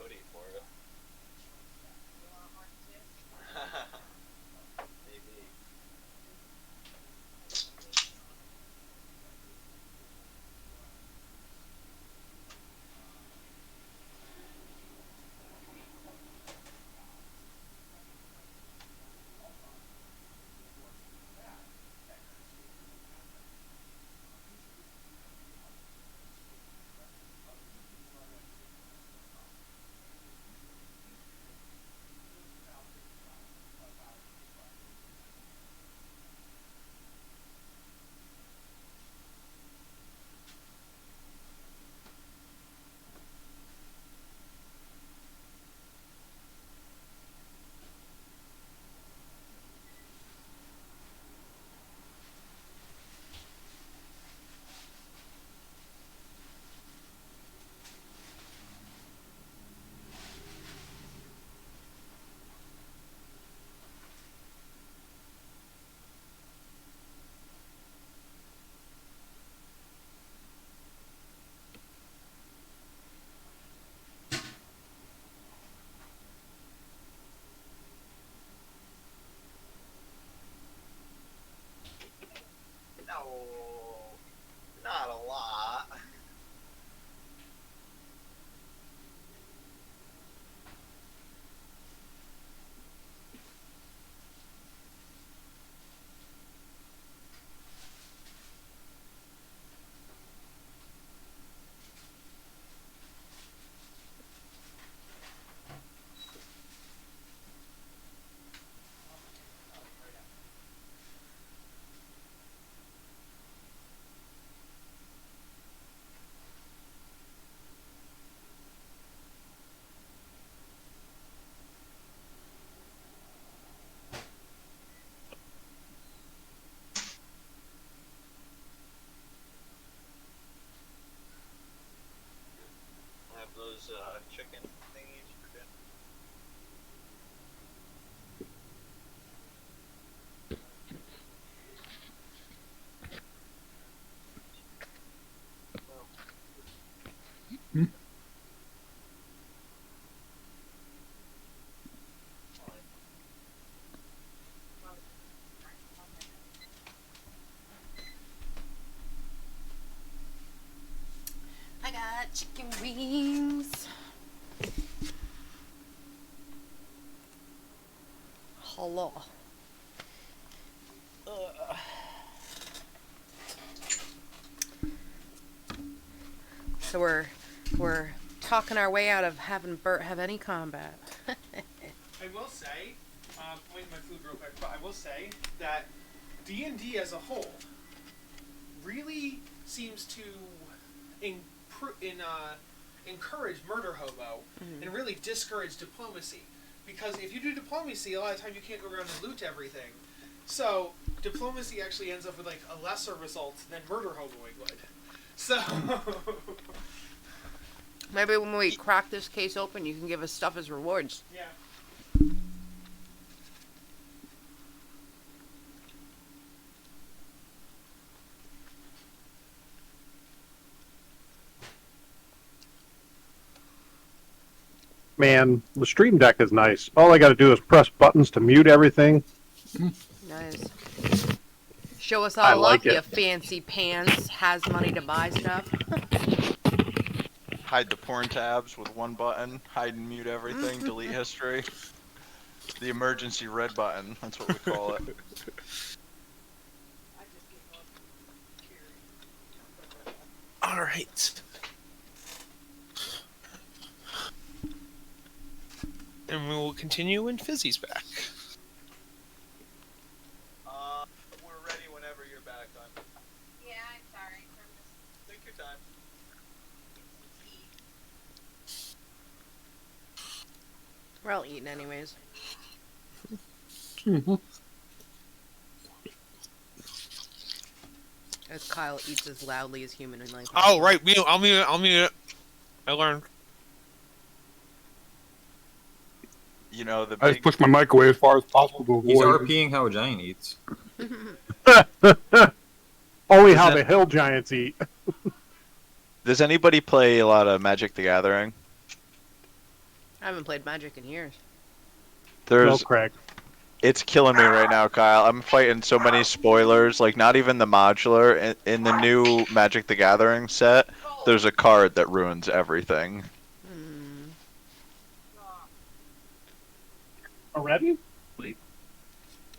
hoodie for it. Maybe. No, not a lot. Have those chicken thingies for dinner. I got chicken wings. Hello. Ugh. So we're talking our way out of having Bert have any combat. I will say, wait my food real quick, but I will say that D&D as a whole really seems to encourage murder hobo and really discourage diplomacy. Because if you do diplomacy, a lot of times you can't go around and loot everything. So diplomacy actually ends up with like a lesser result than murder hoboing would. So Maybe when we crack this case open, you can give us stuff as rewards. yeah. Man, the Stream Deck is nice. All I got to do is press buttons to mute everything. Nice. Show us I all like up, you it. fancy pants. Has money to buy stuff. Hide the porn tabs with one button. Hide and mute everything. Delete history. The emergency red button. That's what we call it. All right. And we will continue when Fizzy's back. We're ready whenever you're back on. Yeah, I'm sorry. Take your time. We're all eating anyways. As Kyle eats as loudly as humanly possible. Oh, right. I'll mute it. I learned. You know, the I just big push my mic away as far as possible to He's avoid. RPing how a giant eats. Only Is how that- the hill giants eat. Does anybody play a lot of Magic the Gathering? I haven't played Magic in years. Go, There's Craig. It's killing me right now, Kyle. I'm fighting so many spoilers, like not even the modular. In the new Magic the Gathering set, there's a card that ruins everything. Hmm. Already?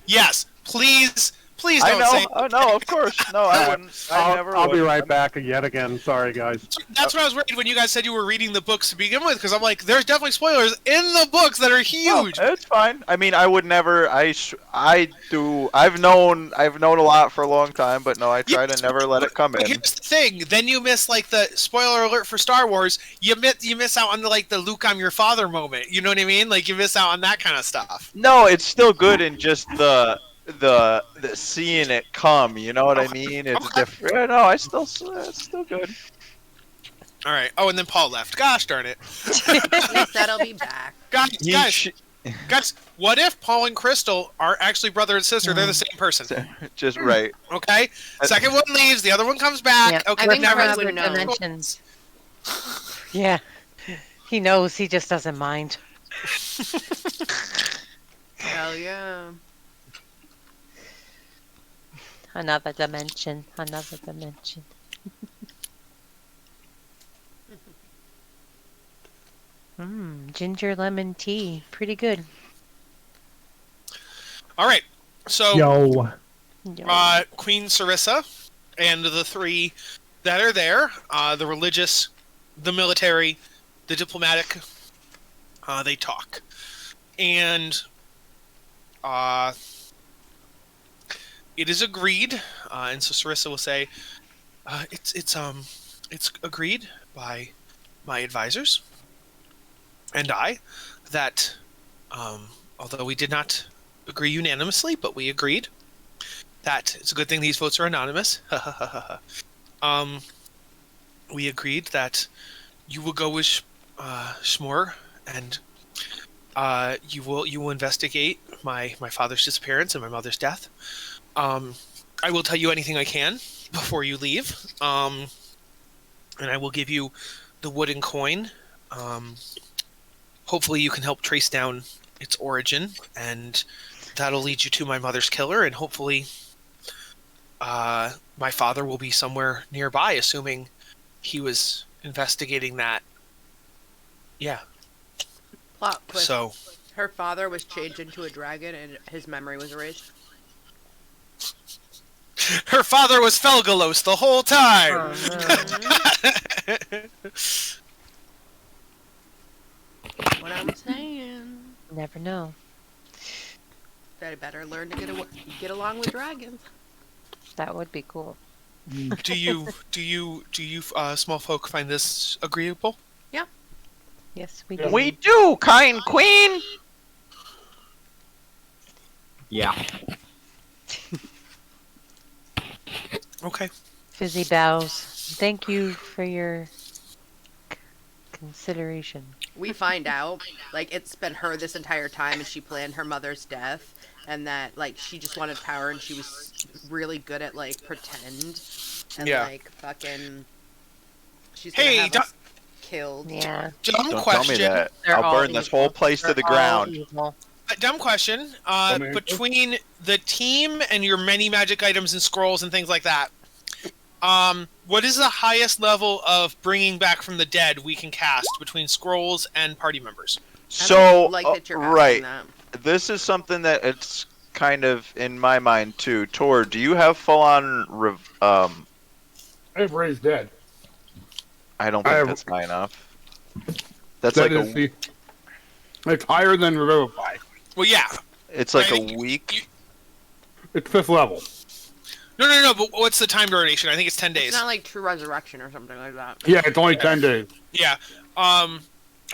Yes, please I don't know. say. Oh no, of course. No, I wouldn't. I never I'll be would. right back yet again. Sorry, guys. That's what I was worried when you guys said you were reading the books to begin with, because I'm like, there's definitely spoilers in the books that are Oh, huge. it's fine. I mean, I would never. I do. I've known a lot for a long time, but no, I try to never let it come But in. here's the thing: then you miss like the spoiler alert for Star Wars. You miss out on the Luke, I'm your father moment. You know what I mean? Like you miss out on that kind of stuff. No, it's still good in just the seeing it come. You know what I mean? It's Okay. different. Yeah, no, it's still good. All right. Oh, and then Paul left. Gosh darn it. He said I'll be back. Guys, what if Paul and Crystal are actually brother and sister? They're the same person. Just right. Okay. Second one leaves, the other one comes back. Yeah. Okay. I think now Fred's everyone's would like, know. Dimensions. Yeah. He knows. He just doesn't mind. Hell yeah. Another dimension. Another dimension. Ginger lemon tea. Pretty good. All right. So, Yo. Queen Sarissa and the three that are there, the religious, the military, the diplomatic, they talk. And it is agreed, and so Sarissa will say, it's agreed by my advisors and I that, although we did not agree unanimously, but we agreed that it's a good thing these votes are anonymous. We agreed that you will go with Schmor, and you will investigate my father's disappearance and my mother's death. I will tell you anything I can before you leave, and I will give you the wooden coin. Hopefully you can help trace down its origin, and that'll lead you to my mother's killer, and hopefully my father will be somewhere nearby, assuming he was investigating that. Yeah. Plot twist. So Her father was changed into a dragon and his memory was erased. her father was Felgalos the whole time. What I'm saying. Never know. They better learn to get along with dragons. That would be cool. Do you small folk find this agreeable? Yes, we do. We do, kind queen. Yeah. Okay. Fizzy bows. Thank you for your consideration. We find out, like, it's been her this entire time and she planned her mother's death and that, like, she just wanted power and she was really good at, like, pretend and, Yeah. like, fucking... She's gonna Hey, have us killed. Yeah. dumb Don't question. tell me that. They're I'll all burn this evil. whole place to They're the all ground. evil. A dumb question. Come Between the team and your many magic items and scrolls and things like that, what is the highest level of bringing back from the dead we can cast between scrolls and party members? I So, don't like that you're asking right. that. This is something that it's kind of in my mind too. Tor, do you have full on I've raised dead. I don't I think have- that's high enough. That's That like is the. It's higher than Revivify. Well, yeah. it's like I a think week. It's 5th level. No. But what's the time duration? I think it's 10 days. It's not like True Resurrection or something like that. Yeah, it's only 10 days. Yeah.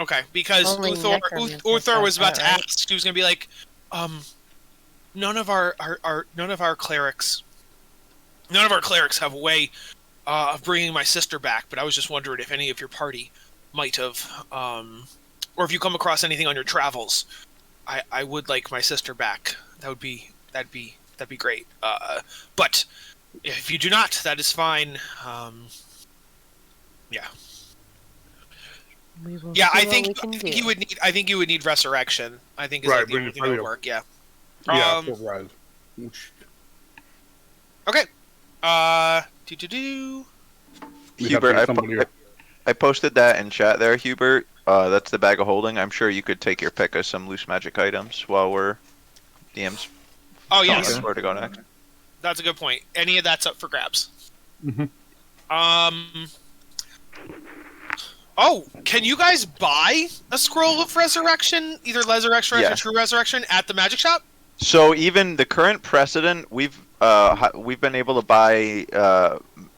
Okay. Because Only necromancers Uthor was have about to that, right? ask. He was gonna be like, none of our clerics have a way of bringing my sister back. But I was just wondering if any of your party might have, or if you come across anything on your travels. I would like my sister back. That'd be great. But if you do not, that is fine. Yeah. We will Yeah, see I what think we can do. you would need. I think you would need resurrection. I think is Right, like the but only it's thing that would really- work. Yeah. Yeah, Um, for res. Which Okay. Do. we Hubert, have to get somebody. I posted that in chat there, Hubert. That's the bag of holding. I'm sure you could take your pick of some loose magic items while we're DMs. Oh telling yes, us where to go next. that's a good point. Any of that's up for grabs. Mhm. Oh, can you guys buy a scroll of resurrection, either resurrection Yeah. or true resurrection, at the magic shop? So even the current precedent, we've been able to buy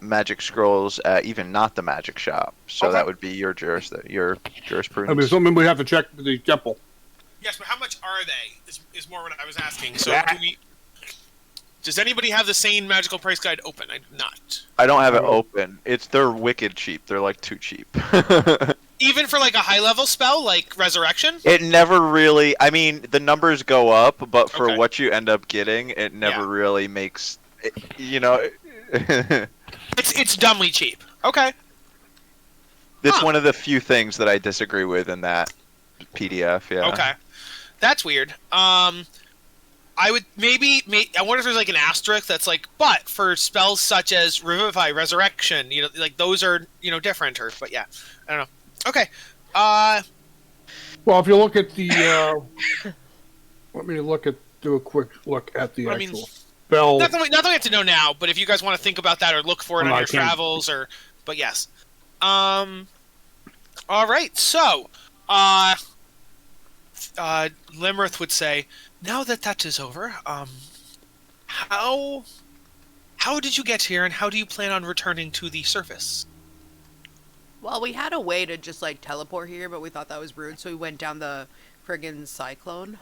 magic scrolls at even not the magic shop. So Okay. that would be your I mean, jurisprudence. something we have to check with the temple. Yes, but how much are they? Is more what I was asking. So, That- does anybody have the same magical price guide open? I do not. I don't have it Oh. open. They're wicked cheap. They're like too cheap. Even for like a high level spell like resurrection? It never really. I mean, the numbers go up, but for Okay. what you end up getting, it never Yeah. really makes. You know, It's dumbly cheap. Okay. it's Huh. one of the few things that I disagree with in that PDF. Yeah. Okay. That's weird. I would maybe I wonder if there's like an asterisk that's like, but for spells such as Revivify, Resurrection, like those are different. But yeah, I don't know. Okay. Well, if you look at the, let me do a quick look at the I actual mean, spell. nothing we have to know now. But if you guys want to think about that or look for it Oh, on I your can't. travels, but yes. All right. So, Limrith would say, now that is over, how did you get here, and how do you plan on returning to the surface? Well, we had a way to just like teleport here, but we thought that was rude, so we went down the friggin' cyclone.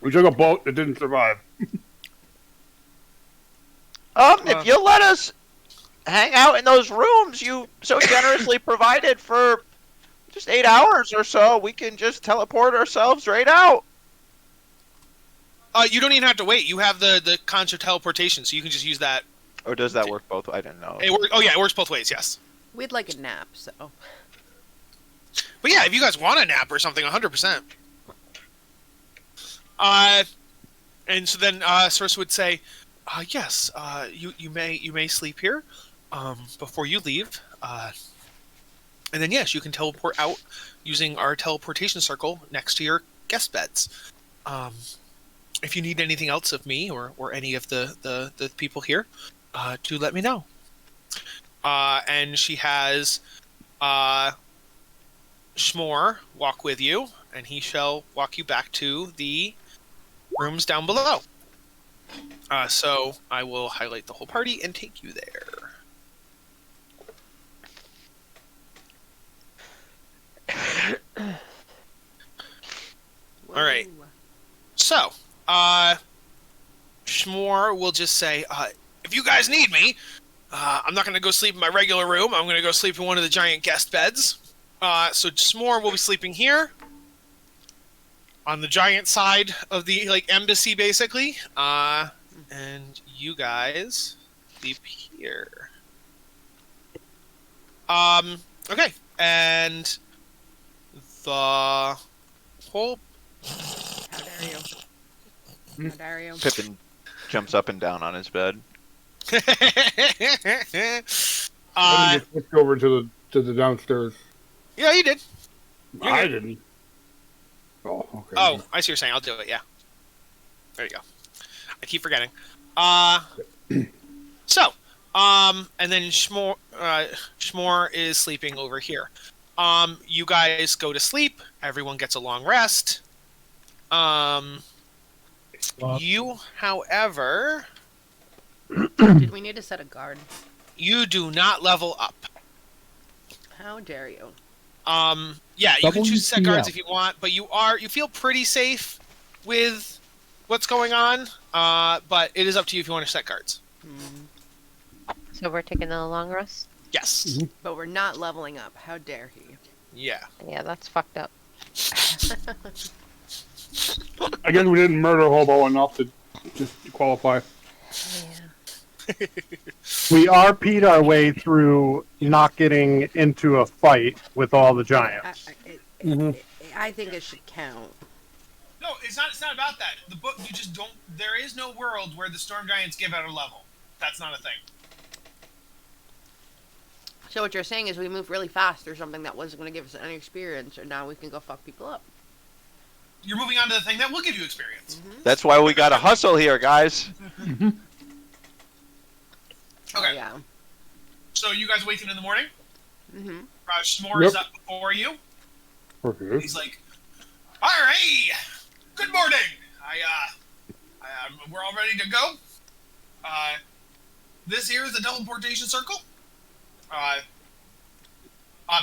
We took a boat that didn't survive. If you'll let us hang out in those rooms you so generously provided for just 8 hours or so, we can just teleport ourselves right out. You don't even have to wait. You have the concept teleportation, so you can just use that. Or does that work both? I didn't know. It works both ways. Yes. We'd like a nap, so. But yeah, if you guys want a nap or something, 100%. And so then Circe would say, yes, you may sleep here before you leave. And then yes, you can teleport out using our teleportation circle next to your guest beds. If you need anything else of me or any of the people here, do let me know. And she has Schmore walk with you, and he shall walk you back to the rooms down below. So I will highlight the whole party and take you there. All right. So, Schmore will just say, if you guys need me, I'm not going to go sleep in my regular room. I'm going to go sleep in one of the giant guest beds. So Schmore will be sleeping here, on the giant side of the embassy, basically. And you guys sleep here. Okay, and the whole. How dare you? How dare you? Pippin jumps up and down on his bed. Let me just switch over to the downstairs. Yeah, you did. You're I good. didn't. Oh, okay. Oh, I see what you're saying. I'll do it. Yeah. There you go. I keep forgetting. So, and then Schmore is sleeping over here. You guys go to sleep. Everyone gets a long rest. You, however, Did we need to set a guard? you do not level up. How dare you? Yeah, you can choose to set guards WTF. if you want, but you feel pretty safe with what's going on. But it is up to you if you want to set guards. So we're taking a long rest? Yes. But we're not leveling up. How dare he? Yeah. Yeah, that's fucked up. I guess we didn't murder Hobo enough to just qualify. Yeah. We RP'd our way through not getting into a fight with all the giants. I think it should count. No, it's not. It's not about that. The book, you just don't. There is no world where the storm giants give out a level. That's not a thing. So what you're saying is we moved really fast or something that wasn't going to give us any experience, and now we can go fuck people up. You're moving on to the thing that will give you experience. That's why we gotta hustle here, guys. Okay. Oh, yeah. So you guys waiting in the morning? Mm-hmm. S'more is up before you. Okay. He's like, "All right, good morning. We're all ready to go. This here is the teleportation circle.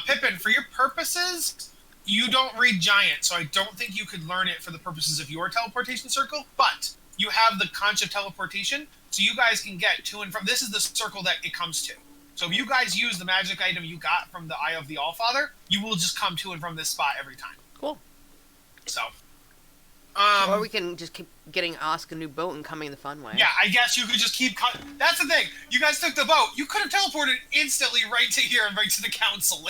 Pippin, for your purposes, you don't read giant, so I don't think you could learn it for the purposes of your teleportation circle. But you have the conch of teleportation, so you guys can get to and from. This is the circle that it comes to. So if you guys use the magic item you got from the Eye of the Allfather, you will just come to and from this spot every time. Cool. So. Or we can just keep getting Ask a new boat and coming the fun way. Yeah, I guess you could just keep... That's the thing. You guys took the boat. You could have teleported instantly right to here and right to the council.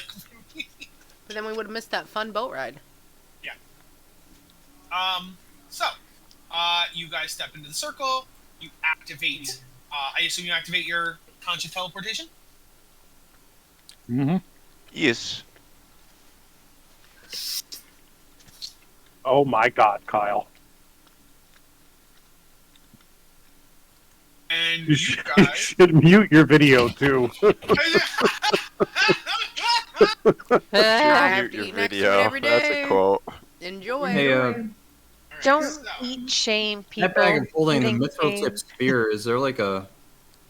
But then we would have missed that fun boat ride. Yeah. So, you guys step into the circle. You activate... I assume you activate your conscious teleportation? Mm-hmm. Yes. Oh my God, Kyle. And You guys... should mute your video, too. I have to Your eat next to it video. every day. That's a quote. Enjoy. Hey, Don't eat shame, people. that bag is holding the Eating mithril shame. tip spear. Is there like a...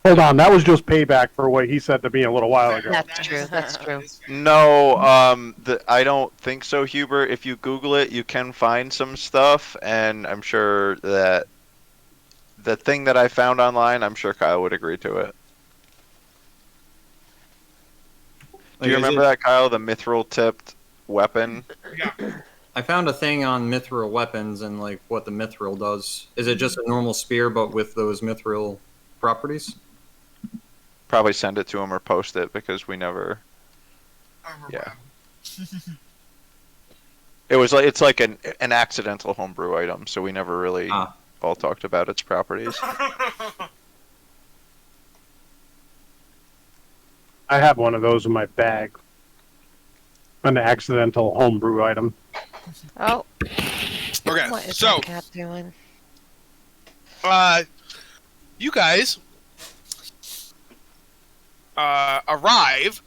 Hold on, that was just payback for what he said to me a little while ago. That's true. That's true. No, I don't think so, Hubert. If you Google it, you can find some stuff, and I'm sure that the thing that I found online, I'm sure Kyle would agree to it. Do you remember that, Kyle? The mithril-tipped weapon? Yeah. I found a thing on mithril weapons and like what the mithril does. Is it just a normal spear but with those mithril properties? Probably send it to him or post it because we never. Yeah. It's like an accidental homebrew item, so we never really all talked about its properties. I have one of those in my bag. An accidental homebrew item. Oh, Okay, what is so... that cat doing? You guys arrive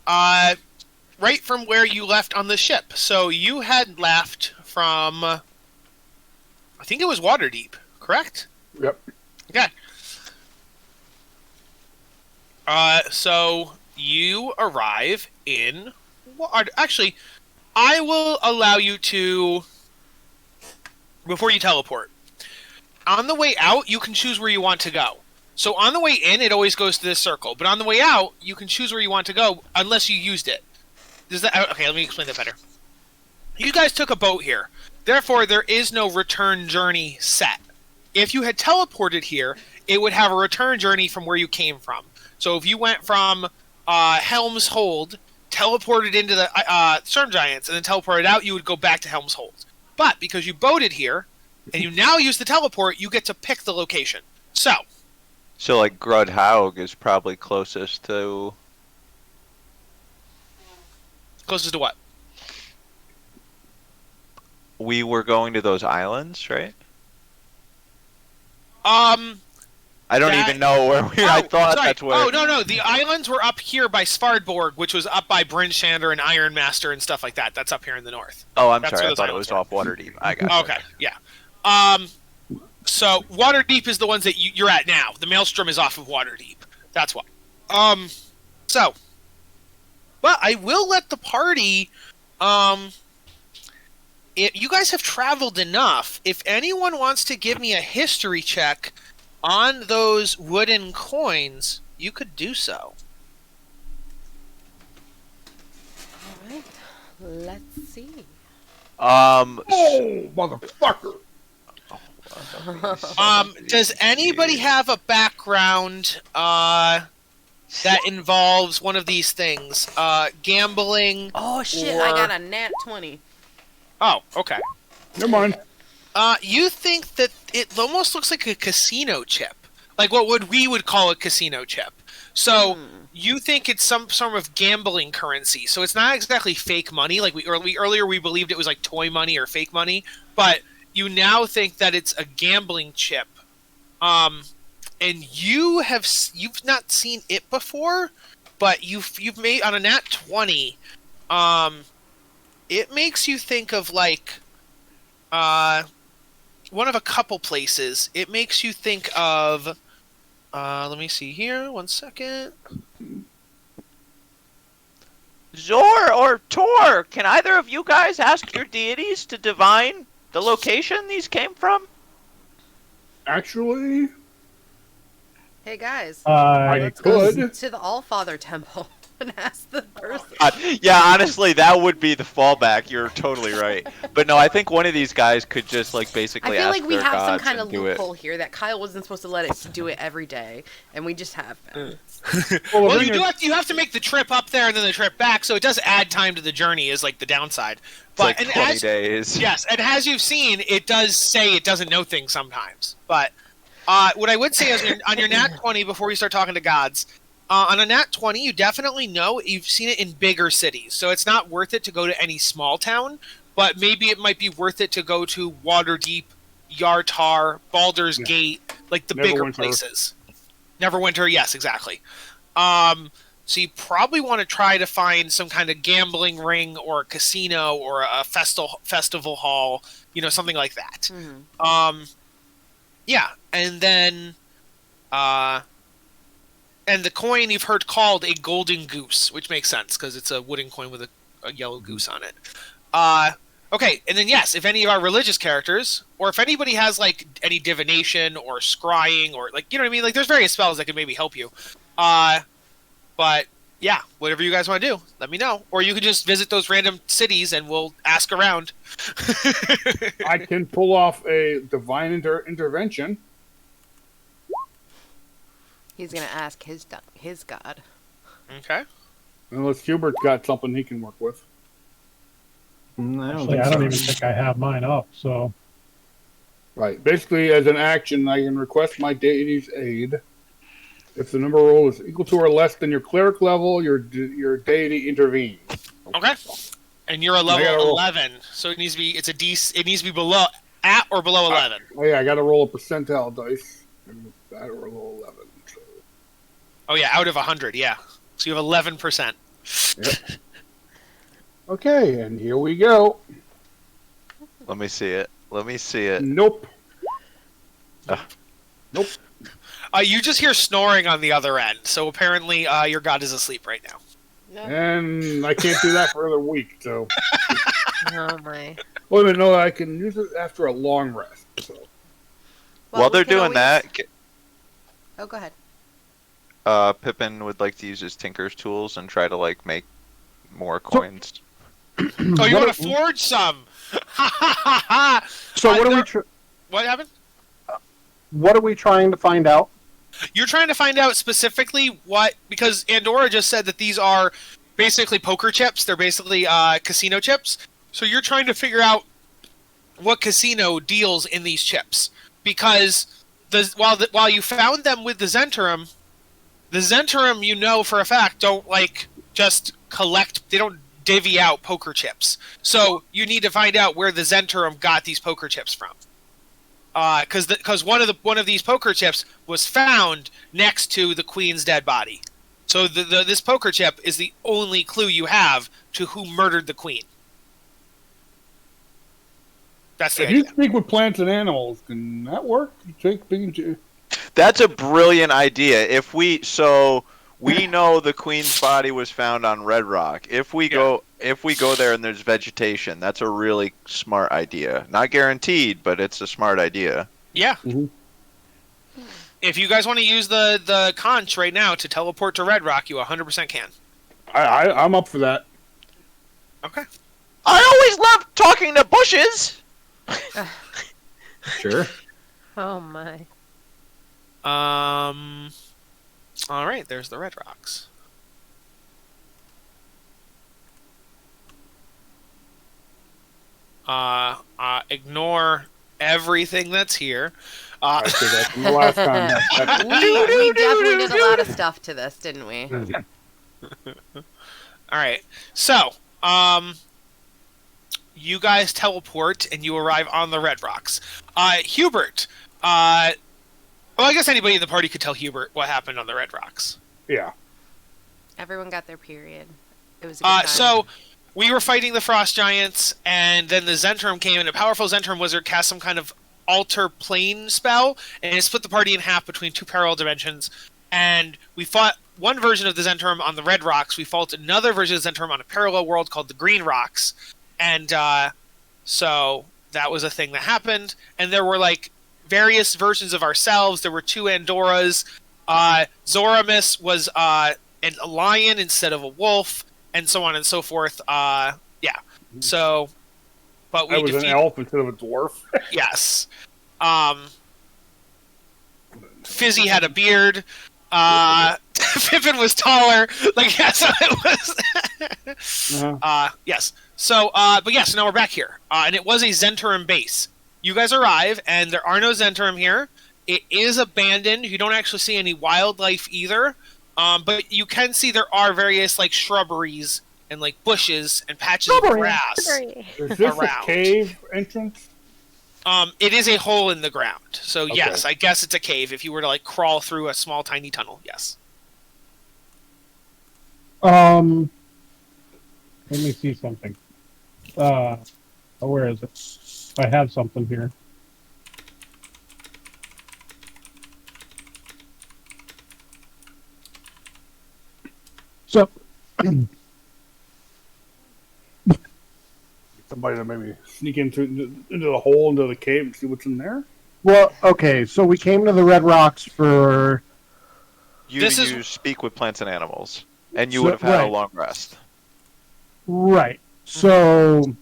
right from where you left on the ship. So you had left from, I think it was Waterdeep, correct? Yep. Okay. So you arrive in... Actually, I will allow you to... Before you teleport. On the way out, you can choose where you want to go. So on the way in, it always goes to this circle. But on the way out, you can choose where you want to go unless you used it. Does that... Okay, let me explain that better. You guys took a boat here. Therefore, there is no return journey set. If you had teleported here, it would have a return journey from where you came from. So if you went from Helm's Hold, teleported into the Storm Giants, and then teleported out, you would go back to Helm's Hold. But because you boated here, and you now use the teleport, you get to pick the location. So like Grudhaug is probably closest to... Closest to what? We were going to those islands, right? I don't even know where we... I thought that's where... Oh, no. The islands were up here by Svardborg, which was up by Brindshander and Ironmaster and stuff like that. That's up here in the north. Oh, I'm That's sorry. where I those thought it islands was were. off Waterdeep. I got Okay, yeah. So Waterdeep is the ones that you're at now. The Maelstrom is off of Waterdeep. That's why. But I will let the party... you guys have traveled enough. If anyone wants to give me a history check on those wooden coins, you could do so. Alright, let's see. Oh, motherfucker! Does anybody have a background that involves one of these things? Gambling. Oh shit! Or... I got a nat 20. Oh, okay. Never mind. You think that it almost looks like a casino chip, like what we would call a casino chip. So you think it's some sort of gambling currency. So it's not exactly fake money. Like earlier we believed it was like toy money or fake money, but you now think that it's a gambling chip. And you've not seen it before, but you've made on a nat 20. It makes you think of like one of a couple places. It makes you think of let me see here, 1 second. Zor or Tor, can either of you guys ask your deities to divine the location these came from? Actually, Hey guys, I let's go could. to the Allfather Temple and ask the person. Yeah, honestly, that would be the fallback. You're totally right. But no, I think one of these guys could just like I basically feel ask like we their have some gods kind and of do it. loophole here that Kyle wasn't supposed to let us do it every day, and we just have been. Well, you have to make the trip up there and then the trip back, so it does add time to the journey. Is like the downside. It's like 20 days. Yes, and as you've seen, it does say it doesn't know things sometimes. But what I would say is on your nat 20, before you start talking to gods, on a nat 20, you definitely know you've seen it in bigger cities. So it's not worth it to go to any small town, but maybe it might be worth it to go to Waterdeep, Yartar, Baldur's Gate, like the bigger places. Neverwinter, yes, exactly. So you probably want to try to find some kind of gambling ring or a casino or a festival hall, something like that. Yeah, and then, and the coin you've heard called a golden goose, which makes sense because it's a wooden coin with a yellow goose on it. Okay, and then yes, if any of our religious characters, or if anybody has like any divination or scrying or like, you know what I mean? Like there's various spells that can maybe help you. But yeah, whatever you guys want to do, let me know. Or you can just visit those random cities and we'll ask around. I can pull off a divine intervention. He's gonna ask his god. Okay. Unless Hubert's got something he can work with. Actually, I don't even think I have mine up, so... Right. Basically, as an action, I can request my deity's aid. If the number roll is equal to or less than your cleric level, your deity intervenes. Okay. And you're a level 11, so it needs to be it needs to be below at or below 11. Oh yeah, I got to roll a percentile dice. And I roll 11. So. Oh yeah, out of 100, yeah. So you have 11%. Yep. Okay, and here we go. Let me see it. Nope. Nope. You just hear snoring on the other end, so apparently your god is asleep right now. No. And I can't do that for another week, so... Oh my. Well, no, I can use it after a long rest, so... Well, While we they're can doing always- that, Oh, go ahead. Pippin would like to use his Tinker's tools and try to like make more coins. Oh, you want to forge some? Ha ha ha ha! So What happened? what are we trying to find out? You're trying to find out specifically because Andorra just said that these are basically poker chips. They're basically casino chips. So you're trying to figure out what casino deals in these chips. Because while you found them with the Zentrum you know for a fact don't like just collect. They don't divvy out poker chips. So you need to find out where the Zentrum got these poker chips from. Because one of these poker chips was found next to the Queen's dead body, so this poker chip is the only clue you have to who murdered the Queen. That's the If idea. you speak with plants and animals, can that work? That's a brilliant idea. We know the Queen's body was found on Red Rock. If we go there and there's vegetation, that's a really smart idea. Not guaranteed, but it's a smart idea. Yeah. Mm-hmm. If you guys want to use the conch right now to teleport to Red Rock, you 100% can. I'm up for that. Okay. I always loved talking to bushes! Sure. Oh my. All right, there's the red rocks. Ignore everything that's here. I did that from the last time. We definitely did a lot of stuff to this, didn't we? All right, so you guys teleport and you arrive on the red rocks. Hubert. Well, I guess anybody in the party could tell Hubert what happened on the red rocks. Yeah. Everyone got their period. It was a good time. So we were fighting the frost giants, and then the Zentrum came in. A powerful Zentrum wizard cast some kind of alter plane spell, and it split the party in half between two parallel dimensions. And we fought one version of the Zentrum on the red rocks. We fought another version of the Zentrum on a parallel world called the green rocks. And so that was a thing that happened. And there were like various versions of ourselves. There were two Andoras. Zoramus was a lion instead of a wolf, and so on and so forth. Yeah. So, but we I was defeated... an elf instead of a dwarf. Yes. Fizzy had a beard. Pippin was taller. Like, yeah, so it was... yes. So, but yes, now we're back here. And it was a Zentrum base. You guys arrive, and there are no Zentrum here. It is abandoned. You don't actually see any wildlife either. But you can see there are various, like, shrubberies and, like, bushes and patches of grass Is this around. a cave entrance? It is a hole in the ground. So, yes, I guess it's a cave if you were to, like, crawl through a small, tiny tunnel. Yes. Let me see something. Where is it? I have something here. So, Somebody to maybe sneak into the hole into the cave and see what's in there? well, okay, so we came to the Red Rocks for... You speak with plants and animals, and you would have had a long rest. Right. So...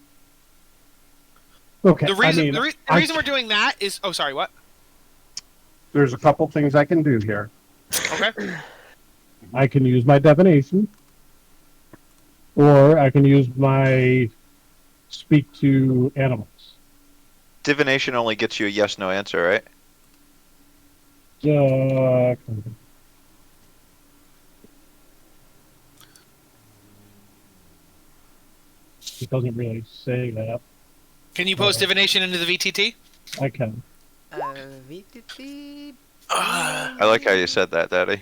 Okay, The reason we're doing that is... Oh, sorry, what? There's a couple things I can do here. Okay. I can use my divination, or I can use my speak to animals. Divination only gets you a yes/no answer, right? It doesn't really say that. Can you post divination into the VTT? I can. VTT. I like how you said that, Daddy.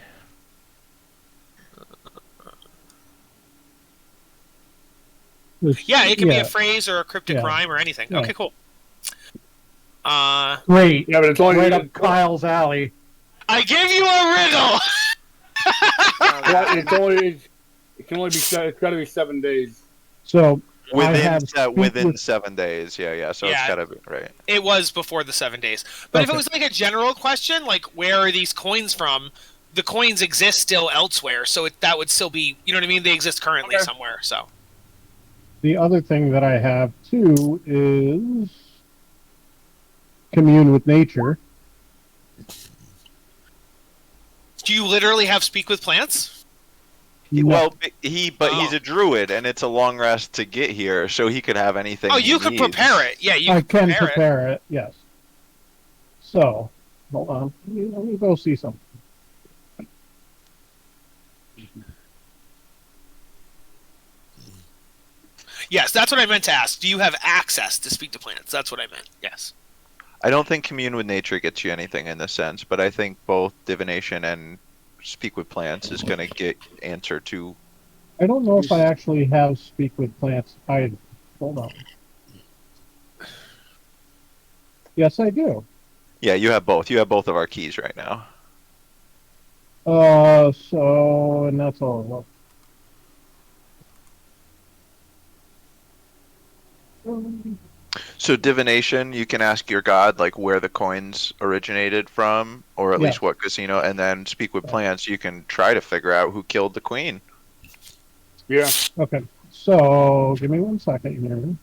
Yeah, it can be a phrase or a cryptic rhyme or anything. Yeah. Okay, cool. Great. Yeah, but it's only right up Kyle's alley. I gave you a riddle. Yeah, it can only be. It's got to be 7 days. So Within 7 days, yeah. So it's gotta be right. It was before the 7 days, but if it was like a general question, like where are these coins from? The coins exist still elsewhere, so that would still be. You know what I mean? They exist currently somewhere. So the other thing that I have too is commune with nature. Do you literally have speak with plants? No. Well, he's a druid, and it's a long rest to get here, so he could have anything. Oh, you could prepare it. Yeah, you I can can prepare it. Yes. So, hold on. Let me go see something. Yes, that's what I meant to ask. Do you have access to speak to plants? That's what I meant. Yes. I don't think commune with nature gets you anything in this sense, but I think both divination and speak with plants is going to get answer to. I don't know if I actually have speak with plants either. Hold on. Yes, I do. Yeah, you have both. You have both of our keys right now. And that's all. So divination, you can ask your god like where the coins originated from, or at least what casino, and then speak with plants. You can try to figure out who killed the queen. Yeah. Okay. So give me 1 second here.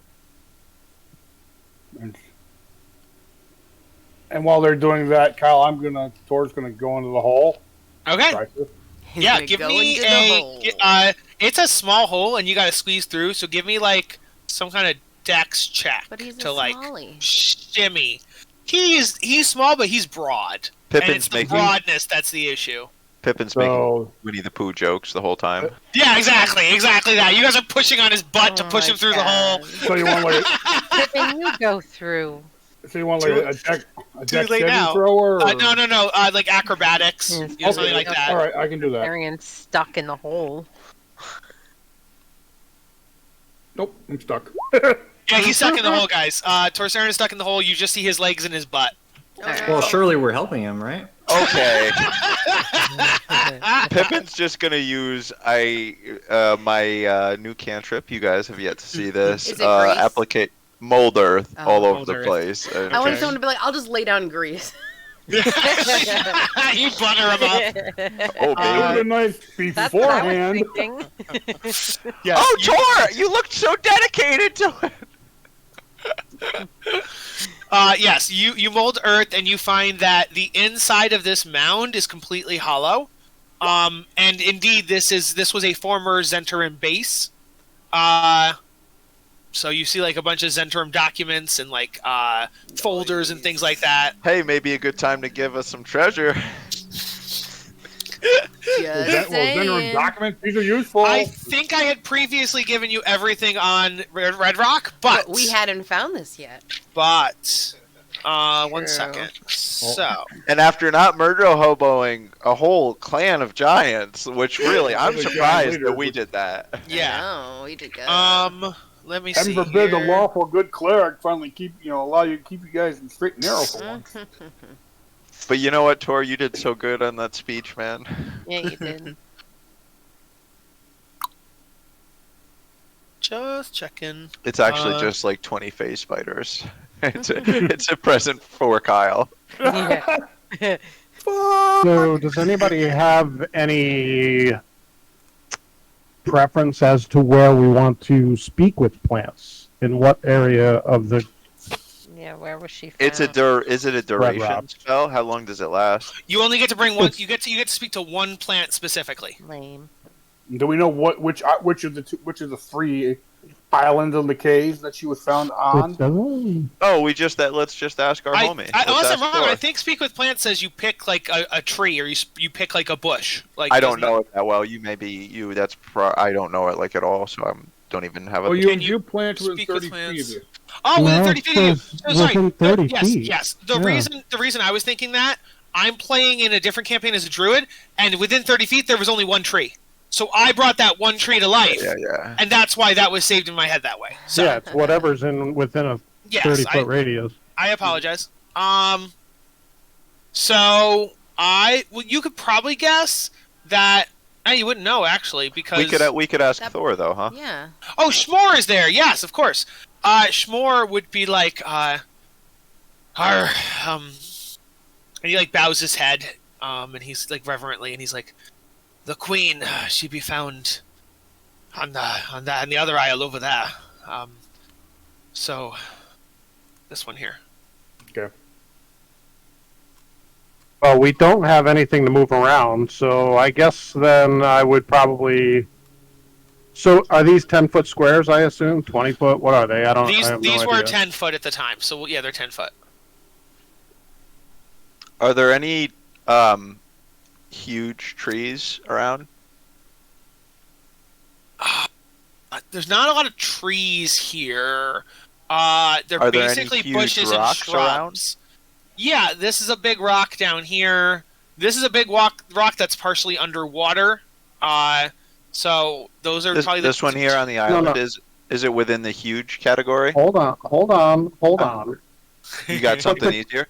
And while they're doing that, Kyle, Tor's gonna go into the hole. Okay. Try to. He's Yeah, gonna give go me into the hole. it's a small hole and you got to squeeze through. So give me like some kind of dex check But he's a to like smallie. shimmy. He's small, but he's broad. And Pippin's it's the making broadness that's the issue. Pippin's So- making Winnie the Pooh jokes the whole time. Yeah, exactly that. You guys are pushing on his butt to Oh push my him through the hole. God. So you want like Pippin, you go through. a late now. thrower? Or... No, like acrobatics, Yes, you know, something like that. All right, I can do that. Arian's stuck in the hole. Nope, I'm stuck. Yeah, he's stuck in the hole, guys. Torsarin is stuck in the hole. You just see his legs and his butt. Well, surely we're helping him, right? Okay. Pippin's just gonna use my new cantrip. You guys have yet to see this. Is it grease? Applicate mold earth Oh. all over Mold the earth. place. I want someone to be like, I'll just lay down in grease. You butter him up. Oh, It would have baby. been nice That's what I beforehand. was thinking. Yes. Oh, Tor! You looked so dedicated to it. Yes, you mold earth and you find that the inside of this mound is completely hollow. And indeed, this was a former Zentarim base. So you see like a bunch of Zentarim documents and like folders and things like that. Hey, maybe a good time to give us some treasure. Just Veteran saying. documents, these are useful. I think I had previously given you everything on Red Rock, but we hadn't found this yet. one True. second. So And after not murder hoboing a whole clan of giants, which really, I'm Really giant surprised leaders. that we did that. yeah. Oh, we did good. Let me Heaven see forbid the here. lawful good cleric finally allow you to keep you guys in straight and narrow for once. But you know what, Tor? You did so good on that speech, man. Yeah, you did. Just checking. It's actually just like 20 phase spiders. It's a present for Kyle. Yeah. So, does anybody have any preference as to where we want to speak with plants? In what area of the? Yeah, where was she found? Is it a duration rock. spell? How long does it last? You only get to bring one. You get to speak to one plant specifically. Lame. Do we know which of the three islands of the caves that she was found on? Oh, let's just ask our homie. Let's Unless I'm ask wrong, Tor. I think speak with plants says you pick like a tree or you pick like a bush. Like I don't know it that well. You I don't know it like at all, so I don't even have a. Well, Can you plant within speak with 30 feet of plants? you. Oh, within No, 30 feet of you. it says Oh, sorry. within 30 yes, feet. yes. Yeah. The reason I was thinking that I'm playing in a different campaign as a druid, and within 30 feet there was only one tree. So I brought that one tree to life, Yeah. and that's why that was saved in my head that way. So Yeah, it's whatever's within a yes, 30-foot radius. I apologize. So you could probably guess that. You wouldn't know actually because We could ask That- Thor though, huh? Yeah. Oh, Schmore is there. Yes, of course. Schmore would be like, and he like bows his head, and he's like reverently, and he's like, the queen, she be found on the other isle over there. So this one here. Okay. Well, we don't have anything to move around, so I guess then I would probably. So, are these 10-foot squares? I assume 20-foot. What are they? I These have no were idea. 10 foot at the time, so yeah, they're 10 foot. Are there any huge trees around? There's not a lot of trees here. They're Are there any basically huge bushes and rocks shrubs. Yeah, this is a big rock down here. This is a big rock that's partially underwater. So those are probably This one here on the island no. is it within the huge category? Hold on. You got something easier?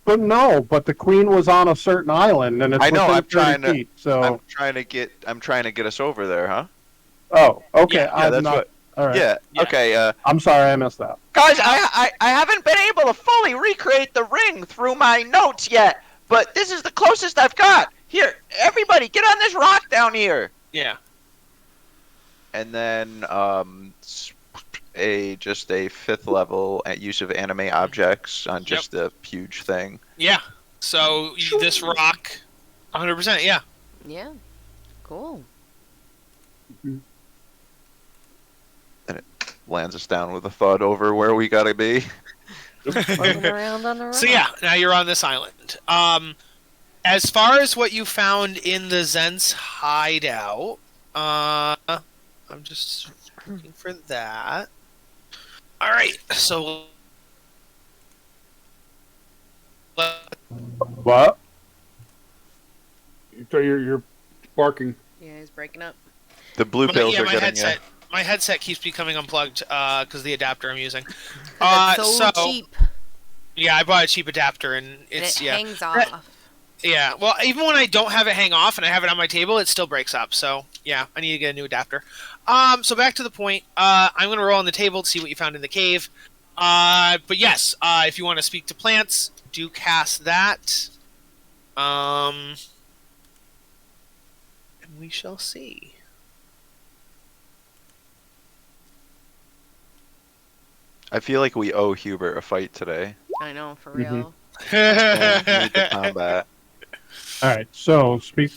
But no, but the queen was on a certain island, and it's I know, within I'm 30 trying to- feet. So, I'm trying to get us over there, huh? oh, okay. Yeah, I'm that's not. what- All right. Yeah. Yeah. Okay. I'm sorry, I missed that. Guys, I haven't been able to fully recreate the ring through my notes yet, but this is the closest I've got. Here, everybody, get on this rock down here. Yeah. And then just a 5th level at use of anime objects on just the huge thing. Yeah. So this rock, 100%. Yeah. Yeah. Cool. Lands us down with a thud over where we gotta be. Floating around on the rock. So yeah, now you're on this island. As far as what you found in the Zent's hideout, I'm just looking for that. All right, so What? So you're barking. Yeah, he's breaking up. The blue pills yeah, are my getting headset. My headset keeps becoming unplugged because the adapter I'm using. That's so cheap. Yeah, I bought a cheap adapter and And it's it hangs off. Yeah, well, even when I don't have it hang off and I have it on my table, it still breaks up. So yeah, I need to get a new adapter. So back to the point. I'm gonna roll on the table to see what you found in the cave. But yes, if you want to speak to plants, do cast that. And we shall see. I feel like we owe Hubert a fight today. I know, for real. Need the combat. All right. So speak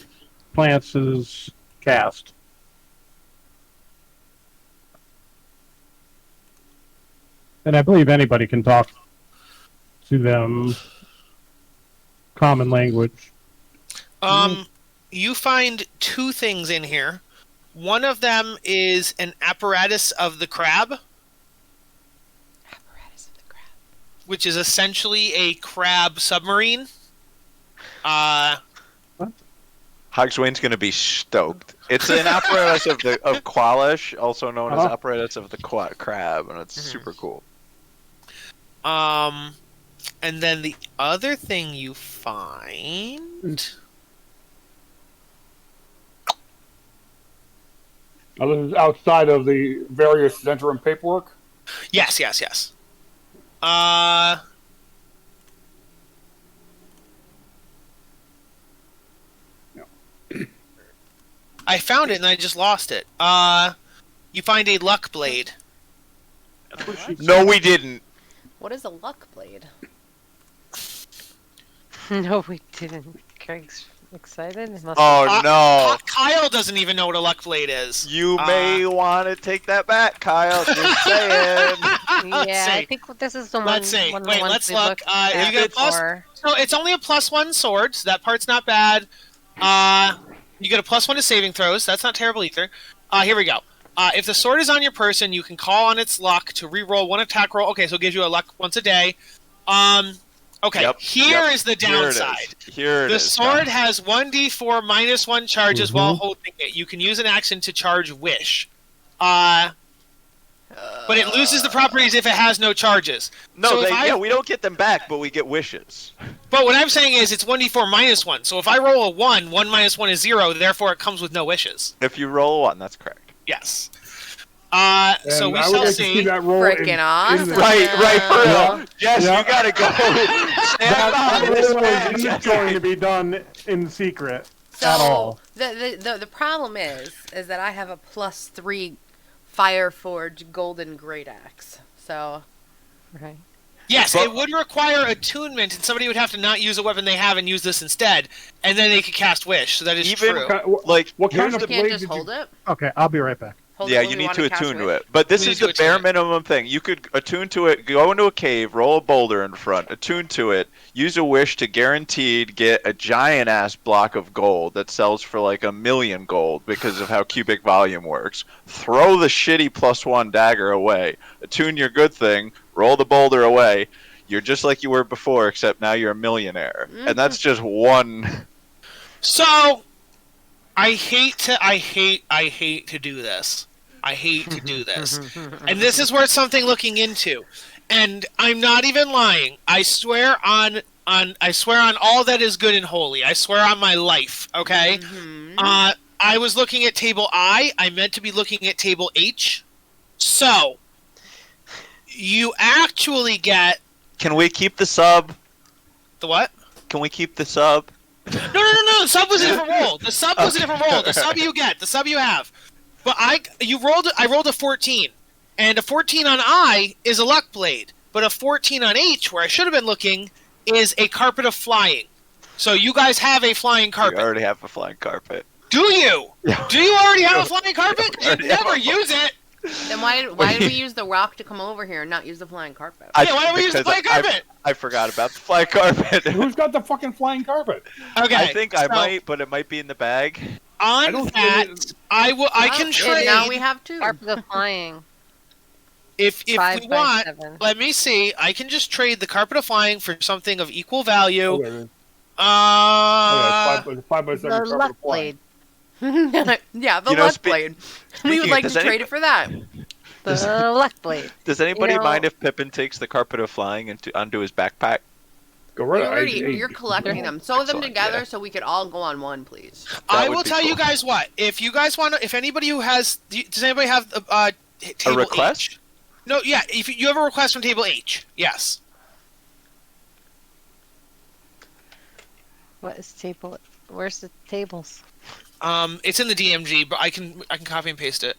plants is cast. And I believe anybody can talk to them common language. You find 2 things in here. One of them is an apparatus of the crab, which is essentially a crab submarine. Hogswain's gonna be stoked. It's an apparatus of Qualish, also known as apparatus of the crab, and it's super cool. And then the other thing you find. Now, this is outside of the various center and paperwork. Yes. I found it and I just lost it. You find a luck blade. No, we didn't. What is a luck blade? No, we didn't. Craig's excited. It must Oh no! Kyle doesn't even know what a luck blade is. You may want to take that back, Kyle. Just saying. Yeah, I think this is the one. Let's see. One of Wait, the ones let's we look. looked You at get a plus. before. So it's only a +1 sword, so that part's not bad. You get a +1 to saving throws. That's not terrible either. Here we go. If the sword is on your person, you can call on its luck to re-roll 1 attack roll. Okay, so it gives you a luck once a day. Okay, here is the downside. Here the sword has 1d4 -1 charges while holding it. You can use an action to charge Wish. But it loses the properties if it has no charges. No, So we don't get them back, but we get wishes. But what I'm saying is it's 1d4 -1. So if I roll a 1, 1 - 1 is 0, therefore it comes with no wishes. If you roll a 1, that's correct. Yes. So And we I would shall like to see see. that roll Freaking awesome. Right, for real. Jess, Yeah. you gotta go. Stand That behind this roll man, isn't Jess. going to be done in secret So at all. the problem is that I have a +3 Fireforge Golden Great Axe. So Right. Yes, it would require attunement, and somebody would have to not use a weapon they have and use this instead, and then they could cast Wish. So that is Even- true. Like, What kind here's of the you can't blade just did you? hold it. Okay, I'll be right back. Hold Yeah, it when you need want to cast attune to Wish. it. But this You is need the to attune bare it. minimum thing. You could attune to it, go into a cave, roll a boulder in front, attune to it, use a wish to guaranteed get a giant-ass block of gold that sells for like 1,000,000 gold because of how cubic volume works. Throw the shitty +1 dagger away. Attune your good thing, roll the boulder away. You're just like you were before, except now you're a millionaire. And that's just one... So, I hate to do this. I hate to do this. And this is worth something looking into. And I'm not even lying. I swear on all that is good and holy. I swear on my life, okay? I was looking at table I meant to be looking at table H. So, you actually get Can we keep the sub? the what? Can we keep the sub? No. The sub was a different roll. The sub was a different roll. The sub you get. The sub you have. But I rolled a 14, And a 14 on I is a luck blade, but a 14 on H, where I should have been looking, is a carpet of flying. So you guys have a flying carpet. We already have a flying carpet. Do you? Yeah. Do you already have a flying carpet? You never use it. Then why did we use the rock to come over here and not use the flying carpet? Yeah, why don't we use the because flying carpet? I forgot about the flying carpet. Who's got the fucking flying carpet? Okay. I think I so might, but it might be in the bag. On don't that, think I can And trade. now we have 2. Carpet of flying. If 5 we by want, 7. let me see. I can just trade the carpet of flying for something of equal value. Okay, then. Uh, Okay, 5 by 7 The carpet luck of flying. blade. Yeah, the You know, luck blade. We would like to does trade it for that. The luck blade. Does anybody know- mind if Pippin takes the carpet of flying onto his backpack? Go right You're collecting them. Sew them Excellent, together yeah. so we could all go on one, please. I would will be tell you cool. guys what. If you guys want to, if anybody who has, does anybody have table request? H? No, yeah. If you have a request from table H, yes. What is table? Where's the tables? It's in the DMG, but I can copy and paste it.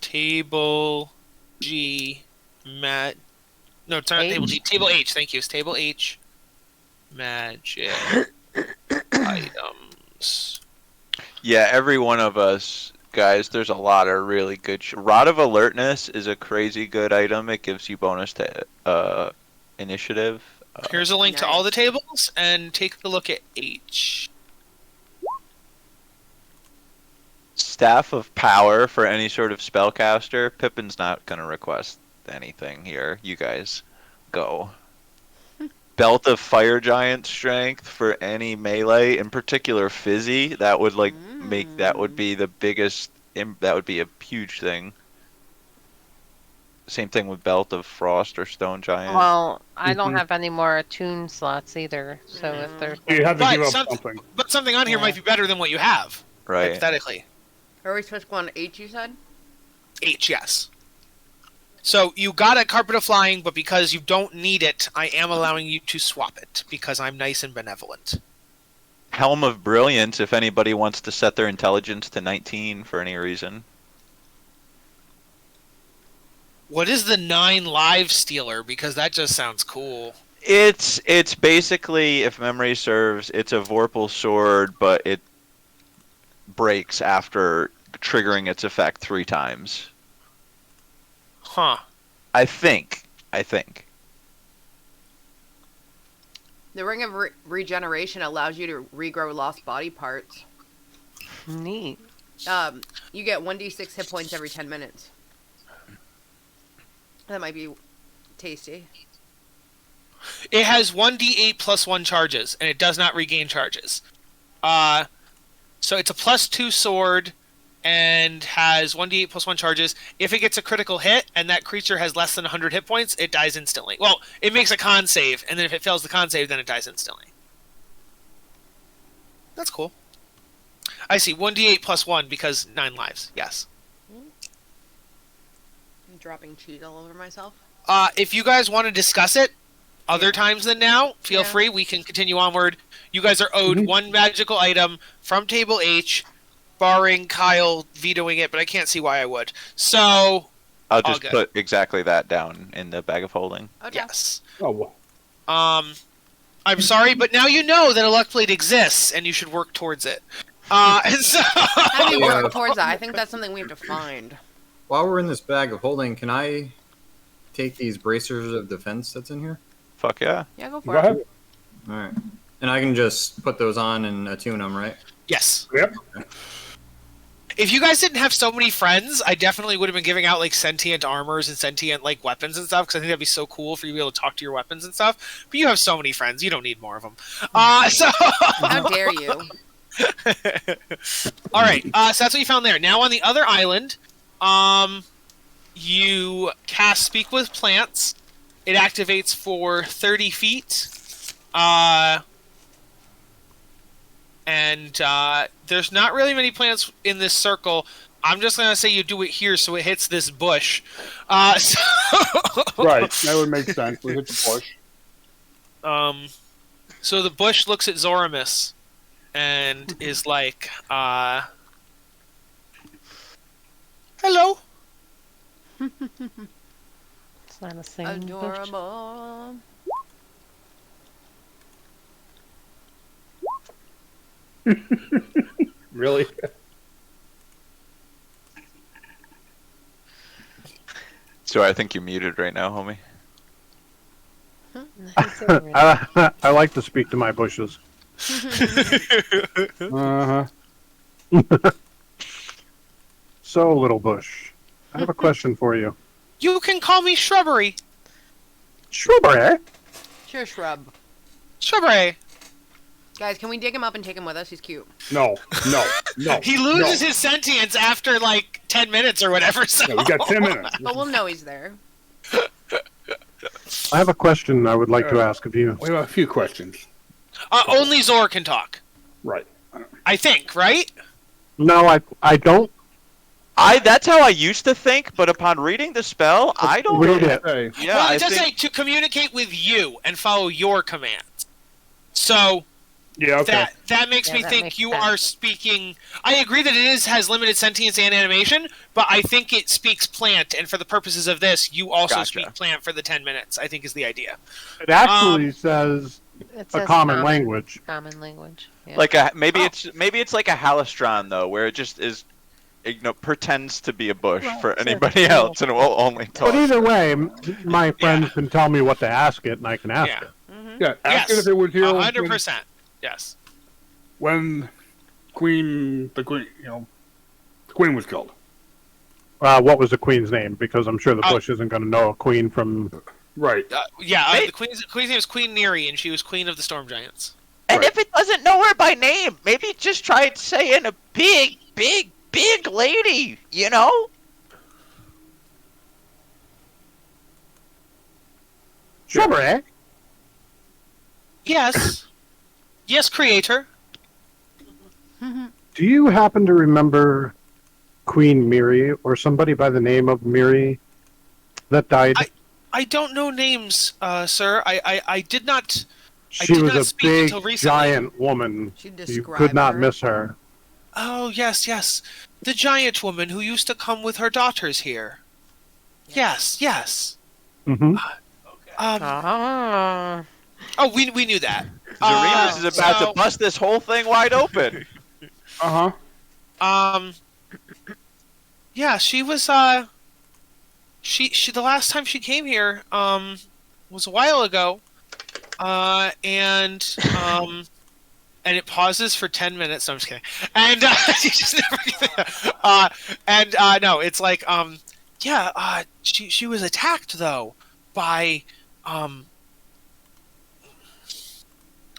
Table G, Matt. No, it's not table G. Table H. Thank you. It's table H. Magic items. Yeah, every one of us, guys, there's a lot of really good... Rod of Alertness is a crazy good item. It gives you bonus to initiative. Here's a link to all the Nice. tables, and take a look at H. Staff of Power for any sort of spellcaster. Pippin's not going to request anything here. You guys go. Belt of Fire Giant Strength for any melee, in particular Fizzy. That would that would be the biggest. That would be a huge thing. Same thing with Belt of Frost or Stone Giant. Well, I don't have any more attune slots either. So if there's You have to But give up something- something. But something on here might be better than what you have, Right. hypothetically. Are we supposed to go on H, you said? H, yes. So you got a carpet of flying, but because you don't need it, I am allowing you to swap it because I'm nice and benevolent. Helm of Brilliance, if anybody wants to set their intelligence to 19 for any reason. What is the 9 live stealer? Because that just sounds cool. It's basically, if memory serves, it's a Vorpal sword, but it breaks after triggering its effect 3 times. Huh. I think. The Ring of Regeneration allows you to regrow lost body parts. neat. You get 1d6 hit points every 10 minutes. That might be tasty. It has 1d8 plus 1 charges, and it does not regain charges. So it's a +2 sword, and has 1d8 plus 1 charges. If it gets a critical hit, and that creature has less than 100 hit points, it dies instantly. Well, it makes a con save, and then if it fails the con save, then it dies instantly. That's cool. I see, 1d8 plus 1, because 9 lives, yes. I'm dropping cheese all over myself. If you guys want to discuss it other times than now, feel Yeah. free. We can continue onward. You guys are owed 1 magical item from table H, barring Kyle vetoing it, but I can't see why I would. So, I'll All just good. put exactly that down in the bag of holding. Okay. yes. Oh, well. I'm sorry, but now you know that a luck blade exists, and you should work towards it. And so, How do you work towards that? I think that's something we have to find. While we're in this bag of holding, can I take these bracers of defense that's in here? Fuck yeah. Yeah, go for Go it. ahead. All right. And I can just put those on and attune them, right? yes. Yep. If you guys didn't have so many friends, I definitely would have been giving out like sentient armors and sentient like weapons and stuff because I think that'd be so cool for you to be able to talk to your weapons and stuff. But you have so many friends, you don't need more of them. So How dare you? all right, so that's what you found there. Now on the other island, you cast Speak with Plants. It activates for 30 feet. And there's not really many plants in this circle. I'm just going to say you do it here so it hits this bush. So Right. That would make sense. We hit the push. So the bush looks at Zoramus and is like, hello. It's not a singing bush. Adorable. Really? So I think you're muted right now, homie. I like to speak to my bushes. Uh-huh. So, little bush, I have a question for you. You can call me Shrubbery. Shrubbery? Sure, shrub. Shrubbery. Guys, can we dig him up and take him with us? He's cute. No. He loses no. his sentience after like 10 minutes or whatever. So No, we got 10 minutes. But we'll know he's there. I have a question I would like to ask of you. We have a few questions. only Zor can talk. Right. I think, right? No, I don't. That's how I used to think, but upon reading the spell, I don't. Read it. Hey, Yeah, well, I it does think say to communicate with you and follow your commands. So yeah, okay. that makes Yeah, me that think makes you sense. are speaking. I agree that it has limited sentience and animation, but I think it speaks plant, and for the purposes of this, you also Gotcha. speak plant for the 10 minutes. I think is the idea. It actually says It a says common language. Common language. Yeah. like maybe it's like a halistron though, where it just is, pretends to be a bush Well, for it's a anybody tool. else, and it will only talk. But either way, my friends can tell me what to ask it, and I can ask Yeah. it. Yeah, ask it Yes, if it was here 100%. Yes. when the queen was killed. What was the queen's name? Because I'm sure the Oh. bush isn't going to know a queen from. Right. The queen's name is Queen Neri, and she was queen of the Storm Giants. And Right. if it doesn't know her by name, maybe just try saying a big lady, you know? Shrubbery? Yes. Yes, creator. Do you happen to remember Queen Miri or somebody by the name of Miri that died? I don't know names, sir. I did not. She did was not a speak big, until recently. giant woman. She'd You describe could not her. miss her. Oh, yes. The giant woman who used to come with her daughters here. Yes. Mm-hmm. Ah. Oh, we knew that. Zaremus is about so- to bust this whole thing wide open. Uh-huh. Yeah, she was, she the last time she came here, was a while ago. And it pauses for 10 minutes. No, I'm just kidding. And, you just never, no, it's like, she was attacked, though, by,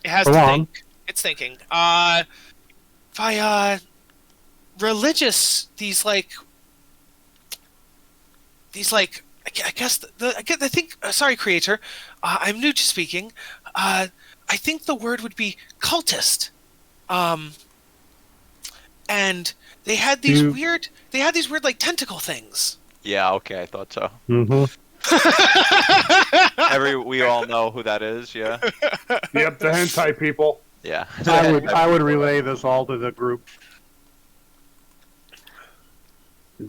it has Go to on. think. It's thinking. By, religious, these, like, I guess I think. Sorry, creator. I'm new to speaking. I think the word would be cultist. And they had these weird. They had these weird like tentacle things. Yeah, okay, I thought so. Mm-hmm. We all know who that is. Yeah, Yep, the hentai people. yeah. I would relay this all to the group.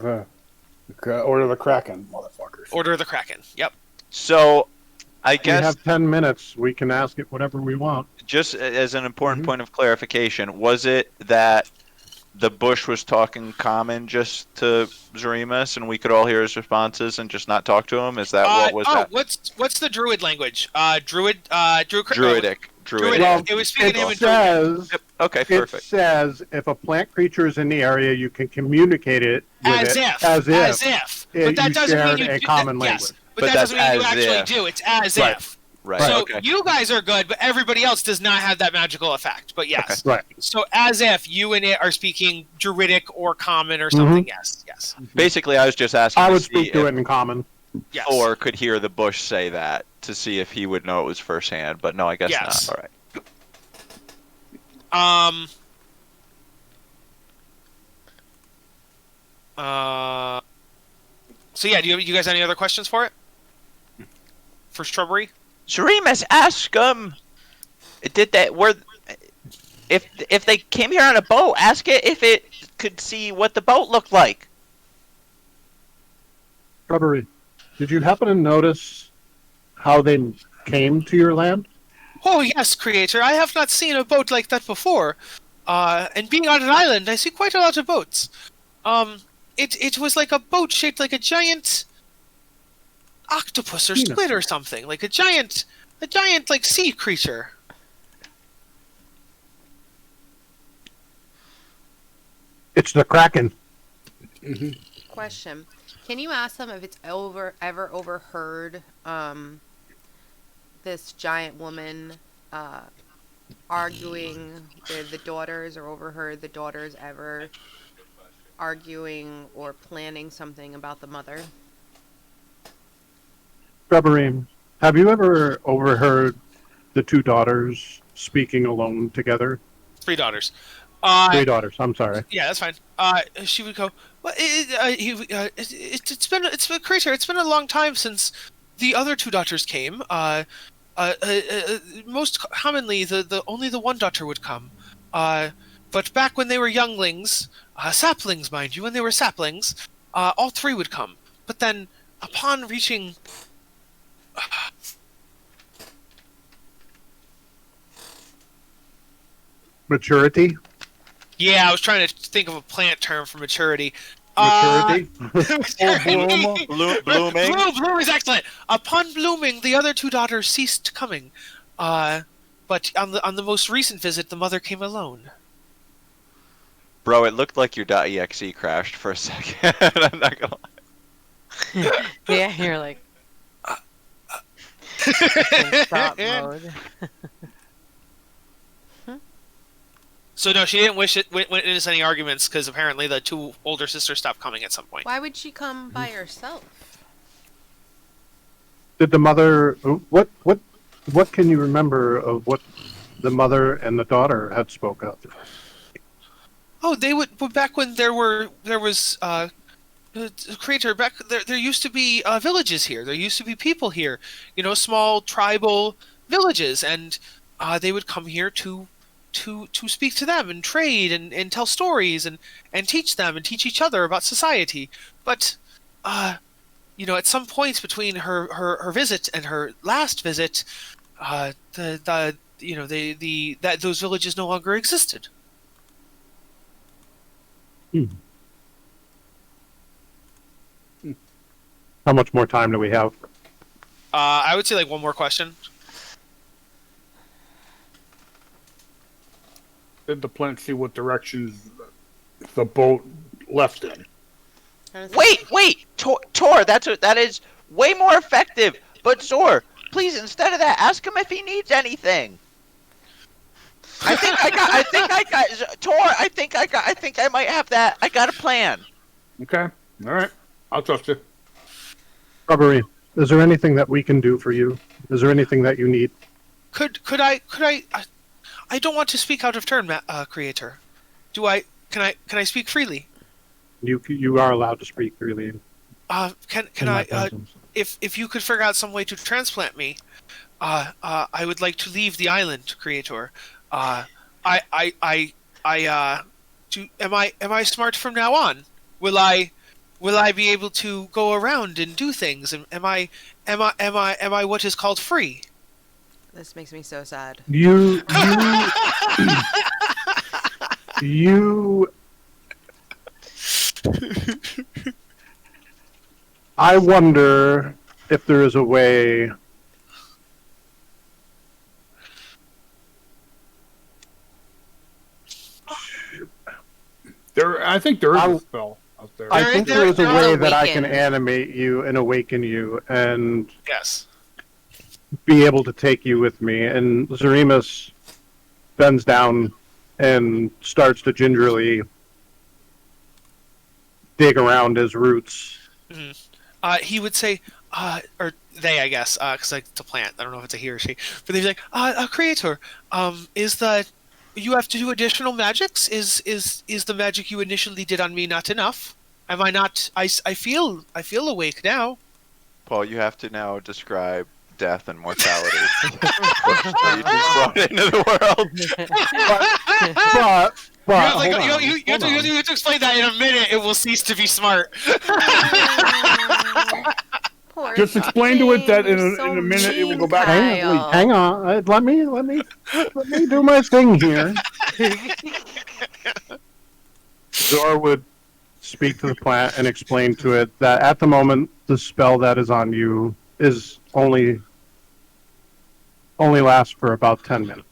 Order the Kraken, motherfuckers. Order of the Kraken. Yep. So, I We guess have 10 minutes. We can ask it whatever we want. just as an important Mm-hmm. point of clarification, was it that the bush was talking common just to Zaremus, and we could all hear his responses and just not talk to him? Is that what was that? What's the druid language? Druidic. Druidic. Well, It was speaking in it says, Yep, okay, it perfect. says if a plant creature is in the area, you can communicate it with as it if. as if But that you doesn't mean shared you a do, common that, language. Yes, But that that's doesn't mean you as actually if. do. It's as Right. if. Right. So Okay. you guys are good, but everybody else does not have that magical effect. But yes. Right. So as if you and it are speaking druidic or common or something. Yes. Basically, I was just asking. I to would see speak to if it in common. Yes. Thor could hear the bush say that to see if he would know it was firsthand. But no, I guess Yes. not. All right. So yeah, do you guys have any other questions for it? For Shrubbery? Zaremus, ask did that were if they came here on a boat, ask it if it could see what the boat looked like. Shrubbery, did you happen to notice how they came to your land? Oh yes, Creator. I have not seen a boat like that before. And being on an island, I see quite a lot of boats. It was like a boat shaped like a giant octopus or squid or something, like a giant like sea creature. It's the Kraken. Question: can you ask them if it's ever overheard this giant woman arguing with the daughters, or overheard the daughters ever arguing or planning something about the mother? Shrubbery, have you ever overheard the two daughters speaking alone together? 3 daughters. 3 daughters. I'm sorry. Yeah, that's fine. She would go. Well, it's been Creator. It's been a long time since the other 2 daughters came. Most commonly, only the one daughter would come. But back when they were younglings, saplings, mind you, when they were saplings, all 3 would come. But then, upon reaching Maturity? yeah, I was trying to think of a plant term for maturity. Maturity? Blooming Blooming. is excellent. Upon blooming, the other 2 daughters ceased coming. But on the most recent visit, the mother came alone. Bro, it looked like your .exe crashed for a second. I'm not gonna lie. Yeah, you're like in stop mode. So no, she didn't witness any arguments because apparently the 2 older sisters stopped coming at some point. Why would she come by herself? Did the mother... What can you remember of what the mother and the daughter had spoke of? Oh, they would back when there was Creator, back there used to be villages here. There used to be people here, small tribal villages, and they would come here to speak to them and trade and tell stories and teach them and teach each other about society. But at some points between her visit and her last visit, those villages no longer existed. How much more time do we have? I would say like one more question. Did the plant see what directions the boat left in? Wait! Tor, that is way more effective. But Zor, please, instead of that, ask him if he needs anything. I think I might have that. I got a plan. Okay. All right. I'll trust you. Shrubbery, is there anything that we can do for you? Is there anything that you need? Could I don't want to speak out of turn, Creator. Can I speak freely? You are allowed to speak freely. Can I if you could figure out some way to transplant me, I would like to leave the island, Creator. Am I smart from now on? Will I be able to go around and do things? Am I what is called free? This makes me so sad. You I wonder if there is a way I think there is a spell out there. I think there is a way that I can Awaken. animate you and awaken you and Yes. be able to take you with me. And Zarimus bends down and starts to gingerly dig around his roots. Mm-hmm. He would say, or they, I guess, because like it's a plant. I don't know if it's a he or she, but they'd be like, Creator, is that you have to do additional magics? Is the magic you initially did on me not enough? Am I not? I feel awake now. Paul, you have to now describe death and mortality. What you just brought into the world. But You have to explain that in a minute. It will cease to be smart. Poor Just explain to it that in thing, a, so in a minute it will mean, go back. Kyle. Hang on. Let me do my thing here. Zor would speak to the plant and explain to it that at the moment the spell that is on you is only lasts for about 10 minutes.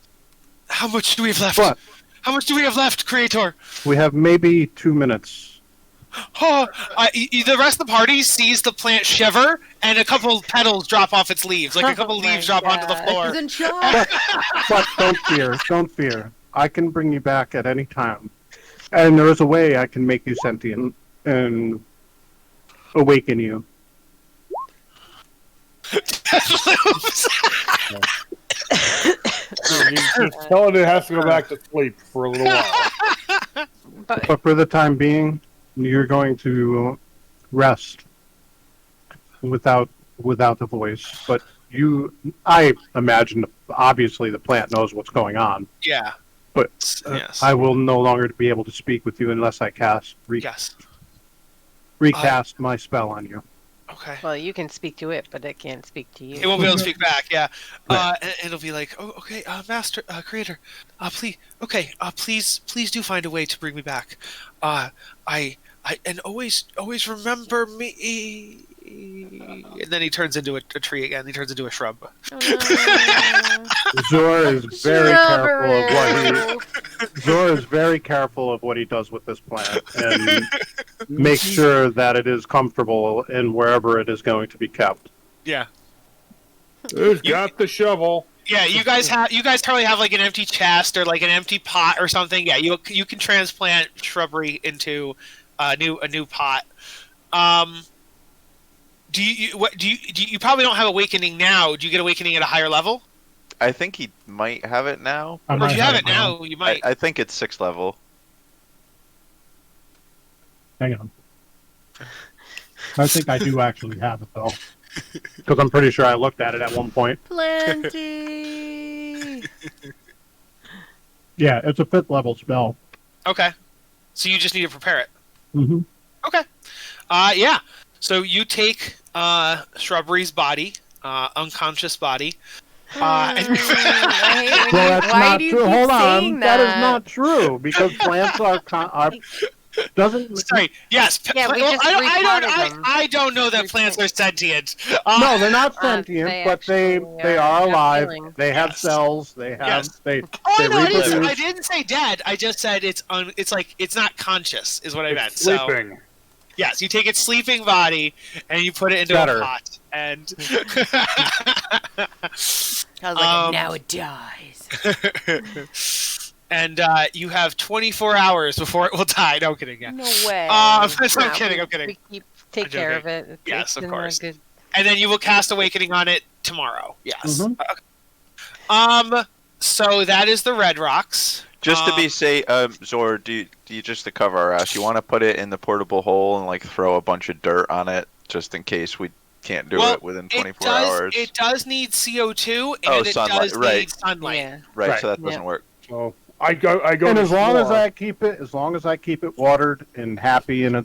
How much do we have left? But How much do we have left, Creator? we have maybe 2 minutes. Oh, the rest of the party sees the plant shiver, and a couple petals drop off its leaves. Like a couple Oh my leaves drop onto the God. floor. He's in shock. But don't fear. I can bring you back at any time. And there is a way I can make you sentient and awaken you. You just tell it has to go back to sleep for a little while. But for the time being, you're going to rest without the voice. But I imagine, obviously, the plant knows what's going on. Yeah. But yes. I will no longer be able to speak with you unless I Yes. recast my spell on you. Okay. Well, you can speak to it, but it can't speak to you. It won't be able to speak back. Yeah. Right. And it'll be like, oh, okay, Master, Creator, please, okay, please do find a way to bring me back. And always remember me. And then he turns into a tree again. He turns into a shrub. Zor is very careful of what he does with this plant and makes sure that it is comfortable in wherever it is going to be kept. Yeah. Who's got the shovel? Yeah, you guys probably have like an empty chest or like an empty pot or something. Yeah, you can transplant shrubbery into a new pot. Do you probably don't have awakening now? Do you get awakening at a higher level? I think he might have it now. Or if you have it now, you might. I think it's 6th level. Hang on. I think I do actually have it, though. Because I'm pretty sure I looked at it at one point. Plenty. Yeah, it's a 5th level spell. Okay. So you just need to prepare it. Mm-hmm. Okay. Yeah. So you take Shrubbery's body, unconscious body. I hate when Well, you- that's why not do you true. keep Hold saying on. That is that? not true because plants are doesn't. Sorry. Yes. Yeah, we just reparted them. I don't know that plants are sentient. No, they're not sentient, they but they actually are have alive. feelings. They have Yes. cells. They have Yes. they Oh, no, reproduce. I didn't say dead. I just said it's like it's not conscious is what I meant. So Sleeping. yes, you take its sleeping body and you put it into Better. a pot and I was like, now it dies. and you have 24 hours before it will die. No, I'm kidding. Yeah. No way. I'm No, kidding. I'm kidding. We take I'm care joking. of it. Yes, It's of in a course. good- And then you will cast Awakening on it tomorrow. Yes. Mhm. Okay. So that is the Red Rocks. Just to be safe, Zor, do you just to cover our ass? You want to put it in the portable hole and like throw a bunch of dirt on it, just in case we can't do it within 24 hours. It does need CO2 and Oh, it sunlight, does right. need sunlight. Yeah. Right, Right. so that doesn't Yeah. work. So I go. And to as long as S'more. I keep it watered and happy, and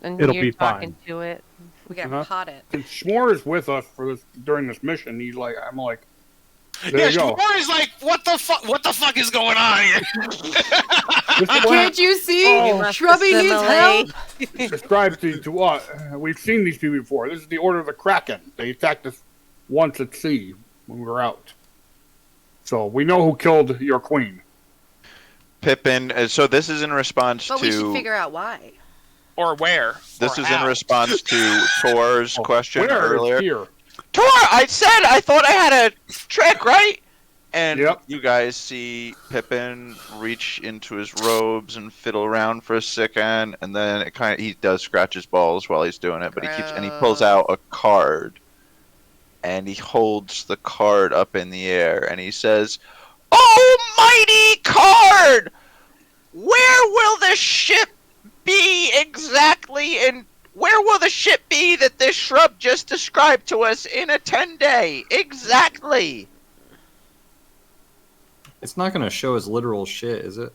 And It'll you're be talking fine. to it. We gotta Uh-huh. pot it. Since S'more is with us for this during this mission, I'm like, there Yeah, you go. Shmore is like, what the fuck is going on here? This plant Can't you see? Oh. Shrubby needs help. describes to us. We've seen these people before. This is the Order of the Kraken. They attacked us once at sea when we were out. So we know who killed your queen. Pippin, so this is in response But we should to figure out why. Or where? this Or is how? in response to Thor's question Where is earlier. here? Tor, I thought I had a trick, right? And Yep. you guys see Pippin reach into his robes and fiddle around for a second, and then he does scratch his balls while he's doing it, but he pulls out a card, and he holds the card up in the air, and he says, "Almighty card! Where will the ship be exactly, and where will the ship be that this shrub just described to us in a 10-day? Exactly." It's not gonna show his literal shit, is it?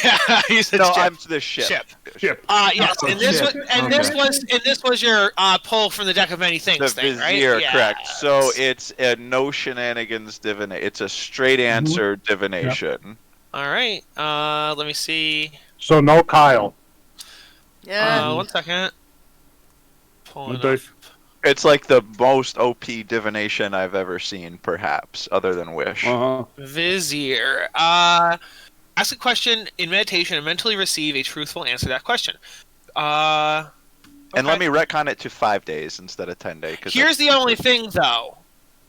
Yeah, you said No, ship. I'm the ship. Ship. Yes, Oh, and this ship. was and Okay. this was your pull from the deck of many The things thing, right? vizier, correct. Yes. So it's a no shenanigans divination. It's a straight answer divination. All right. Let me see. So no Kyle. Yeah. 1 second. Pulling The up. dice. It's like the most OP divination I've ever seen, perhaps, other than Wish. Uh-huh. Vizier. Ask a question in meditation and mentally receive a truthful answer to that question. And Okay. let me retcon it to 5 days instead of 10 days. Here's the only thing, though.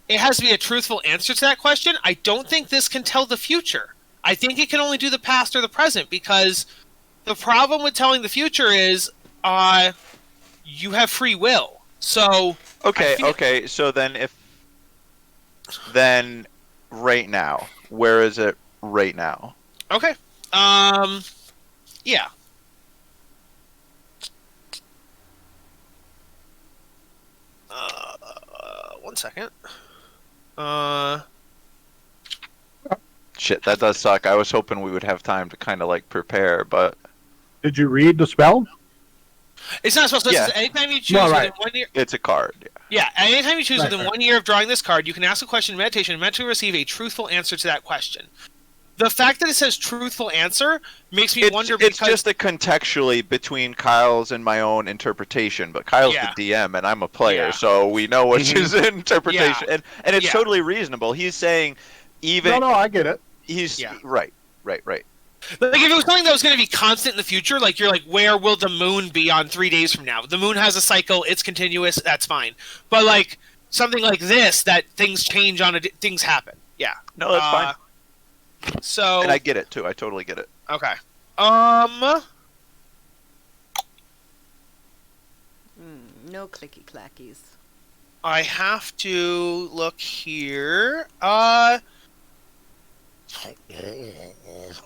It has to be a truthful answer to that question. I don't think this can tell the future. I think it can only do the past or the present, because the problem with telling the future is you have free will. So Okay, I feel- okay. So then right now, where is it right now? okay. Yeah. Uh, 1 second. Shit, that does suck. I was hoping we would have time to kind of like prepare, but Did you read the spell? It's not supposed to. Yeah. Anytime you choose No, within right. 1 year. it's a card. Yeah, anytime you choose Right, within right. 1 year of drawing this card, you can ask a question in meditation and mentally receive a truthful answer to that question. The fact that it says truthful answer makes me wonder It's because just a contextually between Kyle's and my own interpretation, but Kyle's Yeah. the DM and I'm a player, Yeah. so we know which is interpretation, and it's Yeah. totally reasonable. He's saying even No, I get it. he's Yeah. right. Like if it was something that was going to be constant in the future, like you're like, where will the moon be on 3 days from now? The moon has a cycle; it's continuous. That's fine. But like something like this, that things change on things happen. Yeah. No, that's fine. So And I get it too. I totally get it. okay. No clicky clackies. I have to look here.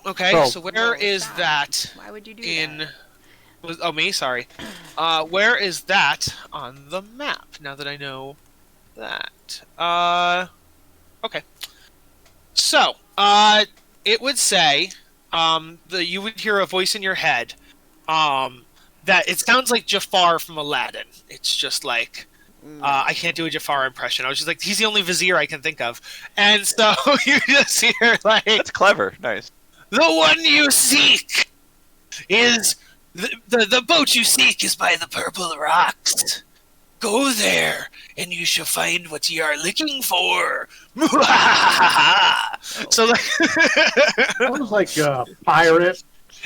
Okay, So- so where is Stop. that Why would you do in? that? Oh, me. Sorry. Where is that on the map? Now that I know that. Okay. So, it would say, you would hear a voice in your head, that it sounds like Jafar from Aladdin. It's just like, I can't do a Jafar impression. I was just like, he's the only vizier I can think of. And so you just hear like, That's clever. Nice. the one you seek is the boat you seek is by the purple rocks. Go there, and you shall find what ye are looking for. So like, It was like pirate.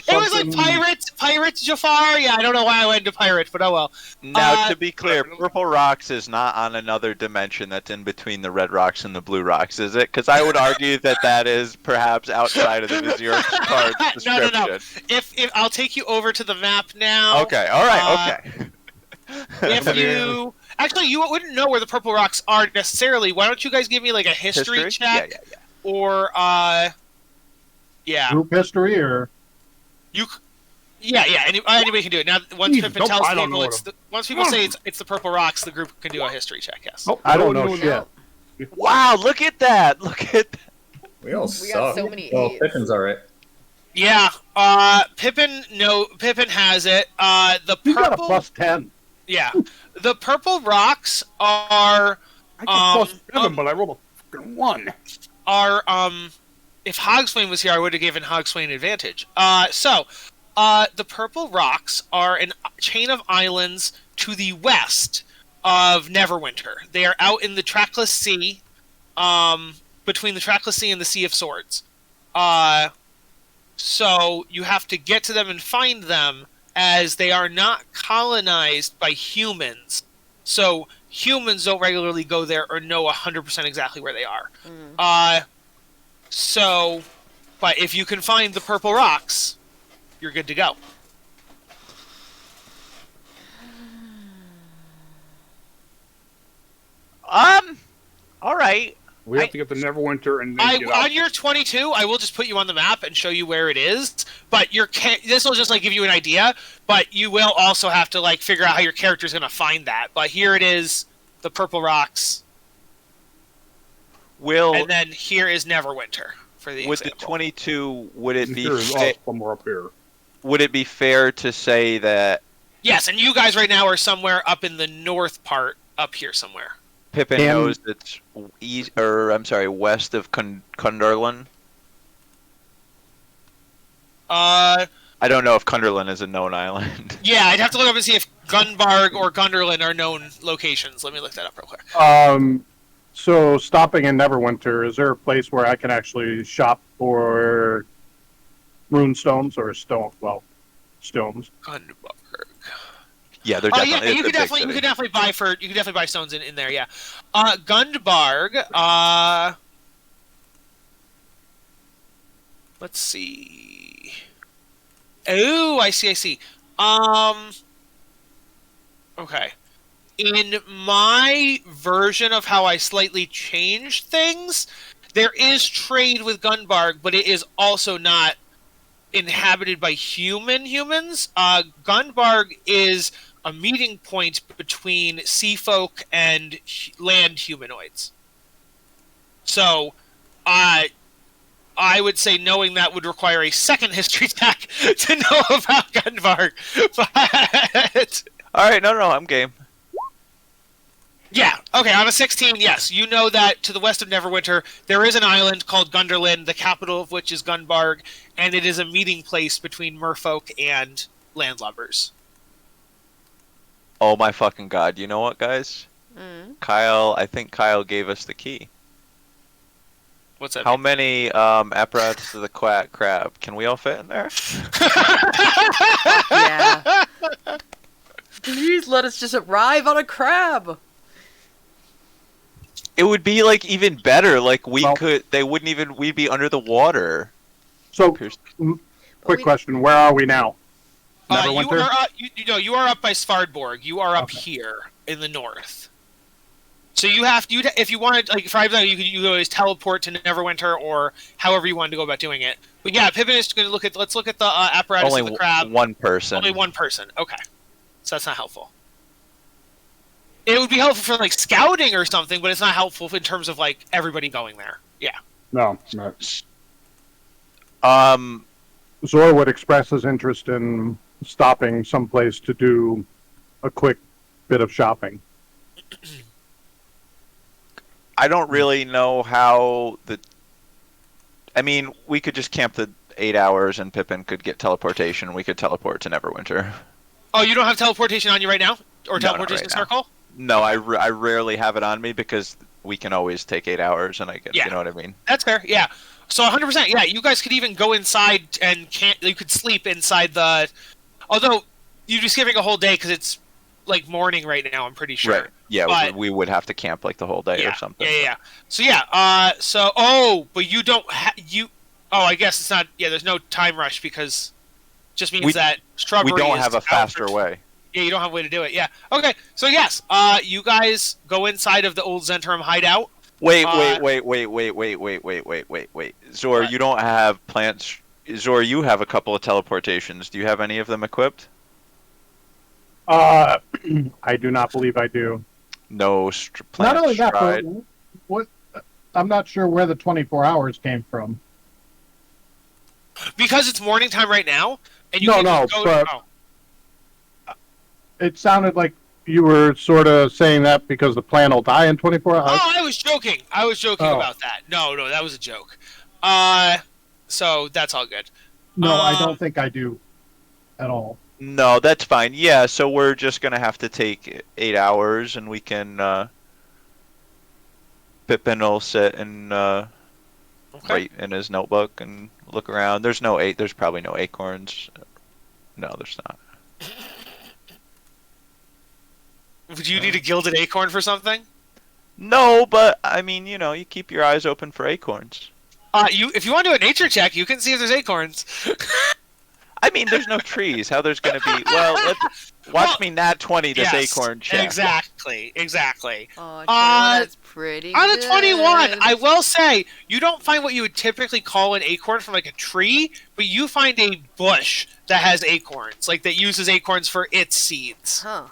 it was like something- pirate Jafar. Yeah, I don't know why I went to pirate, but oh well. Now, to be clear, Purple Rocks is not on another dimension that's in between the red rocks and the blue rocks, is it? Because I would argue that is perhaps outside of the Vizier card's No, description. no. If I'll take you over to the map now. Okay, all right, okay. If you actually, you wouldn't know where the purple rocks are necessarily. Why don't you guys give me like a history check? Yeah. Or yeah, Group history or yeah. Anybody can do it. Now, once Jesus, Pippin tells I don't people know it's once people say it's the purple rocks, the group can do a history check. Yes. Oh, I don't know doing shit. that. Wow, look at that! Look at that. We all We suck. got so many Well, eights. Pippin's alright. Yeah. Pippin has it. The You got a purple. +10. Yeah. The purple rocks are I got +7, but I rolled a fucking 1. If Hogswain was here, I would have given Hogswain advantage. The purple rocks are a chain of islands to the west of Neverwinter. They are out in the trackless sea, between the trackless sea and the Sea of Swords. So you have to get to them and find them, as they are not colonized by humans. So humans don't regularly go there or know 100% exactly where they are. But if you can find the purple rocks, you're good to go. All right. We have to get to Neverwinter and then get out. On your 22, I will just put you on the map and show you where it is. But this will just like give you an idea. But you will also have to like figure out how your character's going to find that. But here it is, the purple rocks, Will and then here is Neverwinter. for the With the example. 22, would it be Here is us somewhere up here. would it be fair to say that Yes, and you guys right now are somewhere up in the north part, up here somewhere. Pippin Can- knows it's west of Cunderlin? I don't know if Cunderlin is a known island. Yeah, I'd have to look up and see if Gunbarg or Gunderlin are known locations. Let me look that up real quick. So stopping in Neverwinter, is there a place where I can actually shop for runestones or stones? Gunbarg. Yeah, they're Oh definitely. yeah, you it's a could big definitely buy stones in there. Yeah, Gundbarg. Let's see. Oh, I see. Okay. In my version of how I slightly changed things, there is trade with Gunbarg, but it is also not inhabited by humans. Gunbarg is a meeting point between sea folk and land humanoids. So, I would say knowing that would require a second history check to know about Gunbarg. But All right, no, I'm game. yeah, okay, on a 16, yes. You know that to the west of Neverwinter, there is an island called Gunderlin, the capital of which is Gunbarg, and it is a meeting place between merfolk and landlubbers. Oh my fucking god! You know what, guys? Kyle, I think Kyle gave us the key. What's that? How many apparatus of the quack crab can we all fit in there? Yeah. Please let us just arrive on a crab. It would be like even better. Like Well- we'd be under the water. So, Pierce- quick question: where are we now? You Neverwinter? are you are up by Svardborg. You are up here in the north. So you have to, if you wanted, like, for example, you could always teleport to Neverwinter or however you wanted to go about doing it. But yeah, Pippin is going to let's look at the apparatus Only of the crab. one person. Only one person. Okay, so that's not helpful. It would be helpful for like scouting or something, but it's not helpful in terms of like everybody going there. Yeah. No. Zor would express his interest in stopping someplace to do a quick bit of shopping. I don't really know how I mean, we could just camp the 8 hours, and Pippin could get teleportation. We could teleport to Neverwinter. Oh, you don't have teleportation on you right now, or No, not teleportation right now. circle? No, I rarely have it on me because we can always take 8 hours, and I get, Yeah. you know what I mean? That's fair. Yeah. So 100%. Yeah, you guys could even go inside and you could sleep inside the. Although you'd be skipping a whole day because it's like morning right now. I'm pretty sure. Right. Yeah, But- we would have to camp like the whole day Yeah. or something. Yeah. So yeah. But you don't. I guess it's not. Yeah. There's no time rush because just means that We Strawberry. don't is have a out faster for- way. Yeah, you don't have a way to do it. Yeah. Okay. So yes. You guys go inside of the old Zentrum hideout. Wait. Zor, What? you don't have plants. Zor, you have a couple of teleportations. Do you have any of them equipped? I do not believe I do. No Not only that, stride. but what? I'm not sure where the 24 hours came from. Because it's morning time right now, and you No, can no, go. but- Oh. It sounded like you were sort of saying that because the plan will die in 24 hours. Oh, I was joking. Oh. About that. No, that was a joke. So that's all good. No, I um, don't think I do at all. No, that's fine. Yeah, so we're just gonna have to take 8 hours, and we can. Pippin will sit and Okay. write in his notebook and look around. There's probably no acorns. No, there's not. Would you need a gilded acorn for something? No, but I mean, you keep your eyes open for acorns. If you want to do a nature check, you can see if there's acorns. I mean, there's no trees. How there's gonna be? Well, watch me nat 20 this Yes, acorn check. Exactly. Oh, Uh, that's pretty On a good. 21, I will say, you don't find what you would typically call an acorn from like a tree, but you find a bush that has acorns, like that uses acorns for its seeds. Huh.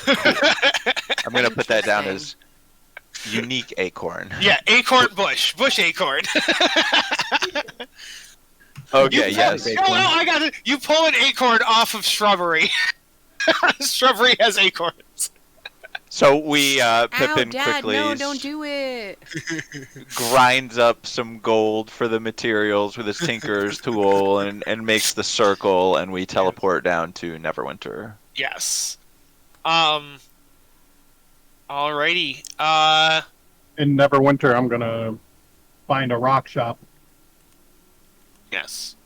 I'm gonna put that down as unique acorn. Yeah, acorn bush acorn. Okay, yes. No, I got it. You pull an acorn off of shrubbery. Shrubbery has acorns. So we Ow, Pippin Dad, quickly no, don't do it. grinds up some gold for the materials with his tinker's tool and makes the circle, and we teleport down to Neverwinter. Yes. Alrighty. In Neverwinter, I'm gonna find a rock shop. Yes.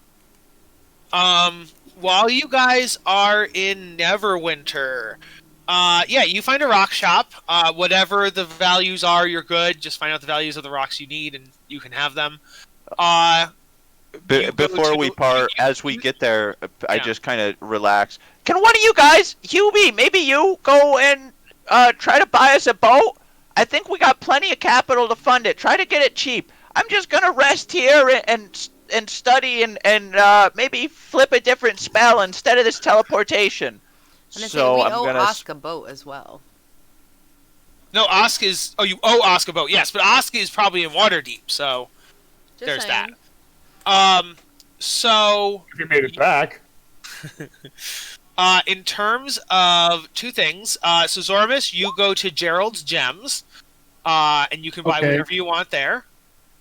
While you guys are in Neverwinter, yeah, you find a rock shop. Whatever the values are, you're good. Just find out the values of the rocks you need, and you can have them. Before we part, as we get there, I just kind of relax. Can one of you guys, Hubie, maybe you go and try to buy us a boat? I think we got plenty of capital to fund it. Try to get it cheap. I'm just gonna rest here and study and maybe flip a different spell instead of this teleportation. And So we I'm owe gonna Osk a boat as well. No, Osk is. Oh, you owe Osk a boat. Yes, but Osk is probably in Waterdeep, so Just there's saying. that. So If you made it back. in terms of two things, so Zormus, you go to Gerald's Gems, and you can buy Okay. whatever you want there.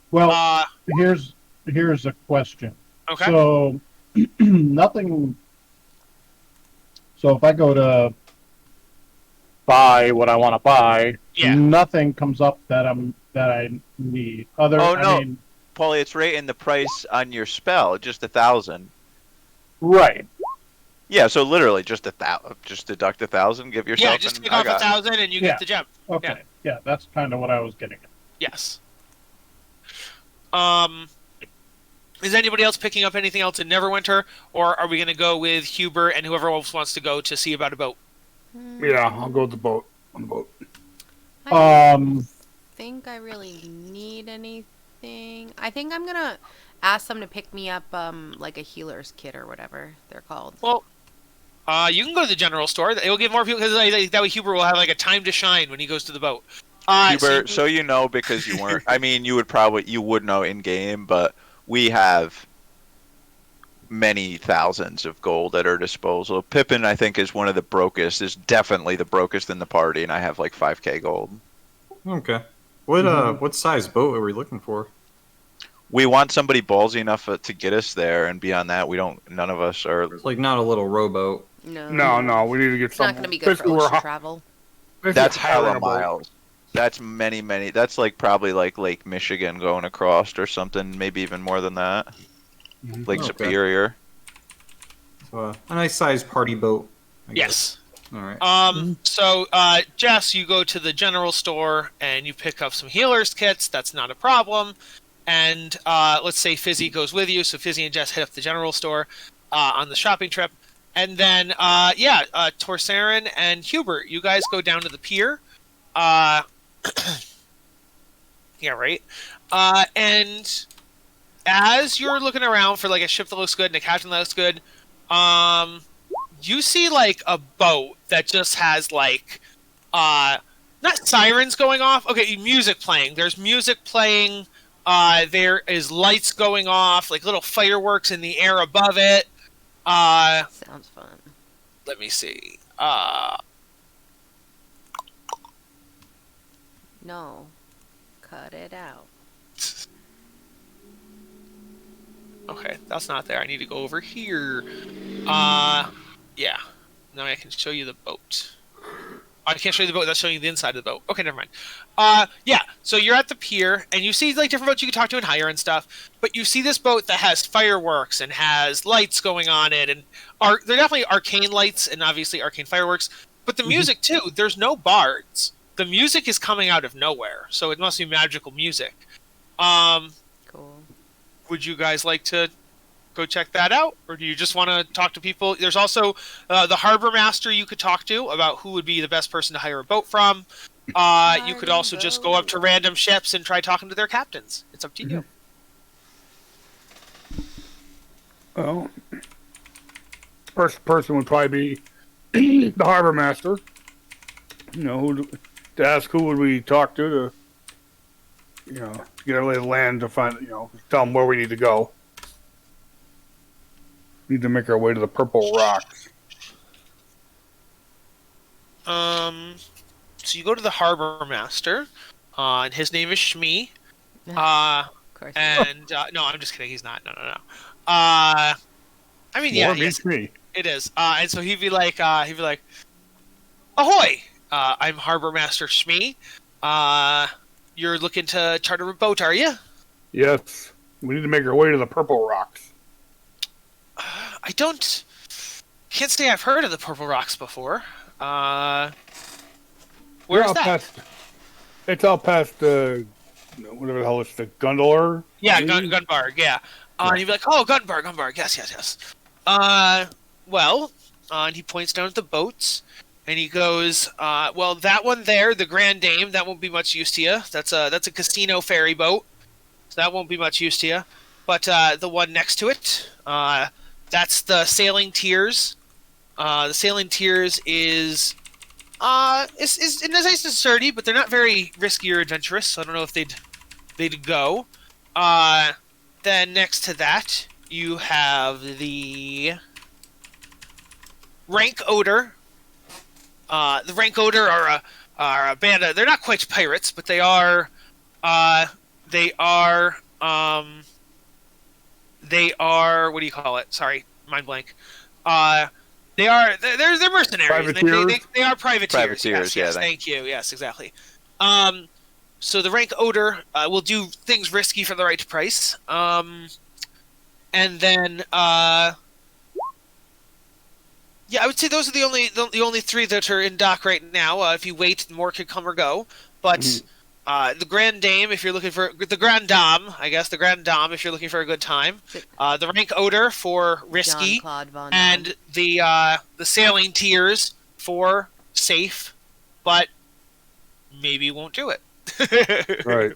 Well, here's a question. Okay. So nothing. So if I go to buy what I want to buy, Yeah. nothing comes up that I need. Oh, no. I mean, Paulie, it's right in the price on your spell, just 1,000. right. Yeah, so literally just just deduct 1,000, give yourself. Yeah, just an, take I off got- 1,000 and you Yeah. get the gem. Okay. Yeah, that's kind of what I was getting at. Yes. Is anybody else picking up anything else in Neverwinter, or are we going to go with Huber and whoever else wants to go to see about a boat? Yeah, I'll go with the boat. On the boat. I don't think I really need anything. I think I'm gonna ask them to pick me up like a healer's kit or whatever they're called. Well, you can go to the general store. It will give more people because that way Huber will have like a time to shine when he goes to the boat. Hubert, so you know, because you weren't. I mean, you would know in game, but we have many thousands of gold at our disposal. Pippin, I think, is one of the brokest. Is definitely the brokest in the party, and I have like 5k gold. Okay. What size boat are we looking for? We want somebody ballsy enough to get us there, and beyond that, we don't. None of us are. It's like not a little rowboat. No, we need to get It's not something. gonna be good for ocean travel. That's hella miles. That's many. That's like probably like Lake Michigan going across or something. Maybe even more than that. Lake Okay. Superior. So, a nice sized party boat. I guess. Yes. All right. So, Jess, you go to the general store and you pick up some healer's kits. That's not a problem. And let's say Fizzy goes with you. So Fizzy and Jess hit up the general store on the shopping trip. And then, Torsarin and Hubert, you guys go down to the pier. Yeah, right. And as you're looking around for like a ship that looks good and a captain that looks good, you see like a boat that just has like not sirens going off. Okay, music playing. There's music playing. There is lights going off, like little fireworks in the air above it. Sounds fun. Let me see. No. Cut it out. Okay, that's not there. I need to go over here. Yeah. Now I can show you the boat. I can't show you the boat. That's showing you the inside of the boat. Okay, never mind. Yeah. So you're at the pier, and you see like different boats you can talk to and hire and stuff. But you see this boat that has fireworks and has lights going on it, and they're definitely arcane lights and obviously arcane fireworks. But the music too. There's no bards. The music is coming out of nowhere, so it must be magical music. Cool. Would you guys like to go check that out, or do you just want to talk to people? There's also the harbor master you could talk to about who would be the best person to hire a boat from. You could also just go up to random ships and try talking to their captains. It's up to you. Well, first person would probably be the harbor master. You know, to ask who would we talk to to get a lay of the land to find, tell them where we need to go. Need to make our way to the Purple Rocks. So you go to the harbor master, and his name is Shmi. Of course. And no, I'm just kidding. He's not. No. I mean, yeah, yes, me. it is. And so he'd be like, "Ahoy! I'm Harbor Master Shmi. You're looking to charter a boat, are you?" Yes. We need to make our way to the Purple Rocks. I can't say I've heard of the Purple Rocks before. Where's that? It's out past whatever the hell it's the Gondola. Yeah, Gunbarg, yeah. And he'd be like, "Oh, Gunbarg, yes. And he points down at the boats, and he goes, well, that one there, the Grand Dame, that won't be much use to you. That's a casino ferry boat, so that won't be much use to you. But the one next to it, that's the Sailing Tears. The Sailing Tears is nice and sturdy, but they're not very risky or adventurous, so I don't know if they'd go. Then next to that, you have the Rank Odor. The Rank Odor are a band of, they're not quite pirates, but they are what do you call it? Sorry, mind blank. They're mercenaries. They are privateers. Yes, thank you. Yes, exactly. So the Rank Odor will do things risky for the right price. And then I would say those are the only three that are in dock right now. If you wait, more could come or go. But the Grand Dame, if you're looking for the Grand Dame, the Grand Dame, if you're looking for a good time. The Rank Odor for risky, and the Sailing Tears for safe, but maybe won't do it. Right.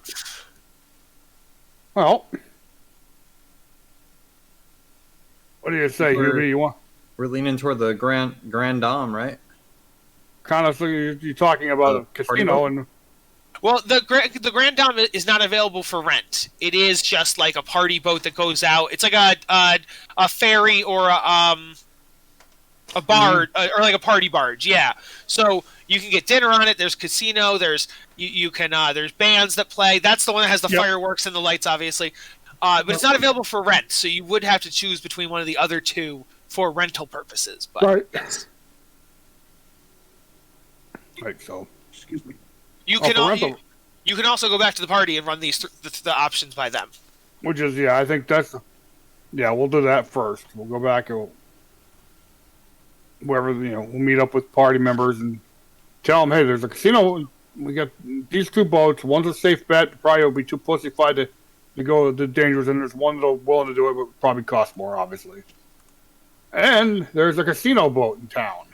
Well, what do you say, Hubie? You want? We're leaning toward the Grand Dame, right? Kind of. So you're talking about a casino and. Well, the Grand Dame is not available for rent. It is just like a party boat that goes out. It's like a ferry or a barge or like a party barge. Yeah. So you can get dinner on it. There's casino. There's there's bands that play. That's the one that has the fireworks and the lights, obviously. But it's not available for rent. So you would have to choose between one of the other two for rental purposes. But, right. Yes. Right. So, excuse me. You can also go back to the party and run the options by them. Which is, I think that's... Yeah, we'll do that first. We'll go back and we'll meet up with party members and tell them, hey, there's a casino. We got these two boats. One's a safe bet. Probably will be too pussyfied to go the dangerous, and there's one that's willing to do it, but probably cost more, obviously. And there's a casino boat in town.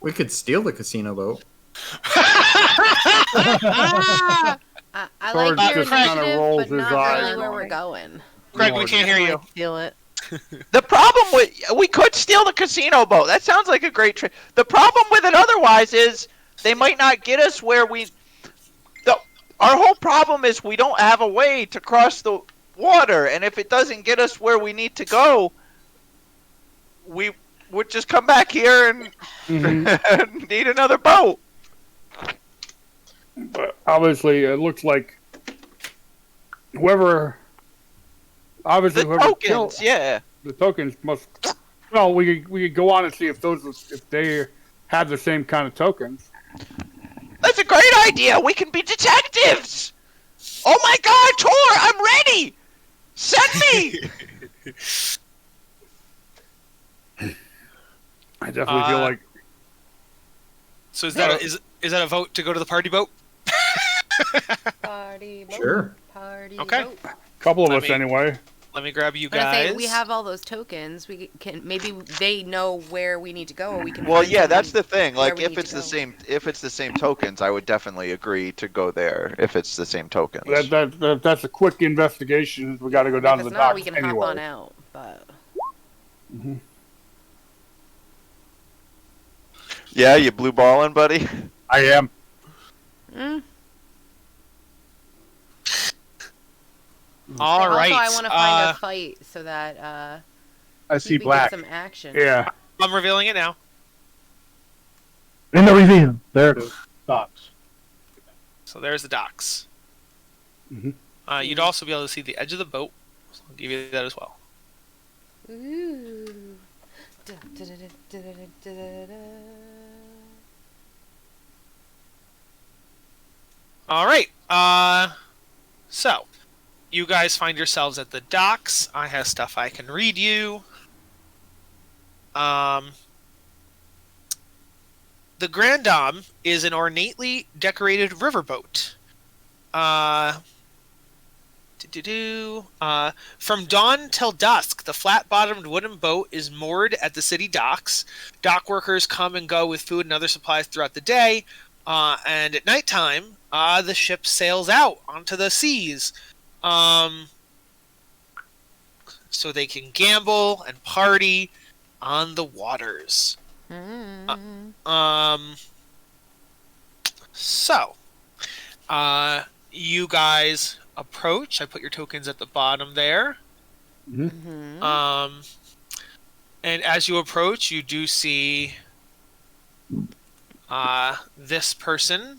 We could steal the casino boat. I like your initiative, but not really where we're going. Greg, we can't hear you. Feel it. The problem we could steal the casino boat. That sounds like a great trick. The problem with it otherwise is they might not get us where our whole problem is we don't have a way to cross the water, and if it doesn't get us where we need to go, we would just come back here and need another boat. But obviously, it looks like whoever tokens, the tokens must. Well, we could go on and see if they have the same kind of tokens. That's a great idea. We can be detectives. Oh my God, Tor! I'm ready. Send me. I definitely feel like. So is that a vote to go to the party boat? Party boat. Sure. Party Okay. boat. A couple of us anyway. Let me grab you But I guys. say we have all those tokens. We can maybe they know where we need to go, or we can. Well, find yeah, them that's the thing. where Like, we if need it's to the go. same, if it's the same tokens, I would definitely agree to go there. If it's the same tokens. That's a quick investigation. We got to go down If to the it's not, docks we can anyway. hop on out. But Yeah, you blue balling, buddy. I am. Mm. All right. Also, I want to find a fight so that I he see can black. get some action. Yeah. I'm revealing it now. In the reveal. There it is. Dots. So there's the docks. Mhm. You'd also be able to see the edge of the boat. So I'll give you that as well. Ooh. Da, da, da, da, da, da, da, da. All right. So you guys find yourselves at the docks. I have stuff I can read you. The Grand Dame is an ornately decorated riverboat. From dawn till dusk, the flat-bottomed wooden boat is moored at the city docks. Dock workers come and go with food and other supplies throughout the day, and at nighttime, the ship sails out onto the seas, so they can gamble and party on the waters. So, you guys approach. I put your tokens at the bottom there. Mm-hmm. And as you approach, you do see this person.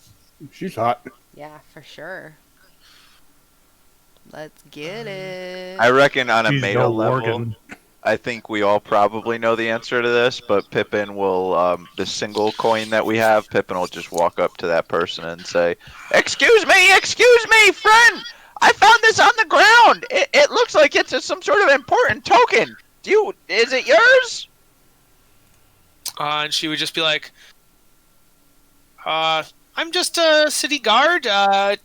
She's hot. Yeah, for sure. Let's get it. I reckon on a She's meta no level, Morgan. I think we all probably know the answer to this, but Pippin will, the single coin that we have, Pippin will just walk up to that person and say, excuse me, friend! I found this on the ground! It looks like it's some sort of important token! Is it yours? And she would just be like, I'm just a city guard,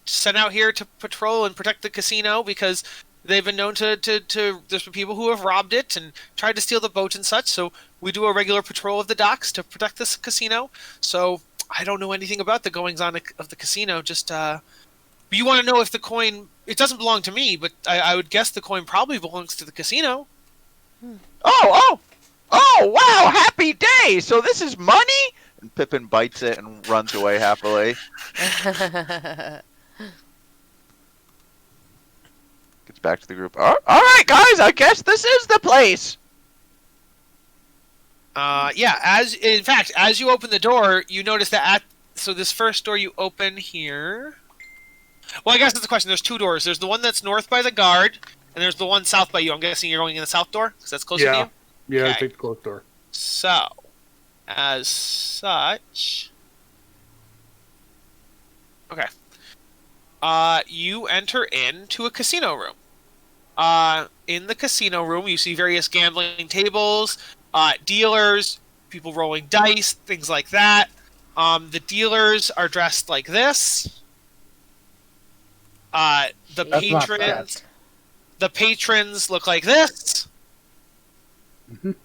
sent out here to patrol and protect the casino because they've been known to there's been people who have robbed it and tried to steal the boat and such, so we do a regular patrol of the docks to protect this casino. So I don't know anything about the goings-on of the casino, just, you want to know if the coin, it doesn't belong to me, but I would guess the coin probably belongs to the casino. Oh, wow, happy day! So this is money? And Pippin bites it and runs away happily. Gets back to the group. Alright, guys, I guess this is the place! Yeah, as you open the door, you notice that so this first door you open here. Well, I guess that's the question. There's two doors. There's the one that's north by the guard, and there's the one south by you. I'm guessing you're going in the south door, because that's closer to you? Yeah, Okay. take the closed door. So, as such... Okay. You enter into a casino room. In the casino room, you see various gambling tables, dealers, people rolling dice, things like that. The dealers are dressed like this. The That's not bad. patrons look like this.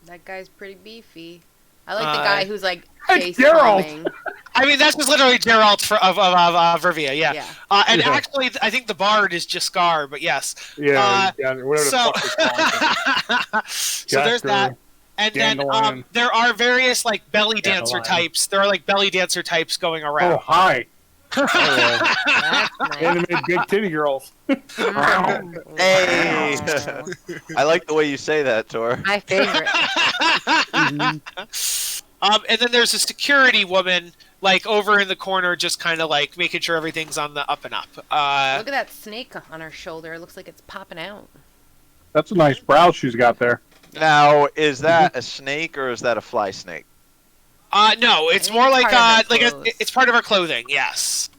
That guy's pretty beefy. I like the guy who's like Hey, face Geralt! palming. I mean, that's just literally Geralt of Rivia, yeah. Yeah. And Yeah. actually, I think the bard is Jaskar, but yes. Yeah, whatever So, the fuck it's called. so there's that. And then Dandelion. there are various like belly dancer Dandelion. types. There are like belly dancer types going Oh, around. hi. That's nice. Animated big titty girls. Hey! Oh. I like the way you say that, Tor. My favorite. And then there's a security woman like over in the corner, just kind of like making sure everything's on the up and up. Look at that snake on her shoulder. It looks like it's popping out. That's a nice brow she's got there. Now, is that a snake or is that a fly snake? No, it's think more it's like part of her like clothes. it's part of her clothing. Yes.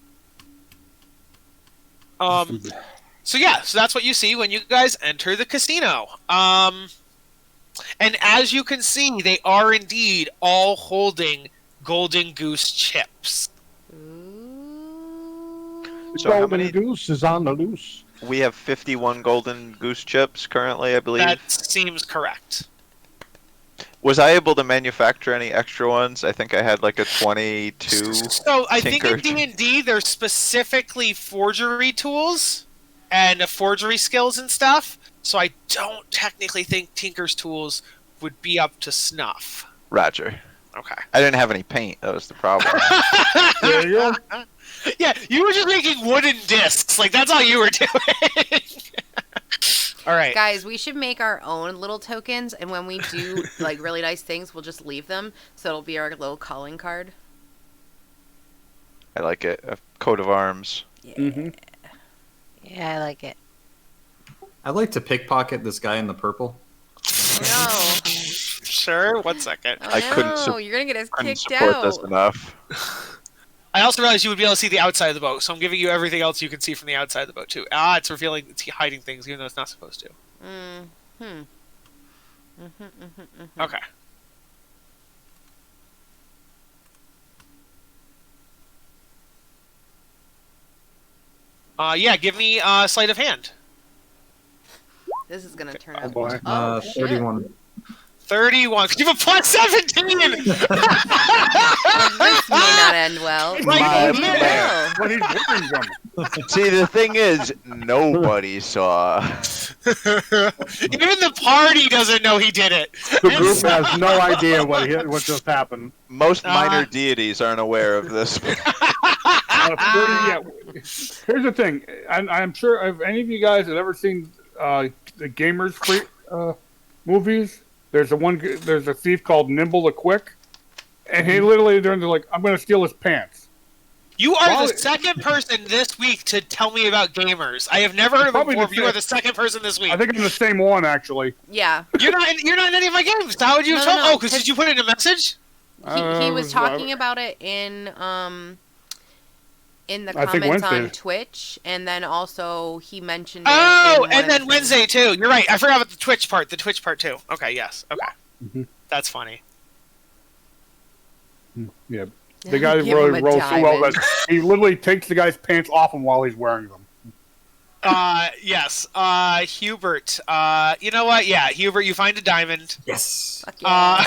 So yeah, so that's what you see when you guys enter the casino. And as you can see, they are indeed all holding Golden Goose chips. Ooh. The So how golden many- goose is on the loose. We have 51 golden goose chips currently, I believe. That seems correct. Was I able to manufacture any extra ones? I think I had like a 22. So I think in Tinker. D&D there's specifically forgery tools and forgery skills and stuff. So I don't technically think Tinker's tools would be up to snuff. Roger. Okay. I didn't have any paint. That was the problem. There you go. Yeah, you were just making wooden discs. Like, that's all you were doing. All right. Guys, we should make our own little tokens, and when we do like really nice things, we'll just leave them, so it'll be our little calling card. I like it. A coat of arms. Yeah. Mm-hmm. Yeah, I like it. I'd like to pickpocket this guy in the purple. No. Sure. 1 second. Oh, I couldn't no, sup- you're gonna get us Couldn't kicked support out. this enough. I also realized you would be able to see the outside of the boat, so I'm giving you everything else you can see from the outside of the boat too. It's revealing, it's hiding things, even though it's not supposed to. Okay. Yeah, give me sleight of hand. This is gonna turn Oh, out. boy. Oh, shit. 31. 31. You have a plus 17. Well, this may not end well. My Maybe it man. will. When he's working them. See, the thing is, nobody saw. Even the party doesn't know he did it. The group has no idea what just happened. Most minor Uh, deities aren't aware of this. 30, yeah. Here's the thing, and I'm sure if any of you guys have ever seen the Gamers movies, there's a thief called Nimble the Quick, and he literally they're like, I'm going to steal his pants. You are Well, the second person this week to tell me about gamers. I have never heard of it Probably before. the But you are same- the second person this week. I think I'm the same one actually. Yeah. You're not in any of my games. How would you No, tell? no, Oh, because did you put it in a message? He was was- talking about it in the I think comments on Wednesday. Twitch, and then also he mentioned it Oh, in one and of then the Wednesday too. You're right. I forgot about the Twitch part. The Twitch part too. Okay. Yes. Okay. Mhm. That's funny. Yeah, things. the guy Give really him a rolls so well diamond. that he literally takes the guy's pants off him while he's wearing them. Yes. Hubert. You know what? Yeah, Hubert. You find a diamond. Yes. Fuck yeah.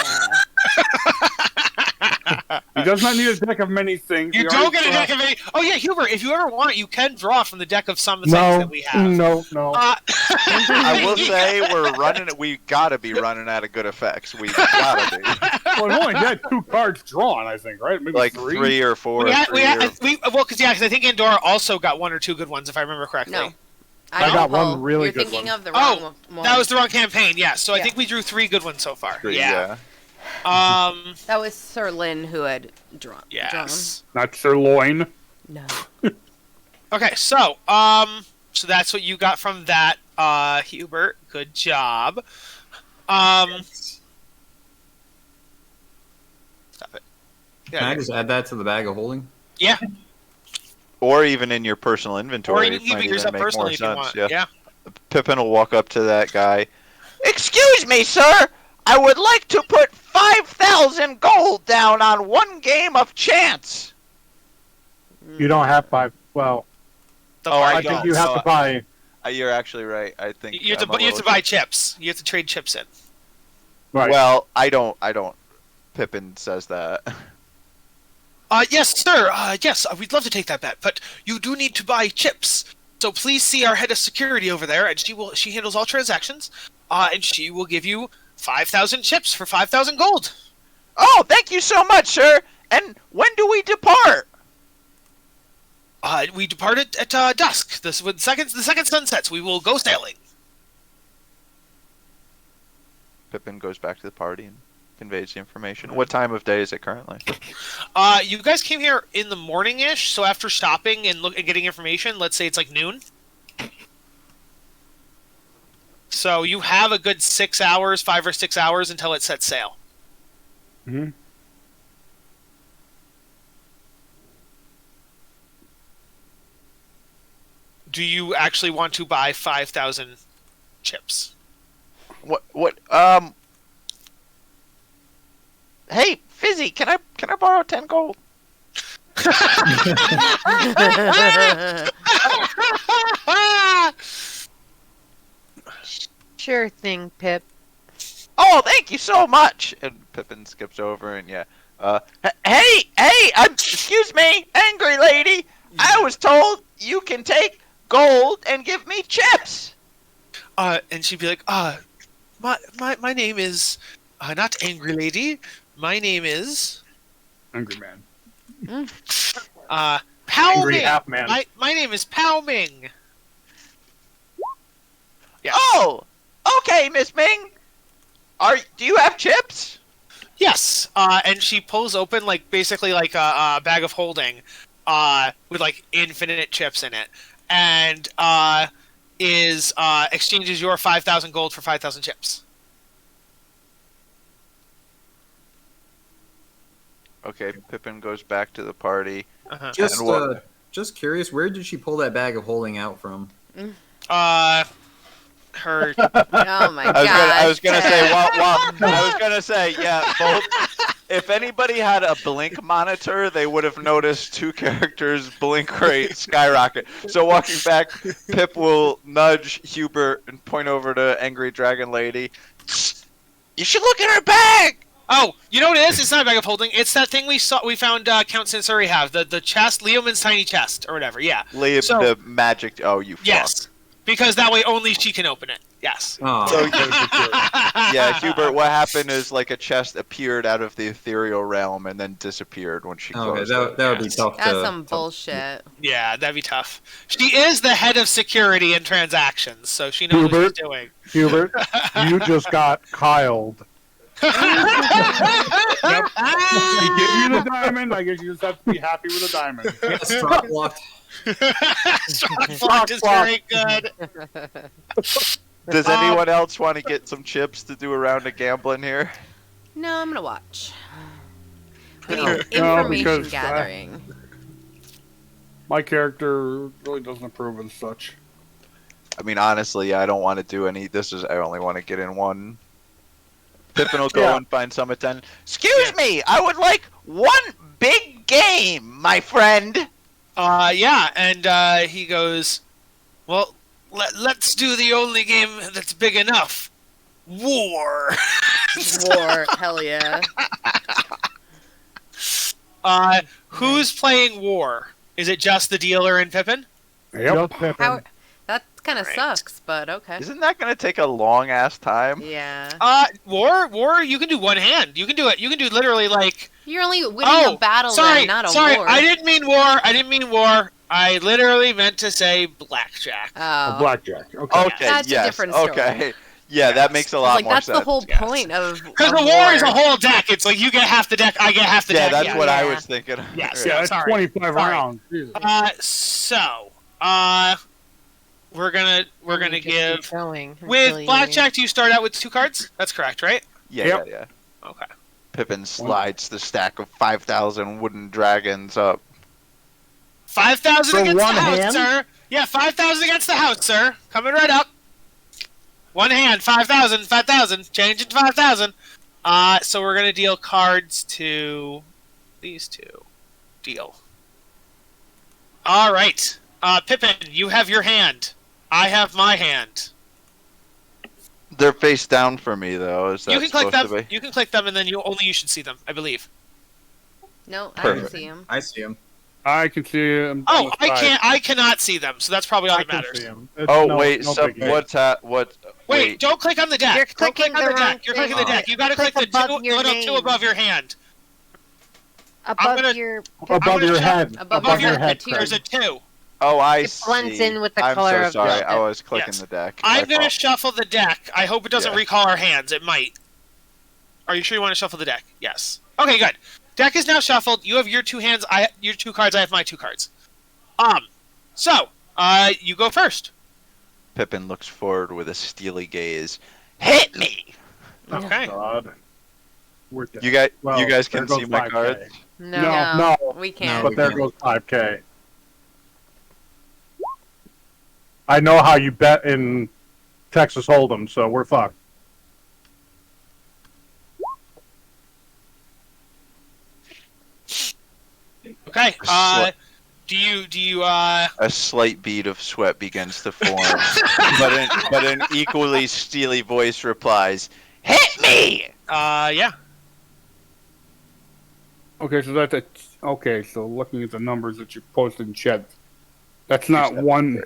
He does not need a deck of many things. You He don't already get a deck of any. Oh yeah, Hubert. If you ever want it, you can draw from the deck of some things No, that we have. no. I will say we're running. We gotta be running out of good effects. We gotta be Well, I've only had 2 cards drawn, I think, right? Maybe like 3. 3 or 4. Because I think Andorra also got 1 or 2 good ones, if I remember correctly. No. I got one Paul. really You're good thinking one. of the wrong Oh, one. that was the wrong campaign. Yeah, so I Yeah. think we drew 3 good ones so far. Yeah. That was Sir Lin who had drawn. Yes. Not sirloin. No. Okay, so that's what you got from that, Hubert. Good job. Stop it. Can I just add that to the bag of holding? Yeah. Or even in your personal Or inventory. you it can might keep it even yourself make more personally if you sense. want. Yeah. Yeah. Pippin will walk up to that guy. Excuse me, sir. I would like to put 5,000 gold down on 1 game of chance. You don't have 5. Well, The Oh, I party think goals. you have to buy. You're actually right. I think You have to, you have to buy chips. You have to trade chips in. Right. Well, I don't. Pippin says that. Yes, sir. Yes, we'd love to take that bet, but you do need to buy chips. So please see our head of security over there, and she handles all transactions. And she will give you 5,000 chips for 5,000 gold. Oh, thank you so much, sir. And when do we depart? We depart at dusk. The second sun sets, we will go sailing. Pippin goes back to the party and conveys the information. What time of day is it currently? You guys came here in the morning-ish, so after stopping and getting information, let's say it's like noon. So you have a good 6 hours, 5 or 6 hours until it sets sail. Mm-hmm. Do you actually want to buy 5,000 chips? What? Hey, Fizzy, can I borrow 10 gold? Sure thing, Pip. Oh, thank you so much. And Pippin skips over and hey, excuse me, angry lady. I was told you can take gold and give me chips. And she'd be like, my name is not Angry Lady. My name is Angry man. Pao Angry Ming. half man. My name is Pao Ming. Yes. Oh, okay, Miss Ming. Do you have chips? Yes. And she pulls open basically a bag of holding, with infinite chips in it, and exchanges your 5,000 gold for 5,000 chips. Okay, Pippin goes back to the party. Uh-huh. Just curious, where did she pull that bag of holding out from? Her. Oh my god. I was gonna say, I was gonna say, yeah, both. If anybody had a blink monitor, they would have noticed two characters' blink rate skyrocket. So walking back, Pip will nudge Hubert and point over to Angry Dragon Lady. You should look in her bag. Oh, you know what it is? It's not a bag of holding. It's that thing we found Count Sinsuri have the chest, Leoman's tiny chest or whatever. Yeah. The magic. Oh, you fuck. Yes, because that way only she can open it. Yes. Oh, So, yeah, Hubert, what happened is a chest appeared out of the ethereal realm and then disappeared when she okay, closed it. that would be tough. That's some bullshit. Yeah, that'd be tough. She is the head of security and transactions, so she knows what Hubert? she's doing. Hubert, you just got Kyled. Yep. He gave you the diamond. I guess you just have to be happy with the diamond. Strong blocked. Strong block is very good. Does anyone else want to get some chips to do a round of gambling here? No, I'm gonna watch. We No, need information because, gathering. My character really doesn't approve of such. I mean, honestly, I don't want to do any. I only want to get in one. Pippin will go and find some attendant. Excuse me, I would like one big game, my friend. Yeah, and he goes, well, let's do the only game that's big enough. War. War, hell yeah. Who's playing War? Is it just the dealer and Pippin? Yep. How, that kind of Right. sucks, but okay. Isn't that going to take a long ass time? Yeah. War, you can do one hand. You can do it. You can do literally You're only winning a battle sorry, then, not a sorry, war. I didn't mean war. I literally meant to say blackjack. Oh. Blackjack. Okay. Okay, That's a yes, different story. okay. Yeah, that makes a lot more that's sense. the whole yes. point of Because the war is a whole deck. It's like you get half the deck, I get half the Yeah, deck. that's what I Yeah. was thinking. Yes. Yeah, it's sorry. 25 Sorry. rounds. Jesus. We're gonna give going with blackjack. Do you start out with 2 cards? That's correct, right? Yeah. Okay. Pippin slides the stack of 5,000 wooden dragons up. 5,000 For against the one house, hand? sir. Yeah, 5,000 against the house, sir. Coming right up. One hand, 5,000, 5,000. Change it to 5,000. So we're gonna deal cards to these two. Deal. All right. Pippin, you have your hand. I have my hand. They're face down for me, though. Is that You can click supposed them. to be? You can click them, and then you should see them. I believe. No, I don't Perfect. see him. I see him. I can see him. Oh, I cannot see them. So that's probably all I that can matters. see him. It's Oh, no- wait, no so biggie. what? Wait, don't click on the deck. You're Don't click clicking on the the wrong deck. You're clicking the thing. deck. You gotta Click click the above your little two name. above your hand. Above gonna- your. Above gonna your check- head. above Above your your head, head. two. There's Craig. a 2. Oh, I It blends see. in with the I'm color so of sorry. the- I was clicking Yes. the deck. I'm My gonna fault. shuffle the deck. I hope it doesn't Yeah. recall our hands. It might. Are you sure you want to shuffle the deck? Yes. Okay, good. Deck is now shuffled. You have your 2 hands. Your 2 cards. I have my 2 cards. So, you go first. Pippin looks forward with a steely gaze. Hit me! Okay. God. We're dead. You guys, Well, you guys there can goes see my 5K. cards. No. No, We can't. but there can't. goes 5K. I know how you bet in Texas Hold'em, so we're fucked. Okay. Do you A slight bead of sweat begins to form, but an equally steely voice replies, "Hit me!" yeah. Okay, so that's okay. So looking at the numbers that you posted in chat, that's not one.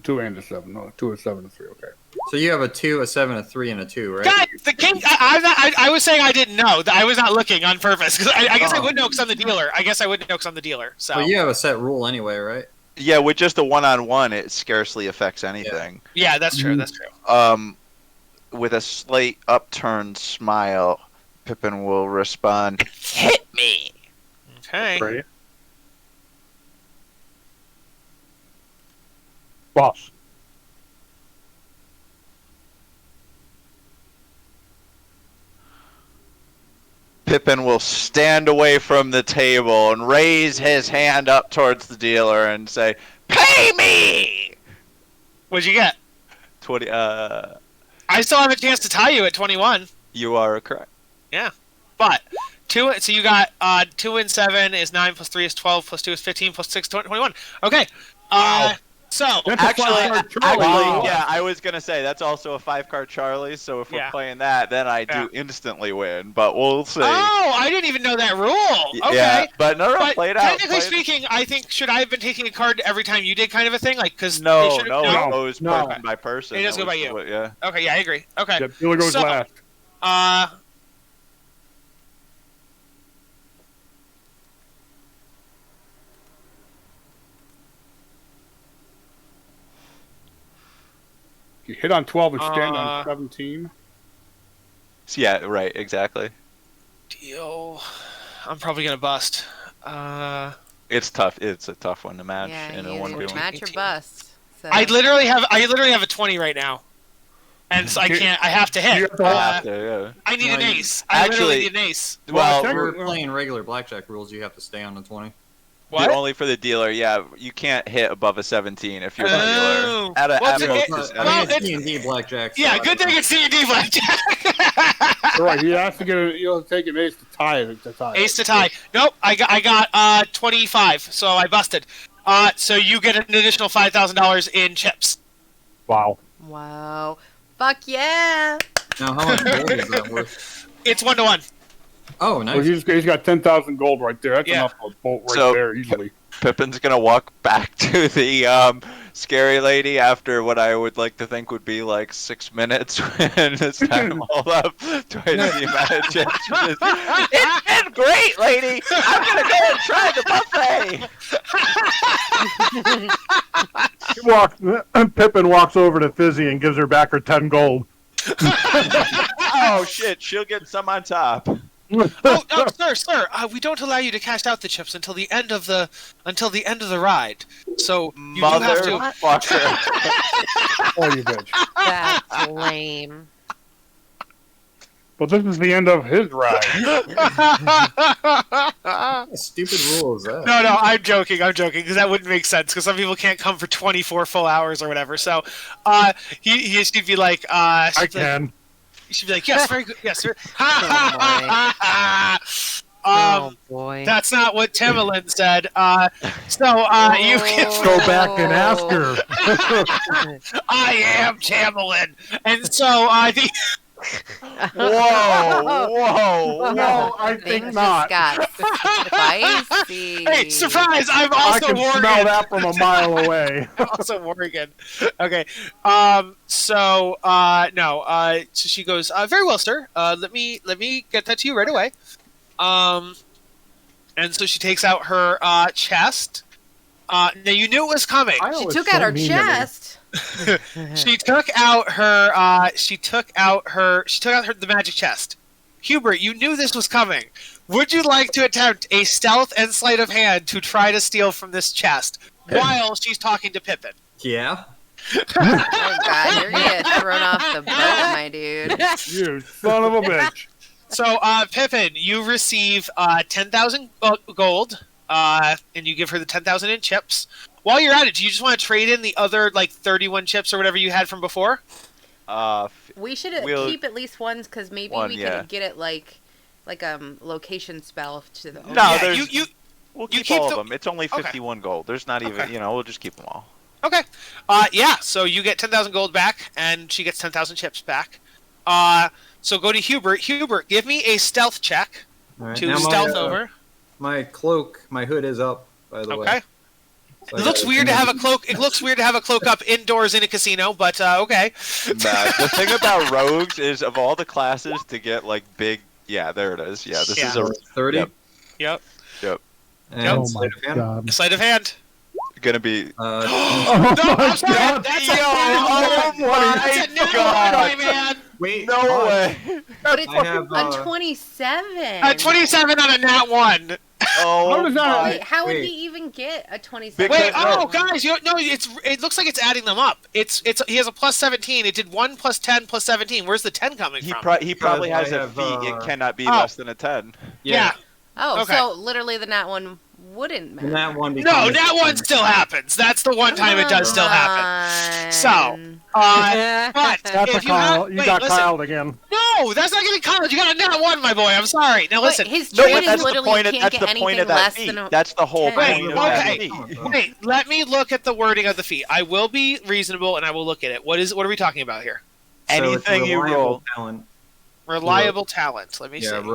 2 and a 7. No, 2, a 7, and 3. Okay. So you have a 2, a 7, a 3, and a 2, right? God, the king. I was saying I didn't know. I was not looking on purpose because I guess I would know because I'm the dealer. I guess I would know because I'm the dealer. So. Well, you have a set rule anyway, right? Yeah, with just a one-on-one, it scarcely affects anything. Yeah, that's true. That's true. With a slight upturned smile, Pippin will respond, "Hit me." Okay. Right. Boss. Pippin will stand away from the table and raise his hand up towards the dealer and say, "Pay me!" What'd you get? 20. I still have a chance to tie you at 21. You are correct. Yeah, but 2. So you got 2 and 7 is 9 plus 3 is 12 plus 2 is 15 plus 6 is 21. Okay. So That's a Actually, 5-card Charlie. Wow. yeah, I was gonna say that's also a 5-card Charlie. So if we're Yeah. playing that, then I do instantly win. But we'll see. Oh, I didn't even know that rule. Okay. Yeah, but no, But play it out. technically speaking, I think should I have been taking a card every time you did, kind of a thing, like because No, it no, no. it goes No. person by person. It does That go by was you. what- yeah. Okay, yeah, I agree. Okay. Yeah, dealer goes So- last. You hit on 12 and stand on 17. Yeah, right, exactly. Deal. I'm probably gonna bust. It's tough. It's a tough one to match Yeah, in a you 1v1. match your bust. So. I literally have a 20 right now, and so I can't. I have to You hit. have to hold. Yeah. I need an No, you- ace. I literally Actually- need an ace. Well, check- We're playing regular blackjack rules. You have to stay on the 20. What? only for the dealer. Yeah, you can't hit above a 17 if you're the Oh. dealer. At a, Well, at it's most, a- it's- I well, mean, it's it's- D&D blackjack. so Yeah, I good don't thing know. it's D&D blackjack. Right, he has to get a, you'll take an ace to tie it. Ace to tie. Nope, I got 25, so I busted. So you get an additional $5,000 in chips. Wow. Wow. Fuck yeah. Now, how much gold is that worth? It's 1-to-1. Oh, Well, nice. he's got 10,000 gold right there. That's Yeah. enough for a boat right So- there easily. Pippin's gonna walk back to the scary lady after what I would like to think would be like 6 minutes, and it's time to hold up twice the amount of chips. It's been great, lady. I'm gonna go and try the buffet. Pippin walks over to Fizzy and gives her back her 10 gold. Oh shit, she'll get some on top. Sir, we don't allow you to cash out the chips until the end of the ride. So you do have to. Motherfucker. Oh, you bitch. That's lame. But this is the end of his ride. What stupid rule is that? No, I'm joking, because that wouldn't make sense, because some people can't come for 24 full hours or whatever. So, she'd be like, I can. she'd be like, yes, very good, yes, sir. Oh boy. That's not what Timolin said. You can. Go back and ask her. I am Timolin, and so the. Whoa. No, I think Things not. just got spicy. Hey, surprise! I'm I also can Morgan. smell that from a mile away. Also Morgan. Okay. So she goes, very well, sir. Let me get that to you right away. And so she takes out her chest. Now you knew it was coming. She took out her chest. She took out her the magic chest. Hubert, you knew this was coming. Would you like to attempt a stealth and sleight of hand to try to steal from this chest while she's talking to Pippin? Yeah. Oh god, you're gonna get thrown off the boat, my dude. You son of a bitch. So, Pippin, you receive 10,000 gold, and you give her the 10,000 in chips. While you're at it, do you just want to trade in the other 31 chips or whatever you had from before? We should We'll- keep at least ones, because maybe One, we yeah. could get it like location spell to the. No, Yeah, there's. you We'll you keep keep all the- of them. It's only Okay. 51 gold. There's not even. Okay. We'll just keep them all. Okay. Yeah, so you get 10,000 gold back, and she gets 10,000 chips back. So go to Hubert. Hubert, give me a stealth check All right. to Now stealth over. My cloak, my hood is up, by the way. Okay. So It looks weird to have a cloak. It looks weird to have a cloak up indoors in a casino, but okay. Nah, the thing about rogues is of all the classes to get like big. Yeah, there it is. Yeah, this is a 30. Yep. Yep. Yep. And Oh my sleight of hand. god. Sleight of hand. gonna be. Oh No, my I'm sorry. god. That's Yo, a oh That's a my nat God. one, my man. Wait, No way. But it's I have, a 27. 27 on a nat one. Oh How does that- my. Wait, how would Wait. he even get a 27? Wait, Because- oh guys, no, it looks like it's adding them up. It's he has a plus 17. It did 1 plus 10 plus 17. Where's the 10 coming He from? he probably I has a have, feat. It cannot be Oh. less than a 10. Yeah. Oh, Okay. so literally the nat one wouldn't matter. And that one No, becomes- nat one still happens. That's the one time it does still happen. So, but That's a if you have, Kyle. You wait, got listen. Kyle again. No, that's not getting college. You got a nat one, my boy. I'm sorry. Now listen. But his No, training but that's the literally point. can't That's get the anything point of that less feat. than a That's the whole 10. point of that okay. feat. Wait, let me look at the wording of the feat. I will be reasonable and I will look at it. What are we talking about here? So it's Anything you reliable roll. Talent. Reliable talent. Let me Yeah, see.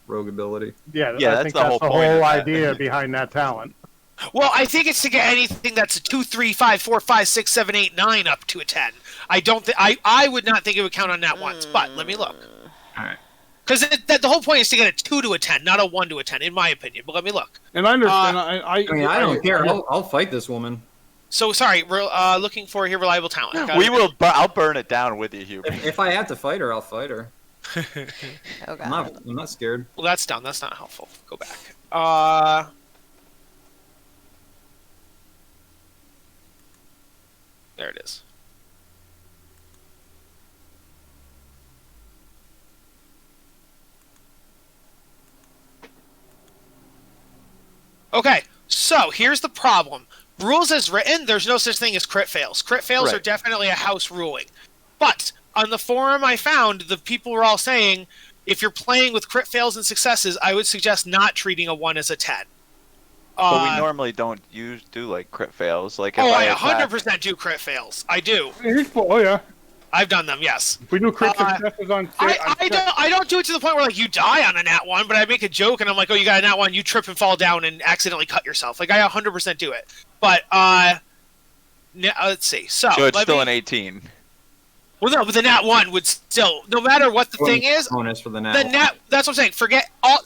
rogue ability. Yeah, Yeah, I that's think the that's whole the point of whole that. idea behind that talent. Well, I think it's to get anything that's a 2, 3, 5, 4, 5, 6, 7, 8, 9 up to a 10. I don't think I would not think it would count on that once, but let me look. Alright. Because the whole point is to get a 2 to a 10, not a 1 to a 10, in my opinion. But let me look. And I understand. I mean, I don't care. I'll fight this woman. So sorry, we're looking for here reliable talent. Got We it. will. I'll burn it down with you, Hubert. If I have to fight her, I'll fight her. Oh god. I'm not scared. Well, that's done. That's not helpful. Go back. There it is. Okay, so here's the problem. Rules as written, there's no such thing as crit fails. Crit fails are Right. definitely a house ruling. But on the forum I found, the people were all saying, if you're playing with crit fails and successes, I would suggest not treating a 1 as a 10. But we normally don't do like crit fails. Like if Oh, I attack- 100% do crit fails. I do. Oh yeah. I've done them, yes. We do crit Uh, successes on. I don't do it to the point where like you die on a nat 1, but I make a joke and I'm like, oh, you got a nat 1, you trip and fall down and accidentally cut yourself. Like I 100% do it. But let's see. So it's let still me- an 18. Well, no, but the nat 1 would still, no matter what the thing is, Bonus for the the nat. nat. That's what I'm saying. Forget all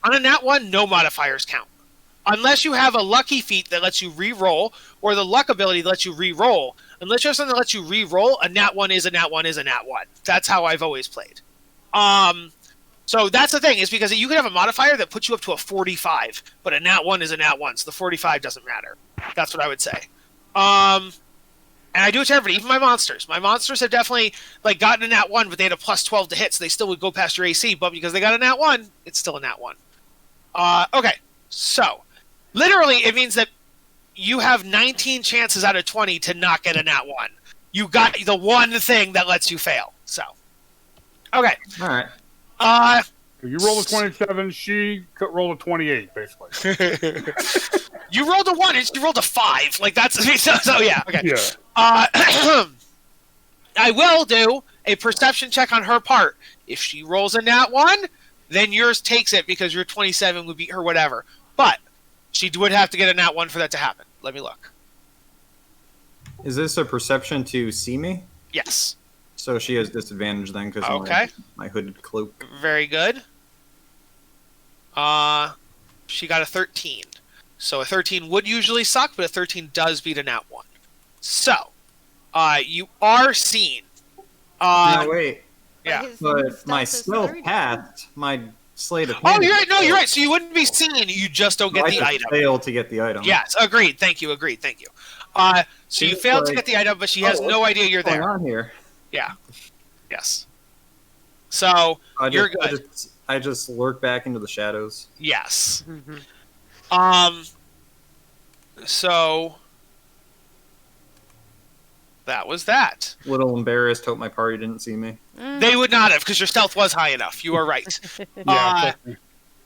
on a nat 1. No modifiers count. Unless you have a lucky feat that lets you re-roll, or the luck ability that lets you re-roll. Unless you have something that lets you re-roll, a nat 1 is a nat 1 is a nat 1. That's how I've always played. So that's the thing, is because you can have a modifier that puts you up to a 45, but a nat 1 is a nat 1, so the 45 doesn't matter. That's what I would say. And I do it to everybody, even my monsters. My monsters have definitely like gotten a nat 1, but they had a plus 12 to hit, so they still would go past your AC, but because they got a nat 1, it's still a nat 1. Okay, so literally, it means that you have 19 chances out of 20 to not get a nat 1. You got the one thing that lets you fail. So, okay. All right. You roll a 27. She rolled a 28, basically. You rolled a 1 and she rolled a 5. Like that's so yeah. Okay. Yeah. I will do a perception check on her part. If she rolls a nat 1, then yours takes it because your 27 would beat her whatever. But she would have to get a nat 1 for that to happen. Let me look. Is this a perception to see me? Yes. So she has disadvantage then because Okay. my hooded cloak. Very good. She got a 13. So a 13 would usually suck, but a 13 does beat a nat 1. So, you are seen. No, wait. Yeah. His But my stealth is stealth 30. passed. My slate of Oh, hand. you're right. No, you're right. So you wouldn't be seen. You just don't get I the just item. failed to get the item. Yes, agreed. Thank you. Agreed. Thank you. So you It's failed to like, get the item, but she has no idea you're What's going there. on here? Yeah. Yes. So you're good. I just lurk back into the shadows. Yes. Mm-hmm. So that was that. Little embarrassed. Hope my party didn't see me. They would not have, because your stealth was high enough. You are right.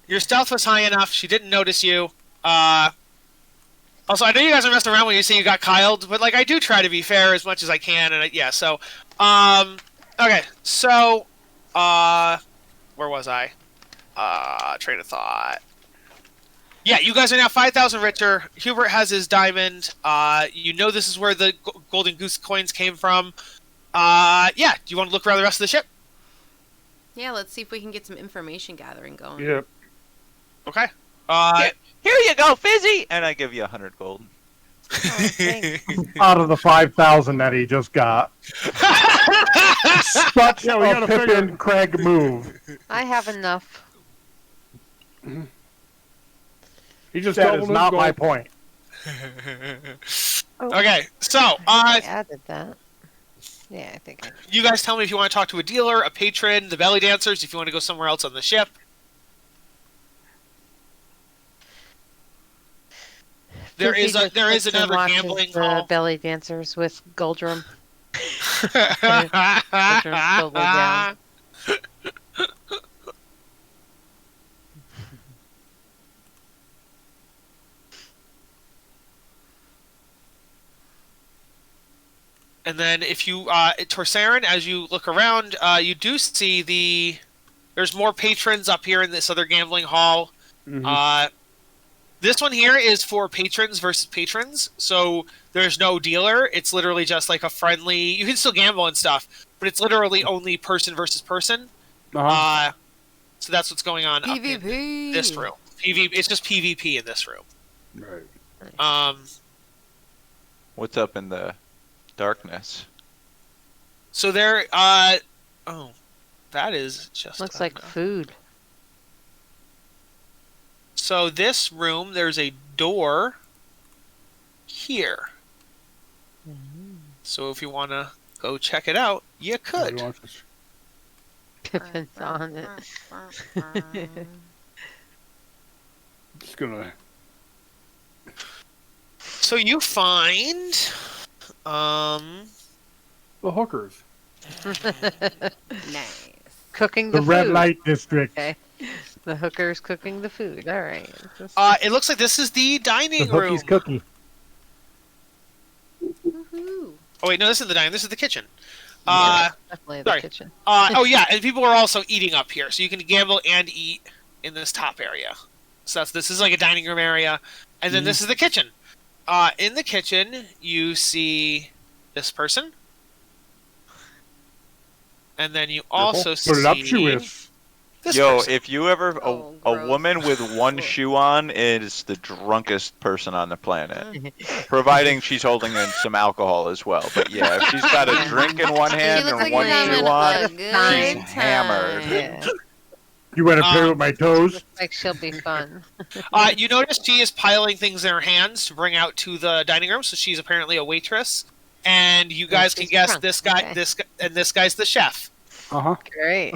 Your stealth was high enough. She didn't notice you. Also, I know you guys are messing around when you say you got Kyled, but like I do try to be fair as much as I can, and yeah. So, okay. So, where was I? Train of thought. Yeah, you guys are now 5,000 richer. Hubert has his diamond. You know this is where the golden goose coins came from. Yeah, do you want to look around the rest of the ship? Yeah, let's see if we can get some information gathering going. Yep. Okay. Here you go, Fizzy! And I give you 100 gold. Oh, thanks. Out of the 5,000 that he just got. Such Yeah, we a gotta Pippin figure- Craig move. I have enough. He just That doubled is his not gold. my point. Okay, so I added that. Yeah, I think I you guys tell me if you want to talk to a dealer, a patron, the belly dancers, if you want to go somewhere else on the ship. There is another gambling the hall. belly dancers with Goldrum. Goldrum's totally down. And then if you, Torsarin, as you look around, you do see there's more patrons up here in this other gambling hall. Mhm. This one here is for patrons versus patrons, so there's no dealer. It's literally just like a friendly, you can still gamble and stuff, but it's literally only person versus person. Uh-huh. So that's what's going on up in PvP. this room. It's just PvP in this room. Right. What's up in the darkness? So there, oh, that is just Looks like food. So this room, there's a door here. So if you want to go check it out, you Everybody could. wants this. Pippin's on it. Just gonna. So you find, The hookers. Nice. Cooking The the red food. light district. Okay. The hooker's cooking the food. All right. it looks like this is the The dining room. hookie's cookie. Woohoo. Oh wait, no, this is the dining. This is the kitchen. Definitely the sorry. kitchen. Oh yeah, and people are also eating up here, so you can gamble and eat in this top area. So this is like a dining room area, and then this is the kitchen. In the kitchen, you see this person, and then you also see Voluptuous. this Yo, person. if you ever Oh, a gross. woman with one shoe on is the drunkest person on the planet, providing she's holding in some alcohol as well. But yeah, if she's got a drink in one She hand looks and like one you're having shoe on, a good she's hammered. time. Yeah. You want to play with my toes? Looks like she'll be fun. You notice she is piling things in her hands to bring out to the dining room, so she's apparently a waitress. And you guys can she's guess drunk. this guy, Okay. and this guy's the chef. Uh-huh. Great.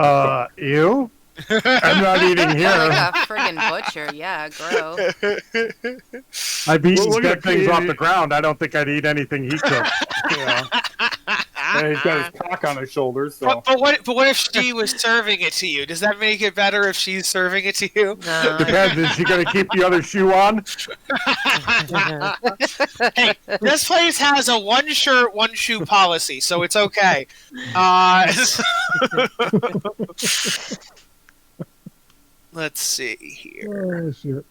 Ew. I'm not eating Like here. a friggin' butcher. Yeah, gross. I've eaten Look dead at things the- off the ground. I don't think I'd eat anything he cooked. Yeah. And he's got his cock on his shoulders. So. But what if she was serving it to you? Does that make it better if she's serving it to you? No. Depends. Is she going to keep the other shoe on? Hey, this place has a one shirt, one shoe policy, so it's okay. Let's see here. Oh, shit.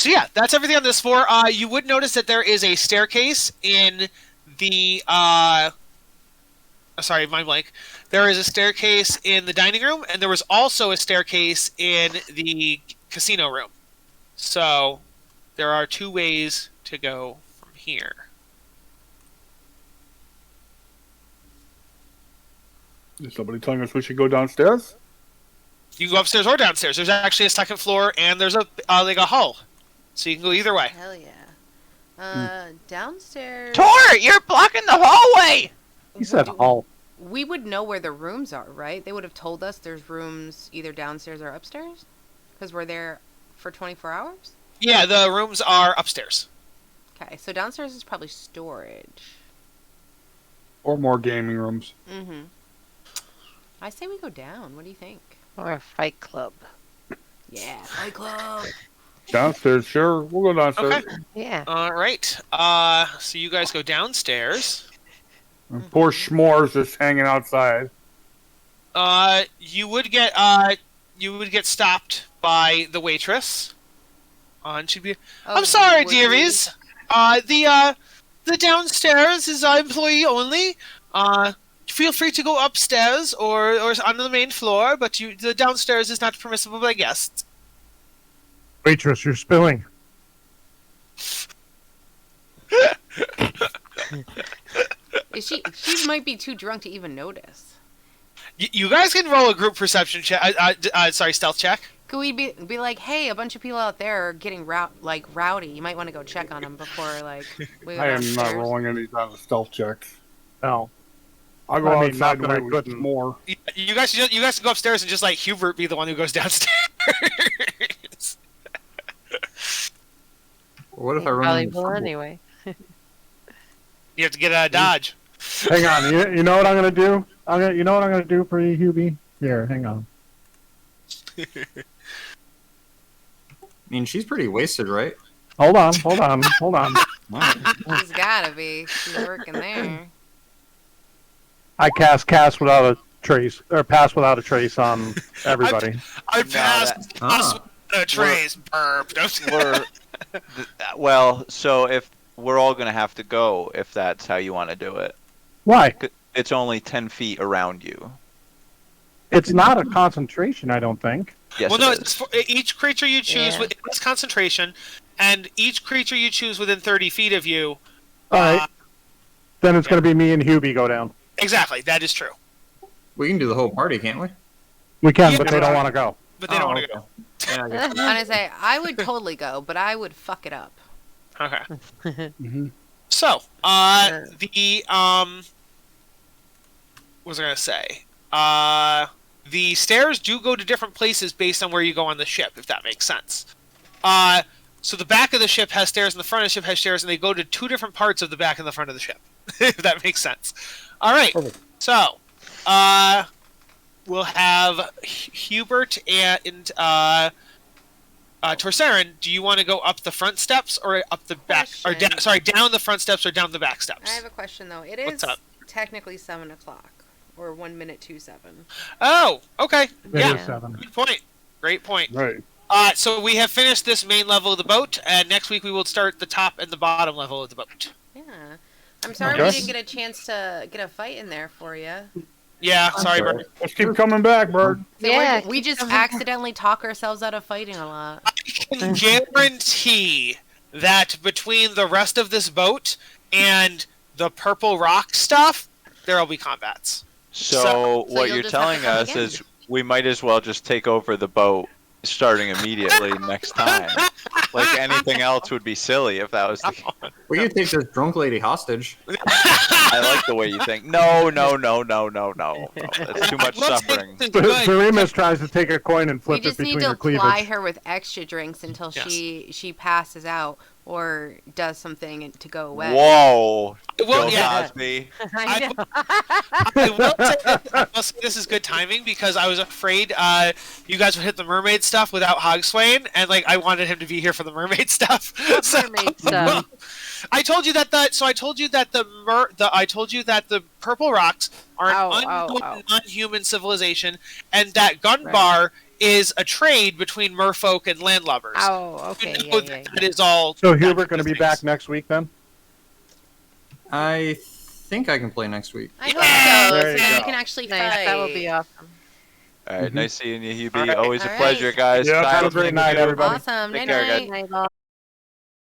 So yeah, that's everything on this floor. You would notice that there is a staircase in the sorry, my blank. There is a staircase in the dining room, and there was also a staircase in the casino room. So there are two ways to go from here. Is somebody telling us we should go downstairs? You can go upstairs or downstairs. There's actually a second floor, and there's a like a hall, so you can go either way. Hell yeah. Downstairs. Tor, you're blocking the hallway! He said hall. We would know where the rooms are, right? They would have told us there's rooms either downstairs or upstairs? Because we're there for 24 hours? Yeah, the rooms are upstairs. Okay, so downstairs is probably storage. Or more gaming rooms? Mm-hmm. I say we go down. What do you think? Or a fight club. Yeah, Fight Club. Downstairs, sure. We'll go downstairs. Okay. Yeah. All right. So you guys go downstairs. And poor Schmores just hanging outside. You would get stopped by the waitress. And she'd be, Oh, I'm sorry, would we- dearies. The downstairs is employee only. Feel free to go upstairs or on the main floor, but the downstairs is not permissible by guests. Waitress, you're spilling. She might be too drunk to even notice. You guys can roll a group perception check. Sorry, stealth check. Could we be like, hey, a bunch of people out there are getting rowdy. You might want to go check on them before we go I am not downstairs. rolling any kind of stealth checks. No. I'll go I mean, outside not that I and wait couldn't. more. You guys can go upstairs and just let Hubert be the one who goes downstairs. What if I run Probably into will trouble? anyway. You have to get out of Dodge. Hang on. You know what I'm gonna do? You know what I'm gonna do for you, Hubie? Here, hang on. I mean, she's pretty wasted, right? Hold on. Alright. She's gotta be. She's working there. I cast without a trace, or pass without a trace on everybody. I passed Ah. a trace burp. We're, well, so if we're all gonna have to go, if that's how you want to do it, Why? it's only 10 feet around you. It's not a concentration, I don't think. Yes, Well, no, it it's is. for each creature you choose Yeah. within this concentration, and each creature you choose within 30 feet of you. All right. Then it's gonna be me and Hubie go down. Exactly, that is true. We can do the whole party, can't we? We can, Yeah, but they don't want to go. But they don't Oh, want to go. Yeah, I guess. I'm gonna say I would totally go, but I would fuck it up. Okay. Mhm. So, what was I gonna say? The stairs do go to different places based on where you go on the ship, if that makes sense. So the back of the ship has stairs, and the front of the ship has stairs, and they go to two different parts of the back and the front of the ship, if that makes sense. All right. Perfect. So, we'll have Hubert and Torsarin. Do you want to go up the front steps or up the back? Or Question. down the front steps or down the back steps? I have a question though. It What's is up? technically 7 o'clock or 1 minute to 7. Oh, okay. It Yeah, is 7. good point. Great point. Right. So we have finished this main level of the boat, and next week we will start the top and the bottom level of the boat. Yeah. I'm sorry Okay. we didn't get a chance to get a fight in there for you. Yeah, sorry, sorry. Bert. Let's keep coming back, Bird. Yeah, We just keep accidentally talk ourselves out of fighting a lot. I can guarantee that between the rest of this boat and the purple rock stuff, there will be combats. So, So what you'll you're just have telling to come us again. is we might as well just take over the boat starting immediately next time. Like anything else would be silly if that was the case. We can take this drunk lady hostage. I like the way you think. No. That's too much Let's take suffering. this good. Seremus tries to take a coin and We flip it just need between to her cleavage. ply her with extra drinks until Yes. she passes out or does something to go away. Whoa, Well, Bill yeah. Cosby. I know. I will say this is good timing because I was afraid you guys would hit the mermaid stuff without Hogswain, and like I wanted him to be here for the mermaid stuff. What mermaid stuff? I told you that the purple rocks are an unknown non-human civilization, and that Gunbar is a trade between merfolk and landlubbers. Oh, okay. You know Yeah. that is all. So Hubert going to be back next week then? I think I can play next week. I hope Yeah, so, there so you we go. can actually Nice. fight. That will be awesome. All right, nice seeing you, Hubie. All right. Always a All pleasure, right. guys. Yeah, have a Kyle, great thank night, you. everybody. Awesome. Take Night care, guys. night. Night all.